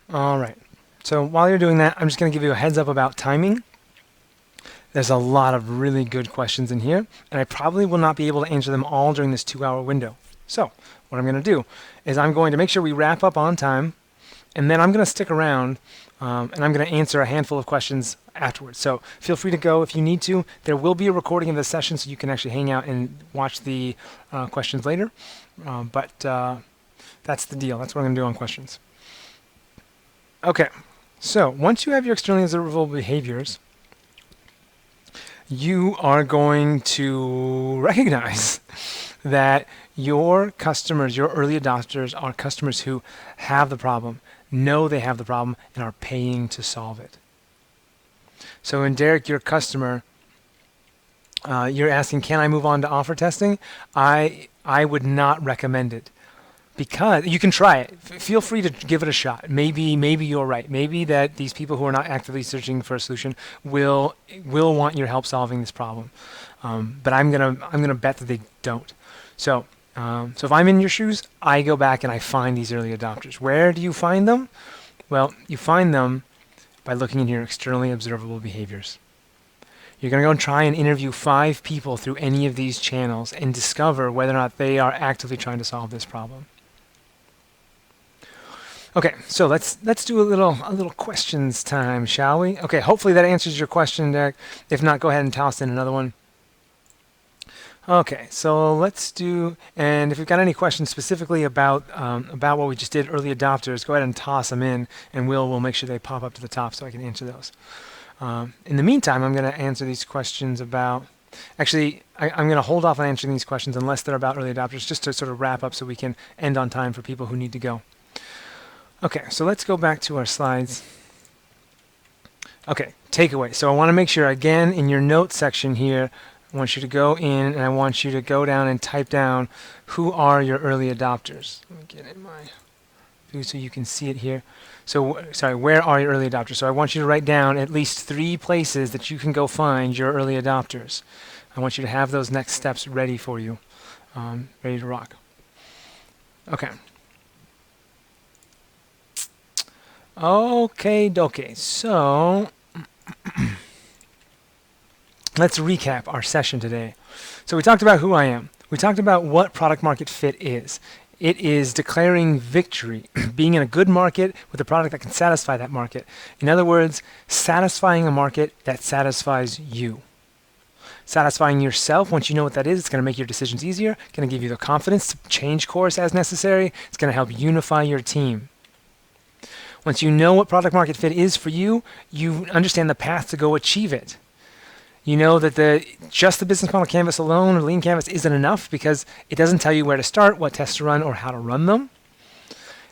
All right. So while you're doing that, I'm just going to give you a heads up about timing. There's a lot of really good questions in here, and I probably will not be able to answer them all during this 2-hour window. So what I'm going to do is I'm going to make sure we wrap up on time, and then I'm going to stick around, and I'm going to answer a handful of questions afterwards. So feel free to go if you need to. There will be a recording of the session, so you can actually hang out and watch the questions later. But that's the deal. That's what I'm going to do on questions. Okay, so once you have your externally observable behaviors, you are going to recognize that your customers, your early adopters, are customers who have the problem, know they have the problem, and are paying to solve it. So when Derek, your customer, you're asking, can I move on to offer testing? I would not recommend it. Because you can try it. Feel free to give it a shot. Maybe you're right. Maybe that these people who are not actively searching for a solution will want your help solving this problem. But I'm gonna bet that they don't. So if I'm in your shoes, I go back and I find these early adopters. Where do you find them? Well, you find them by looking in your externally observable behaviors. You're going to go and try and interview 5 people through any of these channels and discover whether or not they are actively trying to solve this problem. Okay, so let's do a little questions time, shall we? Okay, hopefully that answers your question, Derek. If not, go ahead and toss in another one. Okay, so let's do, and if you've got any questions specifically about what we just did, early adopters, go ahead and toss them in, and we'll make sure they pop up to the top so I can answer those. In the meantime, I'm going to answer these questions about, actually, I'm going to hold off on answering these questions unless they're about early adopters, just to sort of wrap up so we can end on time for people who need to go. Okay, so let's go back to our slides. Okay, takeaway. So I want to make sure, again, in your notes section here, I want you to go in and I want you to go down and type down who are your early adopters. Let me get in my view so you can see it here. So, sorry, where are your early adopters? So I want you to write down at least 3 places that you can go find your early adopters. I want you to have those next steps ready for you, ready to rock. Okay. Okay, dokie. So let's recap our session today. So we talked about who I am. We talked about what product market fit is. It is declaring victory, being in a good market with a product that can satisfy that market. In other words, satisfying a market that satisfies you. Satisfying yourself, once you know what that is, it's going to make your decisions easier, going to give you the confidence to change course as necessary. It's going to help unify your team. Once you know what product market fit is for you, you understand the path to go achieve it. You know that just the business model canvas alone or lean canvas isn't enough because it doesn't tell you where to start, what tests to run, or how to run them.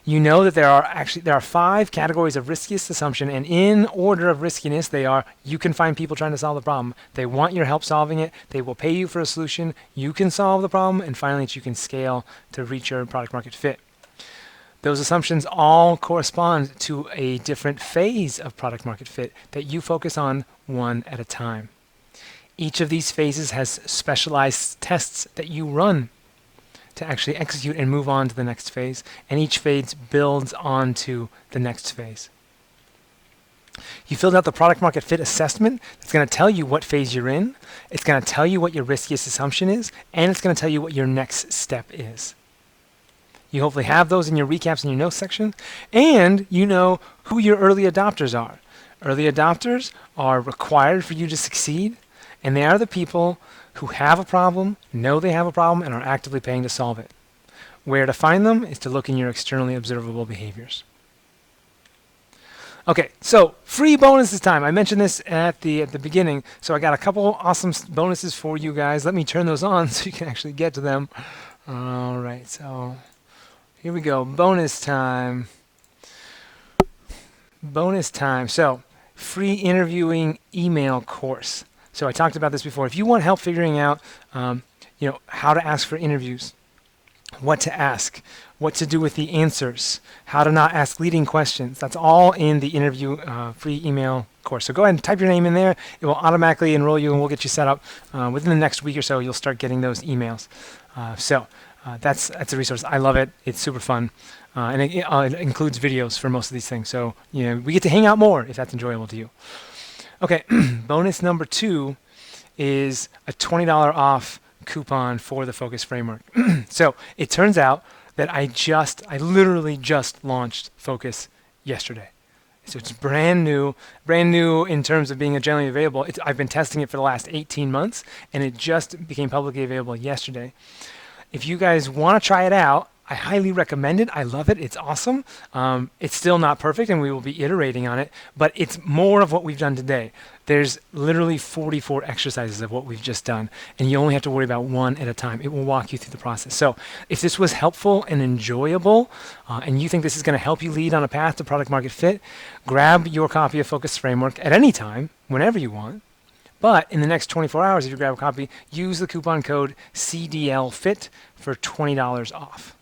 You know that there are 5 categories of riskiest assumption, and in order of riskiness, they are: you can find people trying to solve the problem, they want your help solving it, they will pay you for a solution, you can solve the problem, and finally, that you can scale to reach your product market fit. Those assumptions all correspond to a different phase of product market fit that you focus on one at a time. Each of these phases has specialized tests that you run to actually execute and move on to the next phase, and each phase builds on to the next phase. You filled out the product market fit assessment. That's going to tell you what phase you're in, it's going to tell you what your riskiest assumption is, and it's going to tell you what your next step is. You hopefully have those in your recaps in your notes section, and you know who your early adopters are. Early adopters are required for you to succeed, and they are the people who have a problem, know they have a problem, and are actively paying to solve it. Where to find them is to look in your externally observable behaviors. Okay, so free bonuses time. I mentioned this at the beginning, so I got a couple awesome bonuses for you guys. Let me turn those on so you can actually get to them. All right, so here we go. Bonus time. Bonus time. So, free interviewing email course. So I talked about this before. If you want help figuring out, how to ask for interviews, what to ask, what to do with the answers, how to not ask leading questions, that's all in the interview free email course. So go ahead and type your name in there. It will automatically enroll you, and we'll get you set up. Within the next week or so, you'll start getting those emails. That's a resource. I love it. It's super fun. And it includes videos for most of these things. So we get to hang out more if that's enjoyable to you. Okay, bonus number 2 is a $20 off coupon for the Focus Framework. So it turns out that I literally just launched Focus yesterday. So it's brand new in terms of being generally available. I've been testing it for the last 18 months, and it just became publicly available yesterday. If you guys want to try it out, I highly recommend it. I love it. It's awesome. It's still not perfect, and we will be iterating on it, but it's more of what we've done today. There's literally 44 exercises of what we've just done, and you only have to worry about one at a time. It will walk you through the process. So if this was helpful and enjoyable, and you think this is going to help you lead on a path to product market fit, grab your copy of Focus Framework at any time, whenever you want. But in the next 24 hours, if you grab a copy, use the coupon code CDLFIT for $20 off.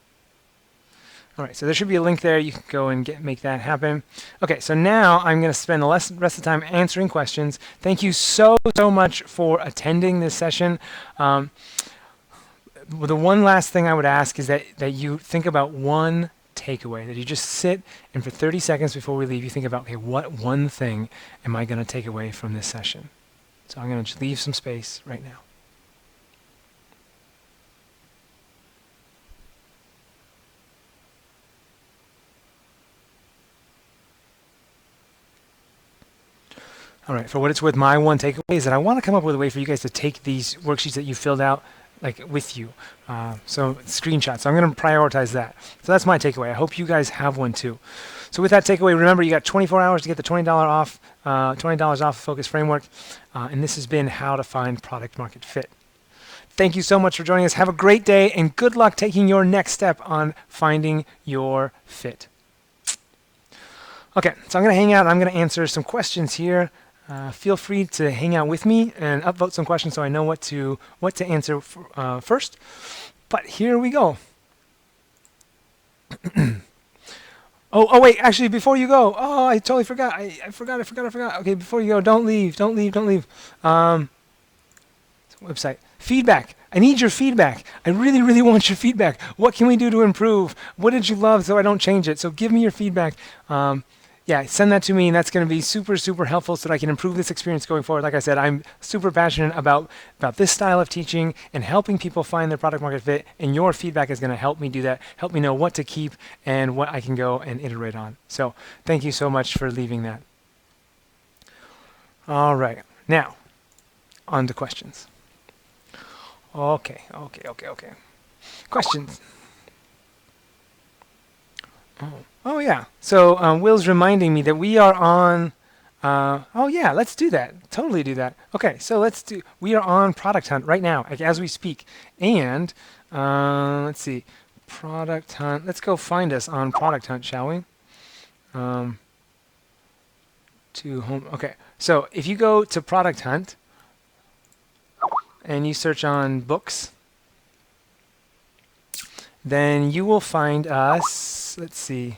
All right, so there should be a link there. You can go and make that happen. Okay, so now I'm going to spend the rest of the time answering questions. Thank you so much for attending this session. The one last thing I would ask is that you think about one takeaway, that you just sit and for 30 seconds before we leave, you think about, okay, what one thing am I going to take away from this session? So I'm going to just leave some space right now. All right, for what it's worth, my one takeaway is that I want to come up with a way for you guys to take these worksheets that you filled out with you. So screenshots. So I'm going to prioritize that. So that's my takeaway. I hope you guys have one too. So with that takeaway, remember you got 24 hours to get the $20 off the Focus Framework. And this has been How to Find Product Market Fit. Thank you so much for joining us. Have a great day, and good luck taking your next step on finding your fit. Okay, so I'm going to hang out and I'm going to answer some questions here. Feel free to hang out with me and upvote some questions so I know what to answer first. But here we go. Oh wait, actually before you go, I totally forgot. I forgot. Okay, before you go, don't leave. Website. Feedback. I need your feedback. I really want your feedback. What can we do to improve? What did you love so I don't change it? So give me your feedback. Yeah, send that to me, and that's going to be super, super helpful so that I can improve this experience going forward. Like I said, I'm super passionate about this style of teaching and helping people find their product market fit, and your feedback is going to help me do that, help me know what to keep and what I can go and iterate on. So thank you so much for leaving that. All right, now on to questions. Okay. Questions. Oh yeah. So Will's reminding me that we are on. Oh yeah, let's do that. Totally do that. Okay, so We are on Product Hunt right now, like, as we speak, and let's see, Product Hunt. Let's go find us on Product Hunt, shall we? To home. Okay, so if you go to Product Hunt and you search on books, then you will find us. Let's see.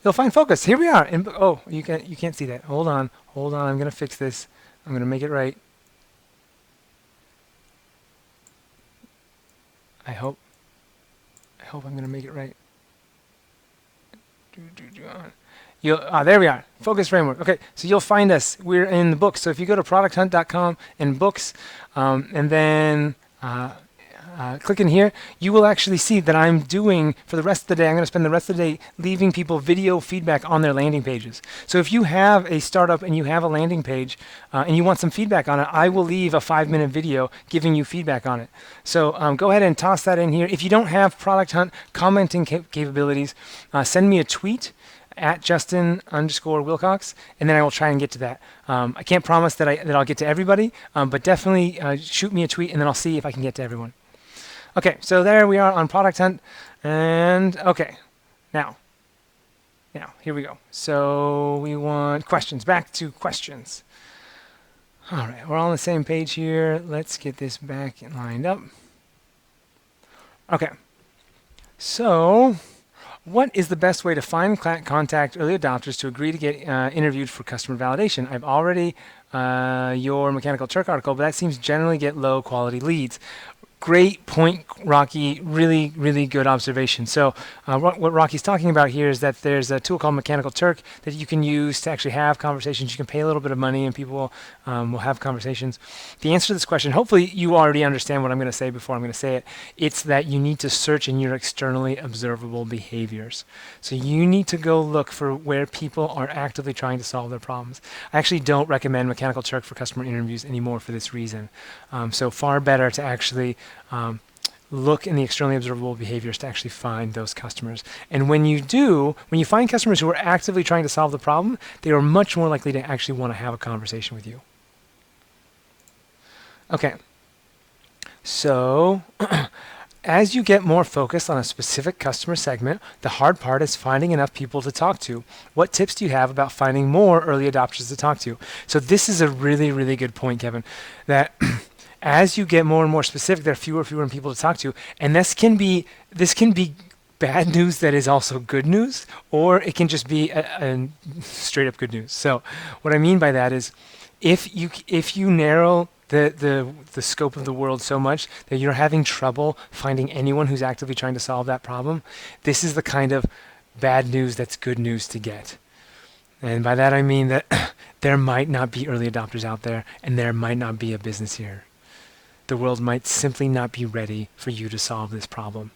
You'll find focus. Here we are. Oh, you can't see that. Hold on. I'm gonna fix this. I'm gonna make it right. I hope I'm gonna make it right. There we are. Focus framework. Okay, so you'll find us. We're in the books. So if you go to producthunt.com and books, and then click in here, you will actually see that I'm doing, for the rest of the day, I'm going to spend the rest of the day leaving people video feedback on their landing pages. So if you have a startup and you have a landing page and you want some feedback on it, I will leave a 5-minute video giving you feedback on it. So go ahead and toss that in here. If you don't have Product Hunt commenting capabilities, send me a tweet at Justin_Wilcox, and then I will try and get to that. I can't promise that I'll get to everybody, but definitely shoot me a tweet, and then I'll see if I can get to everyone. Okay, so there we are on Product Hunt, and okay, now here we go. So we want questions. Back to questions. All right, we're all on the same page here. Let's get this back and lined up. Okay, so what is the best way to find contact early adopters to agree to get interviewed for customer validation? I've already your Mechanical Turk article, but that seems generally get low quality leads. Great point, Rocky. Really, really good observation. So what Rocky's talking about here is that there's a tool called Mechanical Turk that you can use to actually have conversations. You can pay a little bit of money and people will have conversations. The answer to this question, hopefully you already understand what I'm going to say before I'm going to say it. It's that you need to search in your externally observable behaviors. So you need to go look for where people are actively trying to solve their problems. I actually don't recommend Mechanical Turk for customer interviews anymore for this reason. So far better to actually look in the externally observable behaviors to actually find those customers. And when you find customers who are actively trying to solve the problem, they are much more likely to actually want to have a conversation with you. Okay, so as you get more focused on a specific customer segment, the hard part is finding enough people to talk to. What tips do you have about finding more early adopters to talk to? So this is a really, really good point, Kevin, that as you get more and more specific, there are fewer and fewer people to talk to, and this can be bad news that is also good news, or it can just be a straight up good news. So what I mean by that is, if you narrow the scope of the world so much that you're having trouble finding anyone who's actively trying to solve that problem, this is the kind of bad news that's good news to get. And by that I mean that there might not be early adopters out there, and there might not be a business here. The world might simply not be ready for you to solve this problem.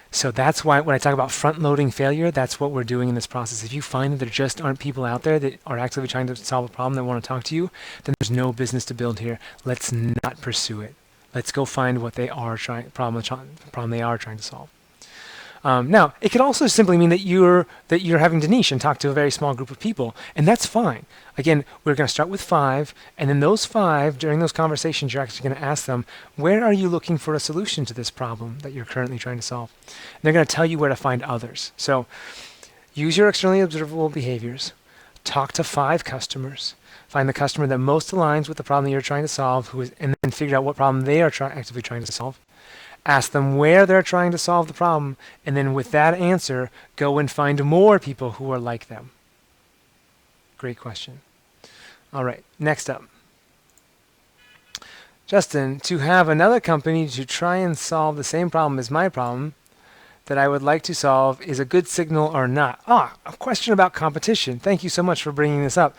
So that's why when I talk about front-loading failure, that's what we're doing in this process. If you find that there just aren't people out there that are actively trying to solve a problem that want to talk to you, then there's no business to build here. Let's not pursue it. Let's go find what they are problem they are trying to solve. Now, it could also simply mean that you're having to niche and talk to a very small group of people, and that's fine. Again, we're going to start with 5, and then those 5, during those conversations, you're actually going to ask them, where are you looking for a solution to this problem that you're currently trying to solve? And they're going to tell you where to find others. So use your externally observable behaviors, talk to 5 customers, find the customer that most aligns with the problem that you're trying to solve, and then figure out what problem they are actively trying to solve. Ask them where they're trying to solve the problem, and then with that answer, go and find more people who are like them. Great question. All right, next up. Justin, to have another company to try and solve the same problem as my problem, that I would like to solve is a good signal or not? Ah, a question about competition. Thank you so much for bringing this up.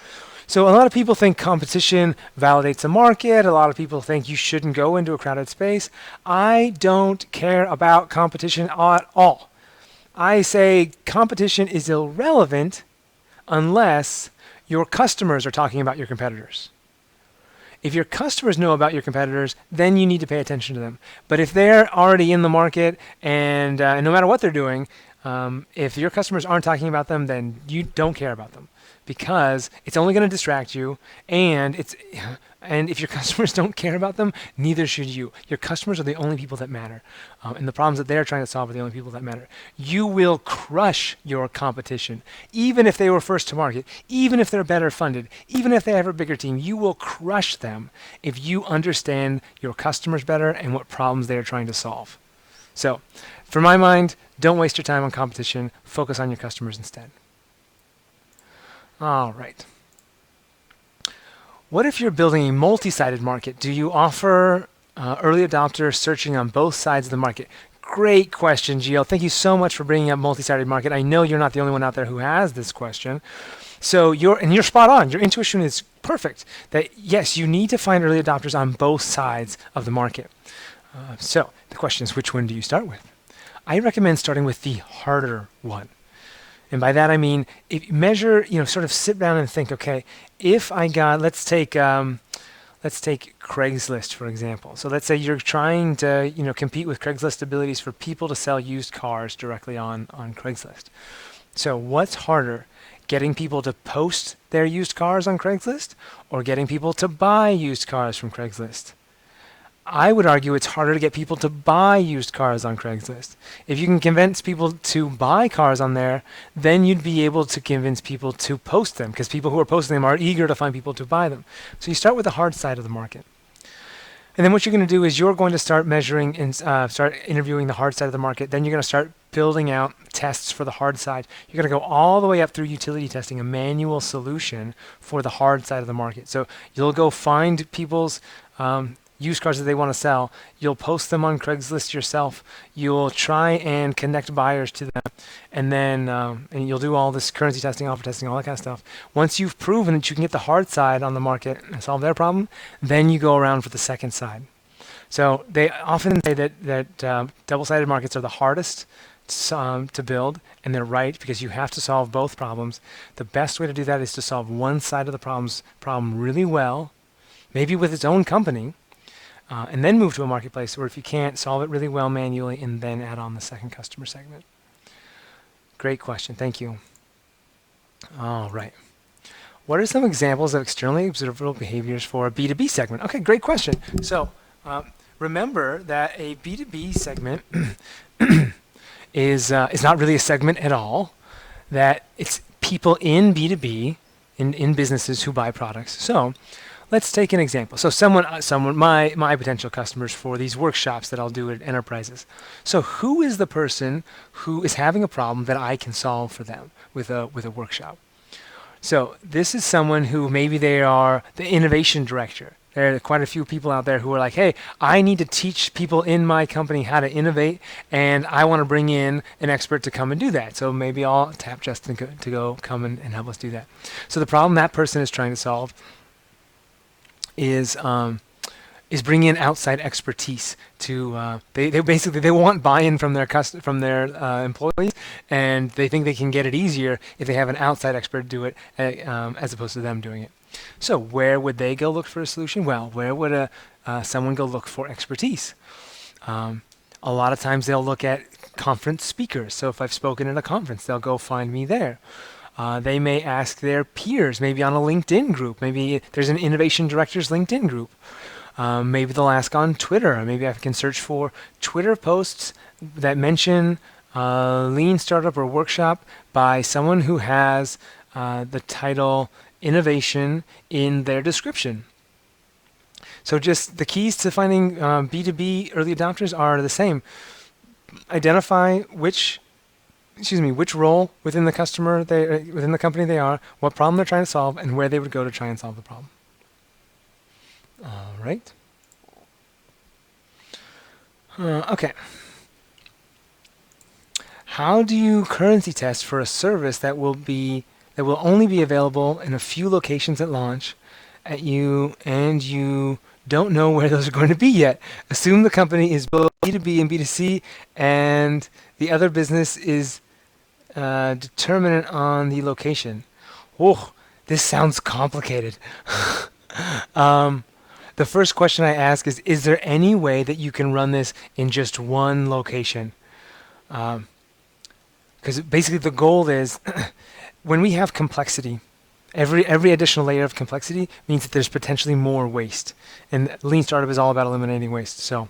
So a lot of people think competition validates the market. A lot of people think you shouldn't go into a crowded space. I don't care about competition at all. I say competition is irrelevant unless your customers are talking about your competitors. If your customers know about your competitors, then you need to pay attention to them. But if they're already in the market and no matter what they're doing, if your customers aren't talking about them, then you don't care about them because it's only going to distract you. And if your customers don't care about them, neither should you. Your customers are the only people that matter. And the problems that they're trying to solve are the only people that matter. You will crush your competition, even if they were first to market, even if they're better funded, even if they have a bigger team. You will crush them if you understand your customers better and what problems they're trying to solve. So, for my mind, don't waste your time on competition. Focus on your customers instead. All right. What if you're building a multi-sided market? Do you offer early adopter searching on both sides of the market? Great question, Gio. Thank you so much for bringing up multi-sided market. I know you're not the only one out there who has this question. So you're spot on. Your intuition is perfect. That yes, you need to find early adopters on both sides of the market. So the question is, which one do you start with? I recommend starting with the harder one. And by that I mean, if you measure, sort of sit down and think, okay, if I got, let's take Craigslist, for example. So let's say you're trying to, compete with Craigslist abilities for people to sell used cars directly on Craigslist. So what's harder, getting people to post their used cars on Craigslist or getting people to buy used cars from Craigslist? I would argue it's harder to get people to buy used cars on Craigslist. If you can convince people to buy cars on there, then you'd be able to convince people to post them because people who are posting them are eager to find people to buy them. So you start with the hard side of the market. And then what you're going to do is you're going to start measuring and start interviewing the hard side of the market. Then you're going to start building out tests for the hard side. You're going to go all the way up through utility testing, a manual solution for the hard side of the market. So you'll go find people's used cars that they want to sell. You'll post them on Craigslist yourself. You'll try and connect buyers to them. And then and you'll do all this currency testing, offer testing, all that kind of stuff. Once you've proven that you can get the hard side on the market and solve their problem, then you go around for the second side. So they often say that double-sided markets are the hardest to build, and they're right because you have to solve both problems. The best way to do that is to solve one side of the problem really well, maybe with its own company, and then move to a marketplace, or if you can't, solve it really well manually and then add on the second customer segment. Great question. Thank you. All right. What are some examples of externally observable behaviors for a B2B segment? Okay, great question. So remember that a B2B segment is not really a segment at all, that it's people in B2B, in businesses who buy products. So let's take an example. So someone, my potential customers for these workshops that I'll do at enterprises. So who is the person who is having a problem that I can solve for them with a workshop? So this is someone who maybe they are the innovation director. There are quite a few people out there who are like, hey, I need to teach people in my company how to innovate, and I want to bring in an expert to come and do that. So maybe I'll tap Justin to go come and help us do that. So the problem that person is trying to solve is bringing in outside expertise to they basically want buy-in from their employees, and they think they can get it easier if they have an outside expert do it as opposed to them doing it. So where would they go look for a solution? Well, where would someone go look for expertise? A lot of times they'll look at conference speakers. So if I've spoken at a conference, they'll go find me there. They may ask their peers, maybe on a LinkedIn group. Maybe there's an innovation director's LinkedIn group. Maybe they'll ask on Twitter. Maybe I can search for Twitter posts that mention lean startup or workshop by someone who has the title innovation in their description. So just the keys to finding B2B early adopters are the same. Identify which role within the within the company they are, what problem they're trying to solve, and where they would go to try and solve the problem. All right. Okay. How do you currency test for a service that will only be available in a few locations at launch and you don't know where those are going to be yet? Assume the company is both B2B and B2C, and the other business is determinant on the location. Oh, this sounds complicated. The first question I ask is there any way that you can run this in just one location? Because basically the goal is when we have complexity, every additional layer of complexity means that there's potentially more waste. And Lean Startup is all about eliminating waste. So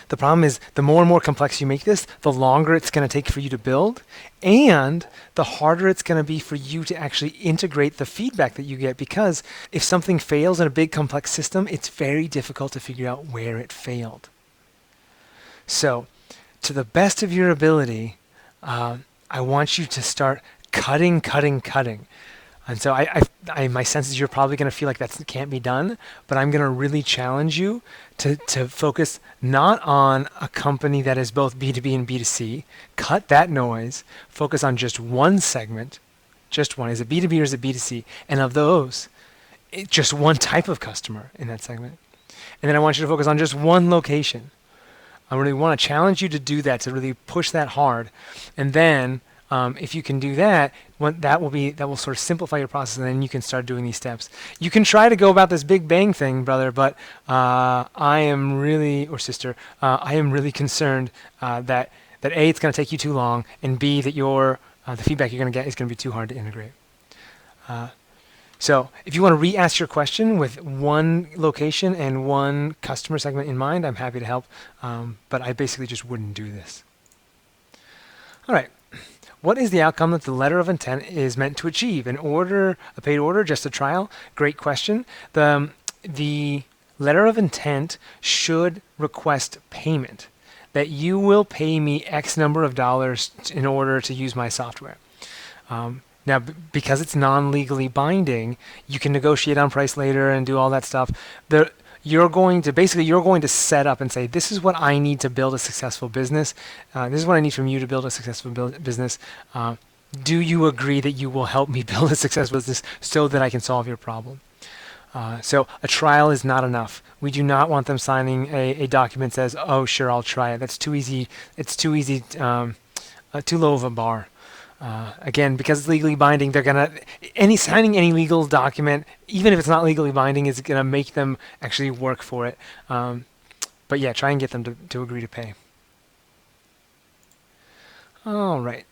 the problem is the more and more complex you make this, the longer it's going to take for you to build, and the harder it's going to be for you to actually integrate the feedback that you get, because if something fails in a big complex system, it's very difficult to figure out where it failed. So to the best of your ability, I want you to start cutting. And so my sense is you're probably going to feel like that can't be done, but I'm going to really challenge you to focus not on a company that is both B2B and B2C. Cut that noise. Focus on just one segment. Just one. Is it B2B or is it B2C? And of those, just one type of customer in that segment. And then I want you to focus on just one location. I really want to challenge you to do that, to really push that hard. And then if you can do that, that will sort of simplify your process, and then you can start doing these steps. You can try to go about this big bang thing, brother, but I am really, or sister, I am really concerned that A, it's going to take you too long, and B, that the feedback you're going to get is going to be too hard to integrate. So if you want to re-ask your question with one location and one customer segment in mind, I'm happy to help, but I basically just wouldn't do this. All right. What is the outcome that the letter of intent is meant to achieve? An order, a paid order, just a trial? Great question. The letter of intent should request payment, that you will pay me X number of dollars in order to use my software. Now, because it's non-legally binding, you can negotiate on price later and do all that stuff. You're going to set up and say, this is what I need to build a successful business. This is what I need from you to build a successful business. Do you agree that you will help me build a successful business so that I can solve your problem? So a trial is not enough. We do not want them signing a document that says, oh, sure, I'll try it. That's too easy. It's too easy, too low of a bar. Again, because it's legally binding, signing any legal document, even if it's not legally binding, is gonna make them actually work for it. But yeah, try and get them to agree to pay. All right,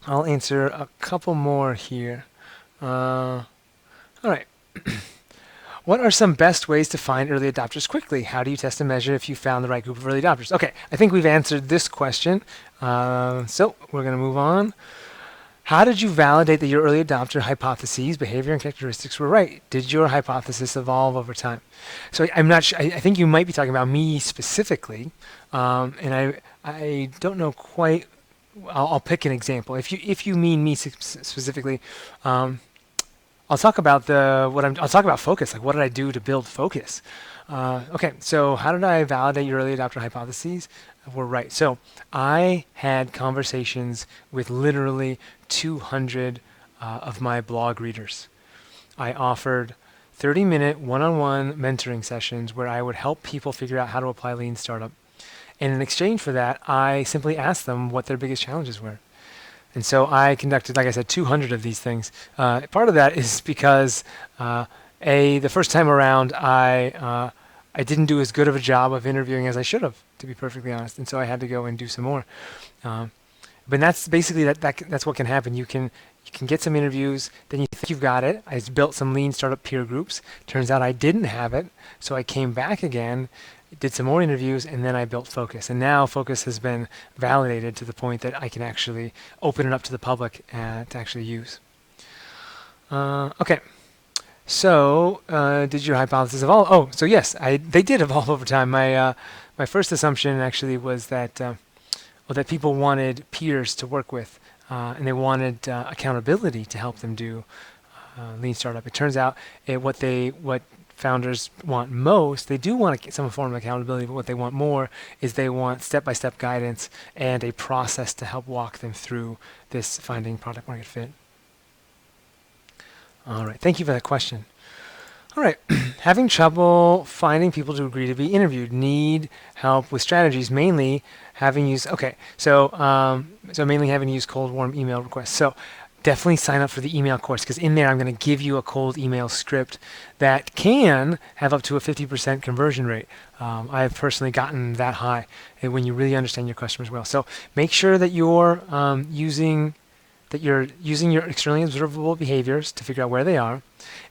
I'll answer a couple more here. All right. What are some best ways to find early adopters quickly? How do you test and measure if you found the right group of early adopters? Okay, I think we've answered this question. So we're going to move on. How did you validate that your early adopter hypotheses, behavior, and characteristics were right? Did your hypothesis evolve over time? So I'm not sure. I think you might be talking about me specifically, and I don't know quite. I'll pick an example. If you mean me specifically. I'll talk about I'll talk about focus. Like, what did I do to build focus? Okay, so how did I validate your early adopter hypotheses were right? So I had conversations with literally 200 of my blog readers. I offered 30-minute one-on-one mentoring sessions where I would help people figure out how to apply Lean Startup. And in exchange for that, I simply asked them what their biggest challenges were. And so I conducted, like I said, 200 of these things. Part of that is because, the first time around, I didn't do as good of a job of interviewing as I should have, to be perfectly honest. And so I had to go and do some more. But that's basically that's what can happen. You can get some interviews, then you think you've got it. I built some Lean Startup peer groups. Turns out I didn't have it, so I came back again, did some more interviews, and then I built Focus. And now Focus has been validated to the point that I can actually open it up to the public to actually use. Okay. So, did your hypothesis evolve? Oh, so yes, they did evolve over time. My first assumption actually was that that people wanted peers to work with, and they wanted accountability to help them do Lean Startup. It turns out what founders want most, they do want some form of accountability, but what they want more is they want step-by-step guidance and a process to help walk them through this finding product market fit. All right, thank you for that question. All right, having trouble finding people to agree to be interviewed, need help with strategies, mainly having used, so mainly having used cold warm email requests. So definitely sign up for the email course, because in there I'm going to give you a cold email script that can have up to a 50% conversion rate. I've personally gotten that high when you really understand your customers well. So make sure that you're using your externally observable behaviors to figure out where they are.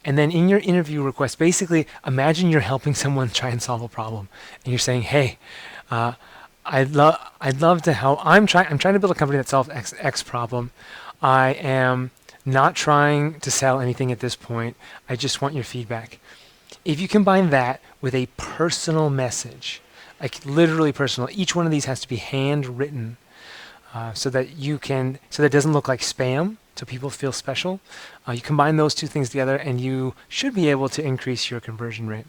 And then in your interview request, basically imagine you're helping someone try and solve a problem. And you're saying, hey, I'd love to help. I'm trying to build a company that solves X problem. I am not trying to sell anything at this point. I just want your feedback. If you combine that with a personal message, like literally personal, each one of these has to be handwritten, so that it doesn't look like spam, so people feel special. You combine those two things together and you should be able to increase your conversion rate.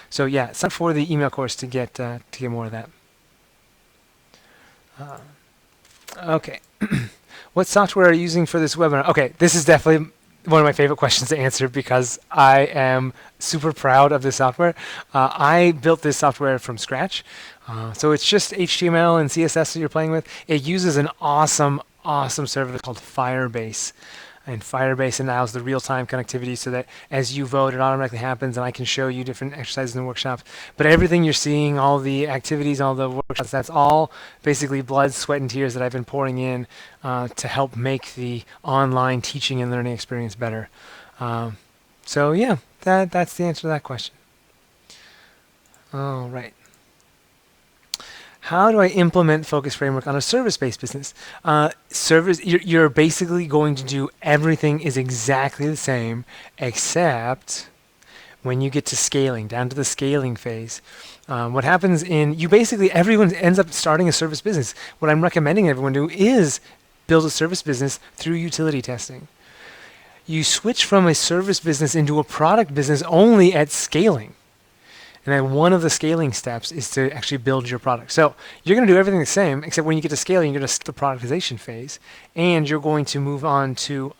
So yeah, sign up for the email course to get more of that. Okay. What software are you using for this webinar? Okay, this is definitely one of my favorite questions to answer because I am super proud of this software. I built this software from scratch. So it's just HTML and CSS that you're playing with. It uses an awesome service called Firebase. And Firebase allows the real-time connectivity so that as you vote, it automatically happens, and I can show you different exercises in the workshops. But everything you're seeing, all the activities, all the workshops, that's all basically blood, sweat, and tears that I've been pouring in to help make the online teaching and learning experience better. So yeah, that's the answer to that question. All right. How do I implement Focus Framework on a service-based business? You're basically going to do everything is exactly the same, except when you get to scaling, down to the scaling phase. What happens everyone ends up starting a service business. What I'm recommending everyone do is build a service business through utility testing. You switch from a service business into a product business only at scaling. And then one of the scaling steps is to actually build your product. So you're going to do everything the same, except when you get to scaling, you're going to skip the productization phase, and you're going to move on to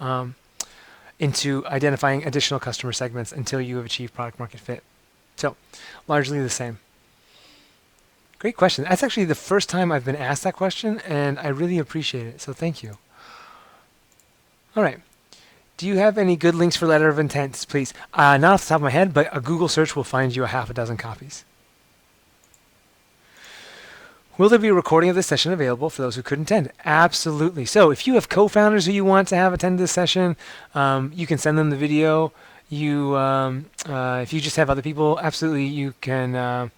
into identifying additional customer segments until you have achieved product market fit. So largely the same. Great question. That's actually the first time I've been asked that question, and I really appreciate it. So thank you. All right. Do you have any good links for letter of intent, please? Not off the top of my head, but a Google search will find you a half a dozen copies. Will there be a recording of this session available for those who couldn't attend? Absolutely. So if you have co-founders who you want to have attend this session, you can send them the video. If you just have other people, absolutely, you can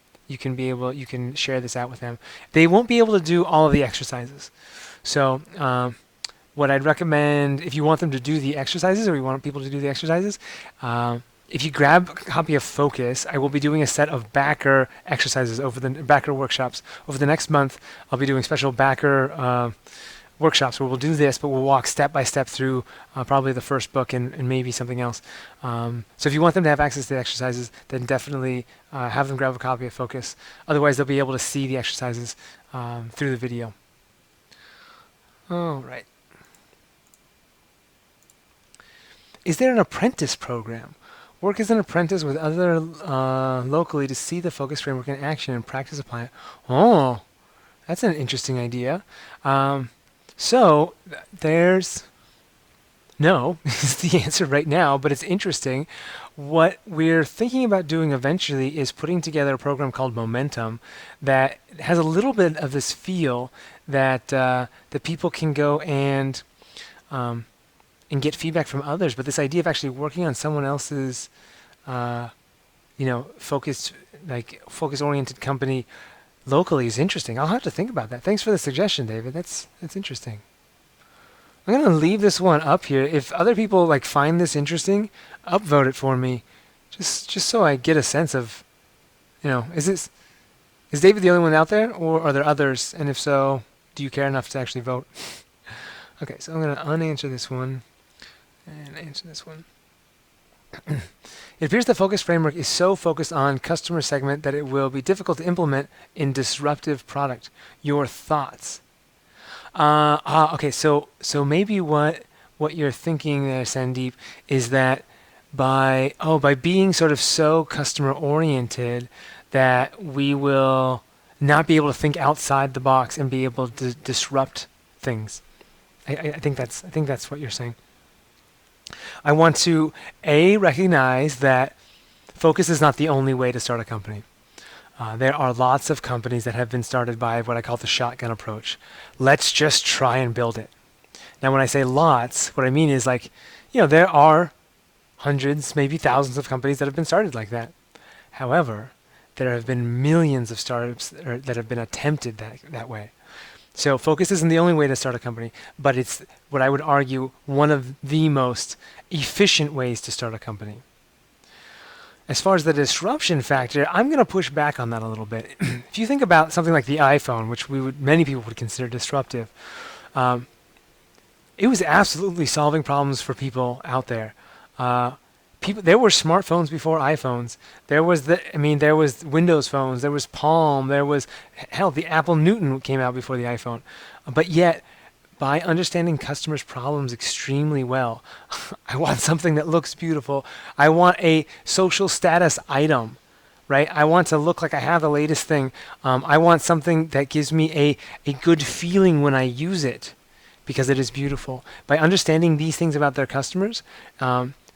share this out with them. They won't be able to do all of the exercises. So what I'd recommend, if you want them to do the exercises, or you want people to do the exercises, if you grab a copy of Focus, I will be doing a set of backer exercises backer workshops over the next month. I'll be doing special backer workshops where we'll do this, but we'll walk step by step through probably the first book and maybe something else. So if you want them to have access to the exercises, then definitely have them grab a copy of Focus. Otherwise, they'll be able to see the exercises through the video. All right. Is there an apprentice program? Work as an apprentice with other locally to see the Focus Framework in action and practice apply it. Oh, that's an interesting idea. So there's no is the answer right now, but it's interesting. What we're thinking about doing eventually is putting together a program called Momentum that has a little bit of this feel that that people can go and get feedback from others. But this idea of actually working on someone else's, focus-oriented company locally is interesting. I'll have to think about that. Thanks for the suggestion, David. That's interesting. I'm going to leave this one up here. If other people find this interesting, upvote it for me, just so I get a sense of, is David the only one out there, or are there others? And if so, do you care enough to actually vote? Okay, so I'm going to unanswer this one and answer this one. It appears the focus framework is so focused on customer segment that it will be difficult to implement in disruptive product. Your thoughts? Okay, so maybe what you're thinking there, Sandeep, is that by being sort of so customer oriented that we will not be able to think outside the box and be able to disrupt things. I think that's what you're saying. I want to recognize that focus is not the only way to start a company. There are lots of companies that have been started by what I call the shotgun approach. Let's just try and build it. Now, when I say lots, what I mean is like, there are hundreds, maybe thousands of companies that have been started like that. However, there have been millions of startups that have been attempted that way. So focus isn't the only way to start a company, but it's what I would argue one of the most efficient ways to start a company. As far as the disruption factor, I'm going to push back on that a little bit. If you think about something like the iPhone, which many people would consider disruptive, it was absolutely solving problems for people out there. There were smartphones before iPhones. There was Windows phones. There was Palm. There was the Apple Newton came out before the iPhone. But yet, by understanding customers' problems extremely well, I want something that looks beautiful. I want a social status item, right? I want to look like I have the latest thing. I want something that gives me a good feeling when I use it because it is beautiful. By understanding these things about their customers,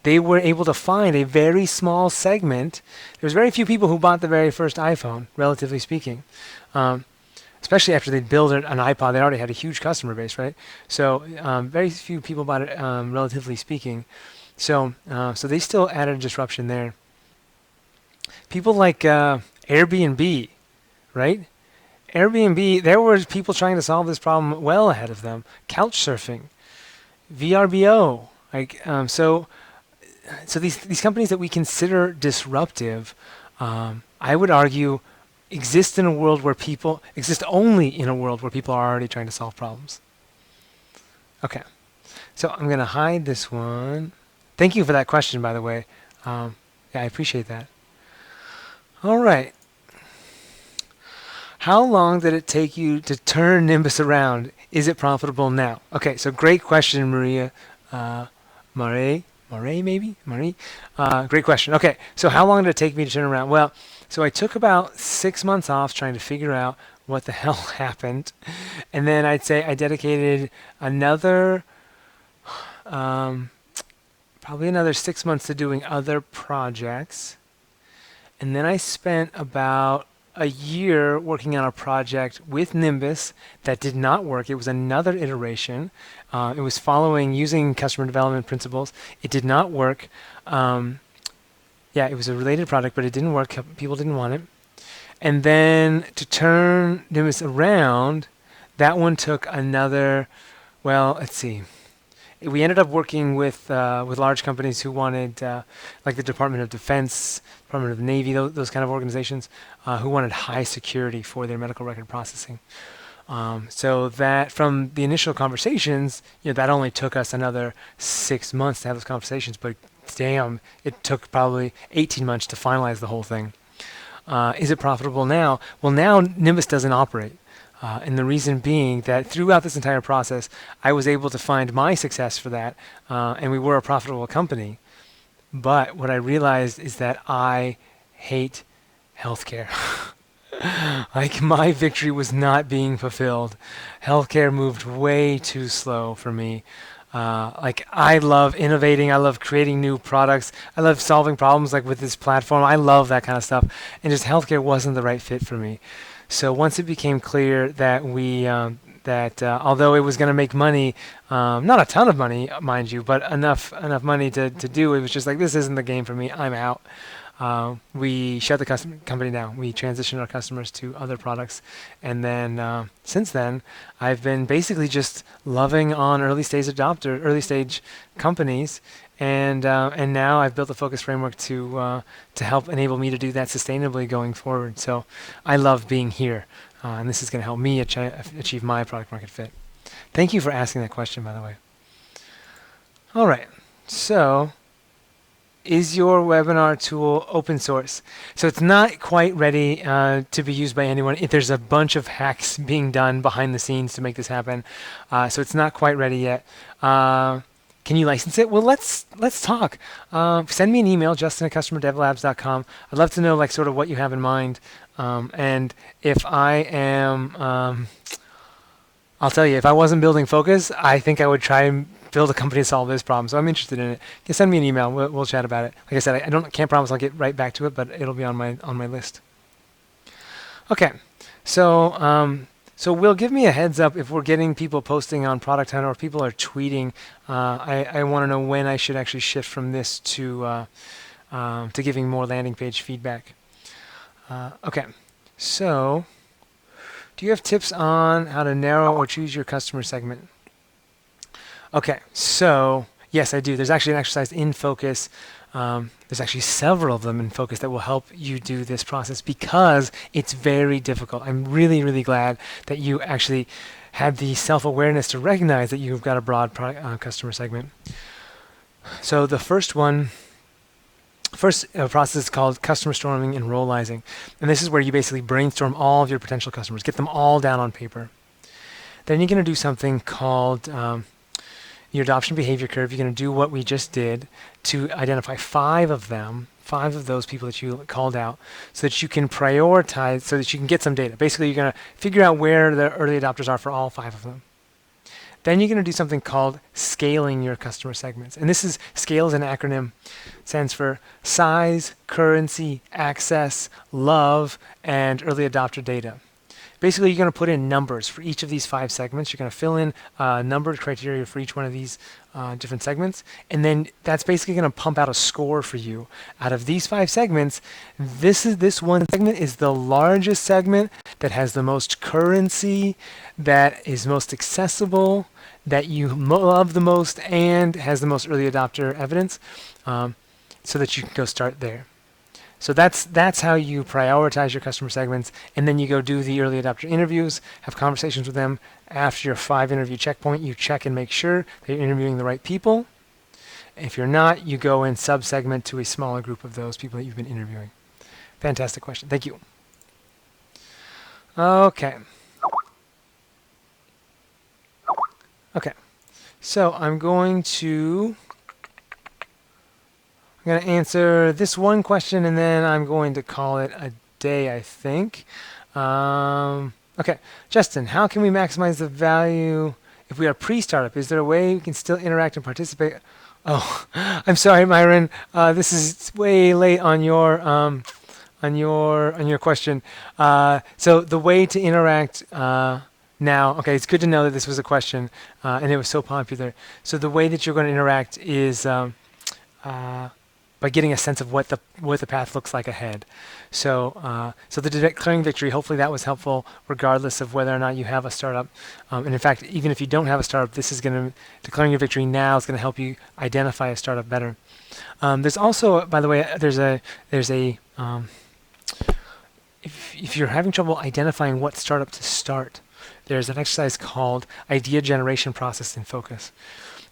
they were able to find a very small segment. There's very few people who bought the very first iPhone, relatively speaking. Especially after they'd built an iPod, they already had a huge customer base, right? So very few people bought it, relatively speaking. So they still added a disruption there. People like Airbnb, right? Airbnb, there were people trying to solve this problem well ahead of them. Couchsurfing, VRBO, so these companies that we consider disruptive, I would argue, exist only in a world where people are already trying to solve problems. Okay, so I'm going to hide this one. Thank you for that question, by the way. Yeah, I appreciate that. All right. How long did it take you to turn Nimbus around? Is it profitable now? Okay, so great question, Maria. Marie, maybe? Marie? Great question. Okay, so how long did it take me to turn around? Well, so I took about 6 months off trying to figure out what the hell happened. And then I'd say I dedicated another, probably another 6 months to doing other projects. And then I spent about a year working on a project with Nimbus that did not work. It was another iteration. It was using customer development principles. It did not work. It was a related product, but it didn't work. People didn't want it. And then to turn Nimbus around, that one took another, let's see. We ended up working with large companies who wanted, like the Department of Defense, Department of the Navy, those kind of organizations, who wanted high security for their medical record processing. So that from the initial conversations, that only took us another 6 months to have those conversations, but damn, it took probably 18 months to finalize the whole thing. Is it profitable now? Well, now Nimbus doesn't operate. And the reason being that throughout this entire process, I was able to find my success for that, and we were a profitable company. But what I realized is that I hate healthcare. Like, my victory was not being fulfilled. Healthcare moved way too slow for me. I love innovating. I love creating new products. I love solving problems like with this platform. I love that kind of stuff. And just healthcare wasn't the right fit for me. So once it became clear that although it was going to make money, not a ton of money, mind you, but enough money to do, it was just like, this isn't the game for me. I'm out. We shut the company down. We transitioned our customers to other products. And then since then, I've been basically just loving on early stage companies. And now I've built a focus framework to help enable me to do that sustainably going forward. So I love being here, and this is going to help me achieve my product market fit. Thank you for asking that question, by the way. All right. So is your webinar tool open source? So it's not quite ready to be used by anyone. There's a bunch of hacks being done behind the scenes to make this happen. So it's not quite ready yet. Can you license it? Well, let's talk. Send me an email, justin@customerdevlabs.com. I'd love to know like sort of what you have in mind. And if I am, I'll tell you, if I wasn't building Focus, I think I would try and build a company to solve this problem. So I'm interested in it. You can send me an email. We'll chat about it. Like I said, I can't promise I'll get right back to it, but it'll be on my list. Okay, so Will, give me a heads up if we're getting people posting on Product Hunt or if people are tweeting. I want to know when I should actually shift from this to giving more landing page feedback. Okay, so do you have tips on how to narrow or choose your customer segment? Okay, so yes, I do. There's actually an exercise in Focus. There's actually several of them in Focus that will help you do this process because it's very difficult. I'm really, really glad that you actually had the self-awareness to recognize that you've got a broad customer segment. So the first process is called customer storming and roleizing. And this is where you basically brainstorm all of your potential customers, get them all down on paper. Then you're going to do something called your adoption behavior curve. You're going to do what we just did to identify 5 of those people that you called out so that you can prioritize, so that you can get some data. Basically, you're going to figure out where the early adopters are for all 5 of them. Then you're going to do something called scaling your customer segments. And scale is an acronym. It stands for size, currency, access, love, and early adopter data. Basically, you're going to put in numbers for each of these 5 segments. You're going to fill in numbered criteria for each one of these different segments. And then that's basically going to pump out a score for you. Out of these 5 segments, this one segment is the largest segment that has the most currency, that is most accessible, that you love the most, and has the most early adopter evidence, so that you can go start there. So that's how you prioritize your customer segments, and then you go do the early adopter interviews, have conversations with them. After your 5 interview checkpoint, you check and make sure that you're interviewing the right people. If you're not, you go and sub-segment to a smaller group of those people that you've been interviewing. Fantastic question. Thank you. Okay. So I'm going to answer this one question, and then I'm going to call it a day, I think. Okay, Justin, how can we maximize the value if we are pre-startup? Is there a way we can still interact and participate? Oh, I'm sorry, Myron. This is way late on your question. So the way to interact now, okay, it's good to know that this was a question, and it was so popular. So the way that you're going to interact is by getting a sense of what the path looks like ahead. So the declaring victory, hopefully that was helpful regardless of whether or not you have a startup. And in fact, even if you don't have a startup, declaring your victory now is going to help you identify a startup better. There's also, by the way, if you're having trouble identifying what startup to start, there's an exercise called idea generation process in Focus.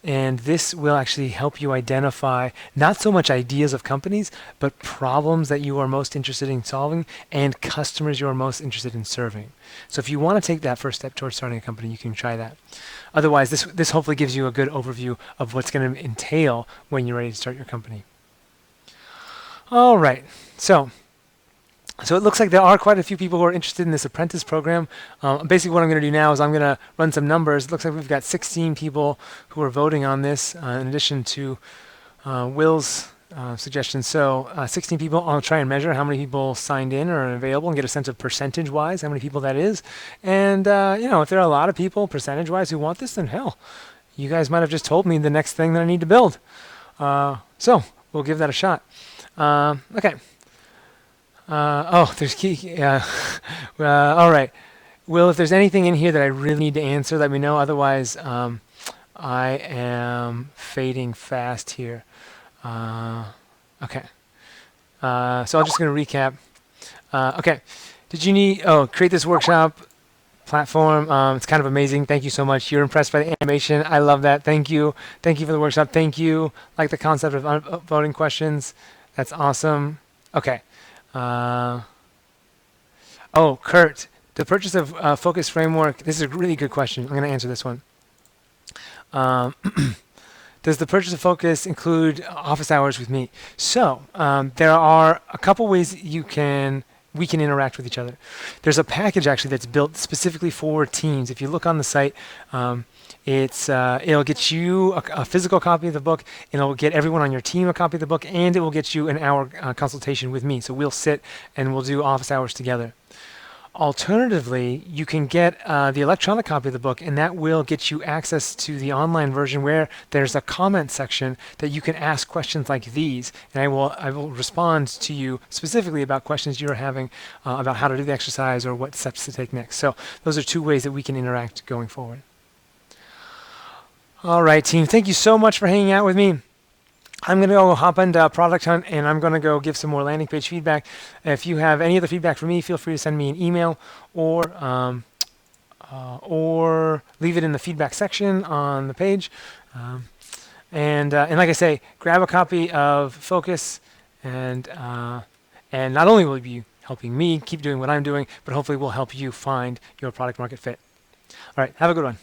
And this will actually help you identify not so much ideas of companies, but problems that you are most interested in solving and customers you are most interested in serving. So if you want to take that first step towards starting a company, you can try that. Otherwise, this hopefully gives you a good overview of what's going to entail when you're ready to start your company. All right. So it looks like there are quite a few people who are interested in this apprentice program. Basically what I'm going to do now is I'm going to run some numbers. It looks like we've got 16 people who are voting on this in addition to Will's suggestion. So 16 people. I'll try and measure how many people signed in or are available and get a sense of percentage-wise how many people that is. And if there are a lot of people percentage-wise who want this, then hell, you guys might have just told me the next thing that I need to build. So we'll give that a shot. Okay. There's key. All right. Will, if there's anything in here that I really need to answer, let me know. Otherwise, I am fading fast here. Okay. So I'm just going to recap. Okay. Did you need, create this workshop platform. It's kind of amazing. Thank you so much. You're impressed by the animation. I love that. Thank you. Thank you for the workshop. Thank you. Like the concept of upvoting questions. That's awesome. Okay. Uh, oh, Kurt, the purchase of Focus Framework. This is a really good question. I'm going to answer this one. Um, does the purchase of Focus include office hours with me? So there are a couple ways we can interact with each other. There's a package actually that's built specifically for teams. If you look on the site, it'll get you a physical copy of the book, and it'll get everyone on your team a copy of the book, and it will get you an hour consultation with me. So we'll sit and we'll do office hours together. Alternatively, you can get the electronic copy of the book, and that will get you access to the online version where there's a comment section that you can ask questions like these, and I will respond to you specifically about questions you're having about how to do the exercise or what steps to take next. So those are two ways that we can interact going forward. All right, team. Thank you so much for hanging out with me. I'm going to go hop into Product Hunt, and I'm going to go give some more landing page feedback. If you have any other feedback for me, feel free to send me an email or leave it in the feedback section on the page. And like I say, grab a copy of Focus, and not only will it be helping me keep doing what I'm doing, but hopefully will help you find your product market fit. All right, have a good one.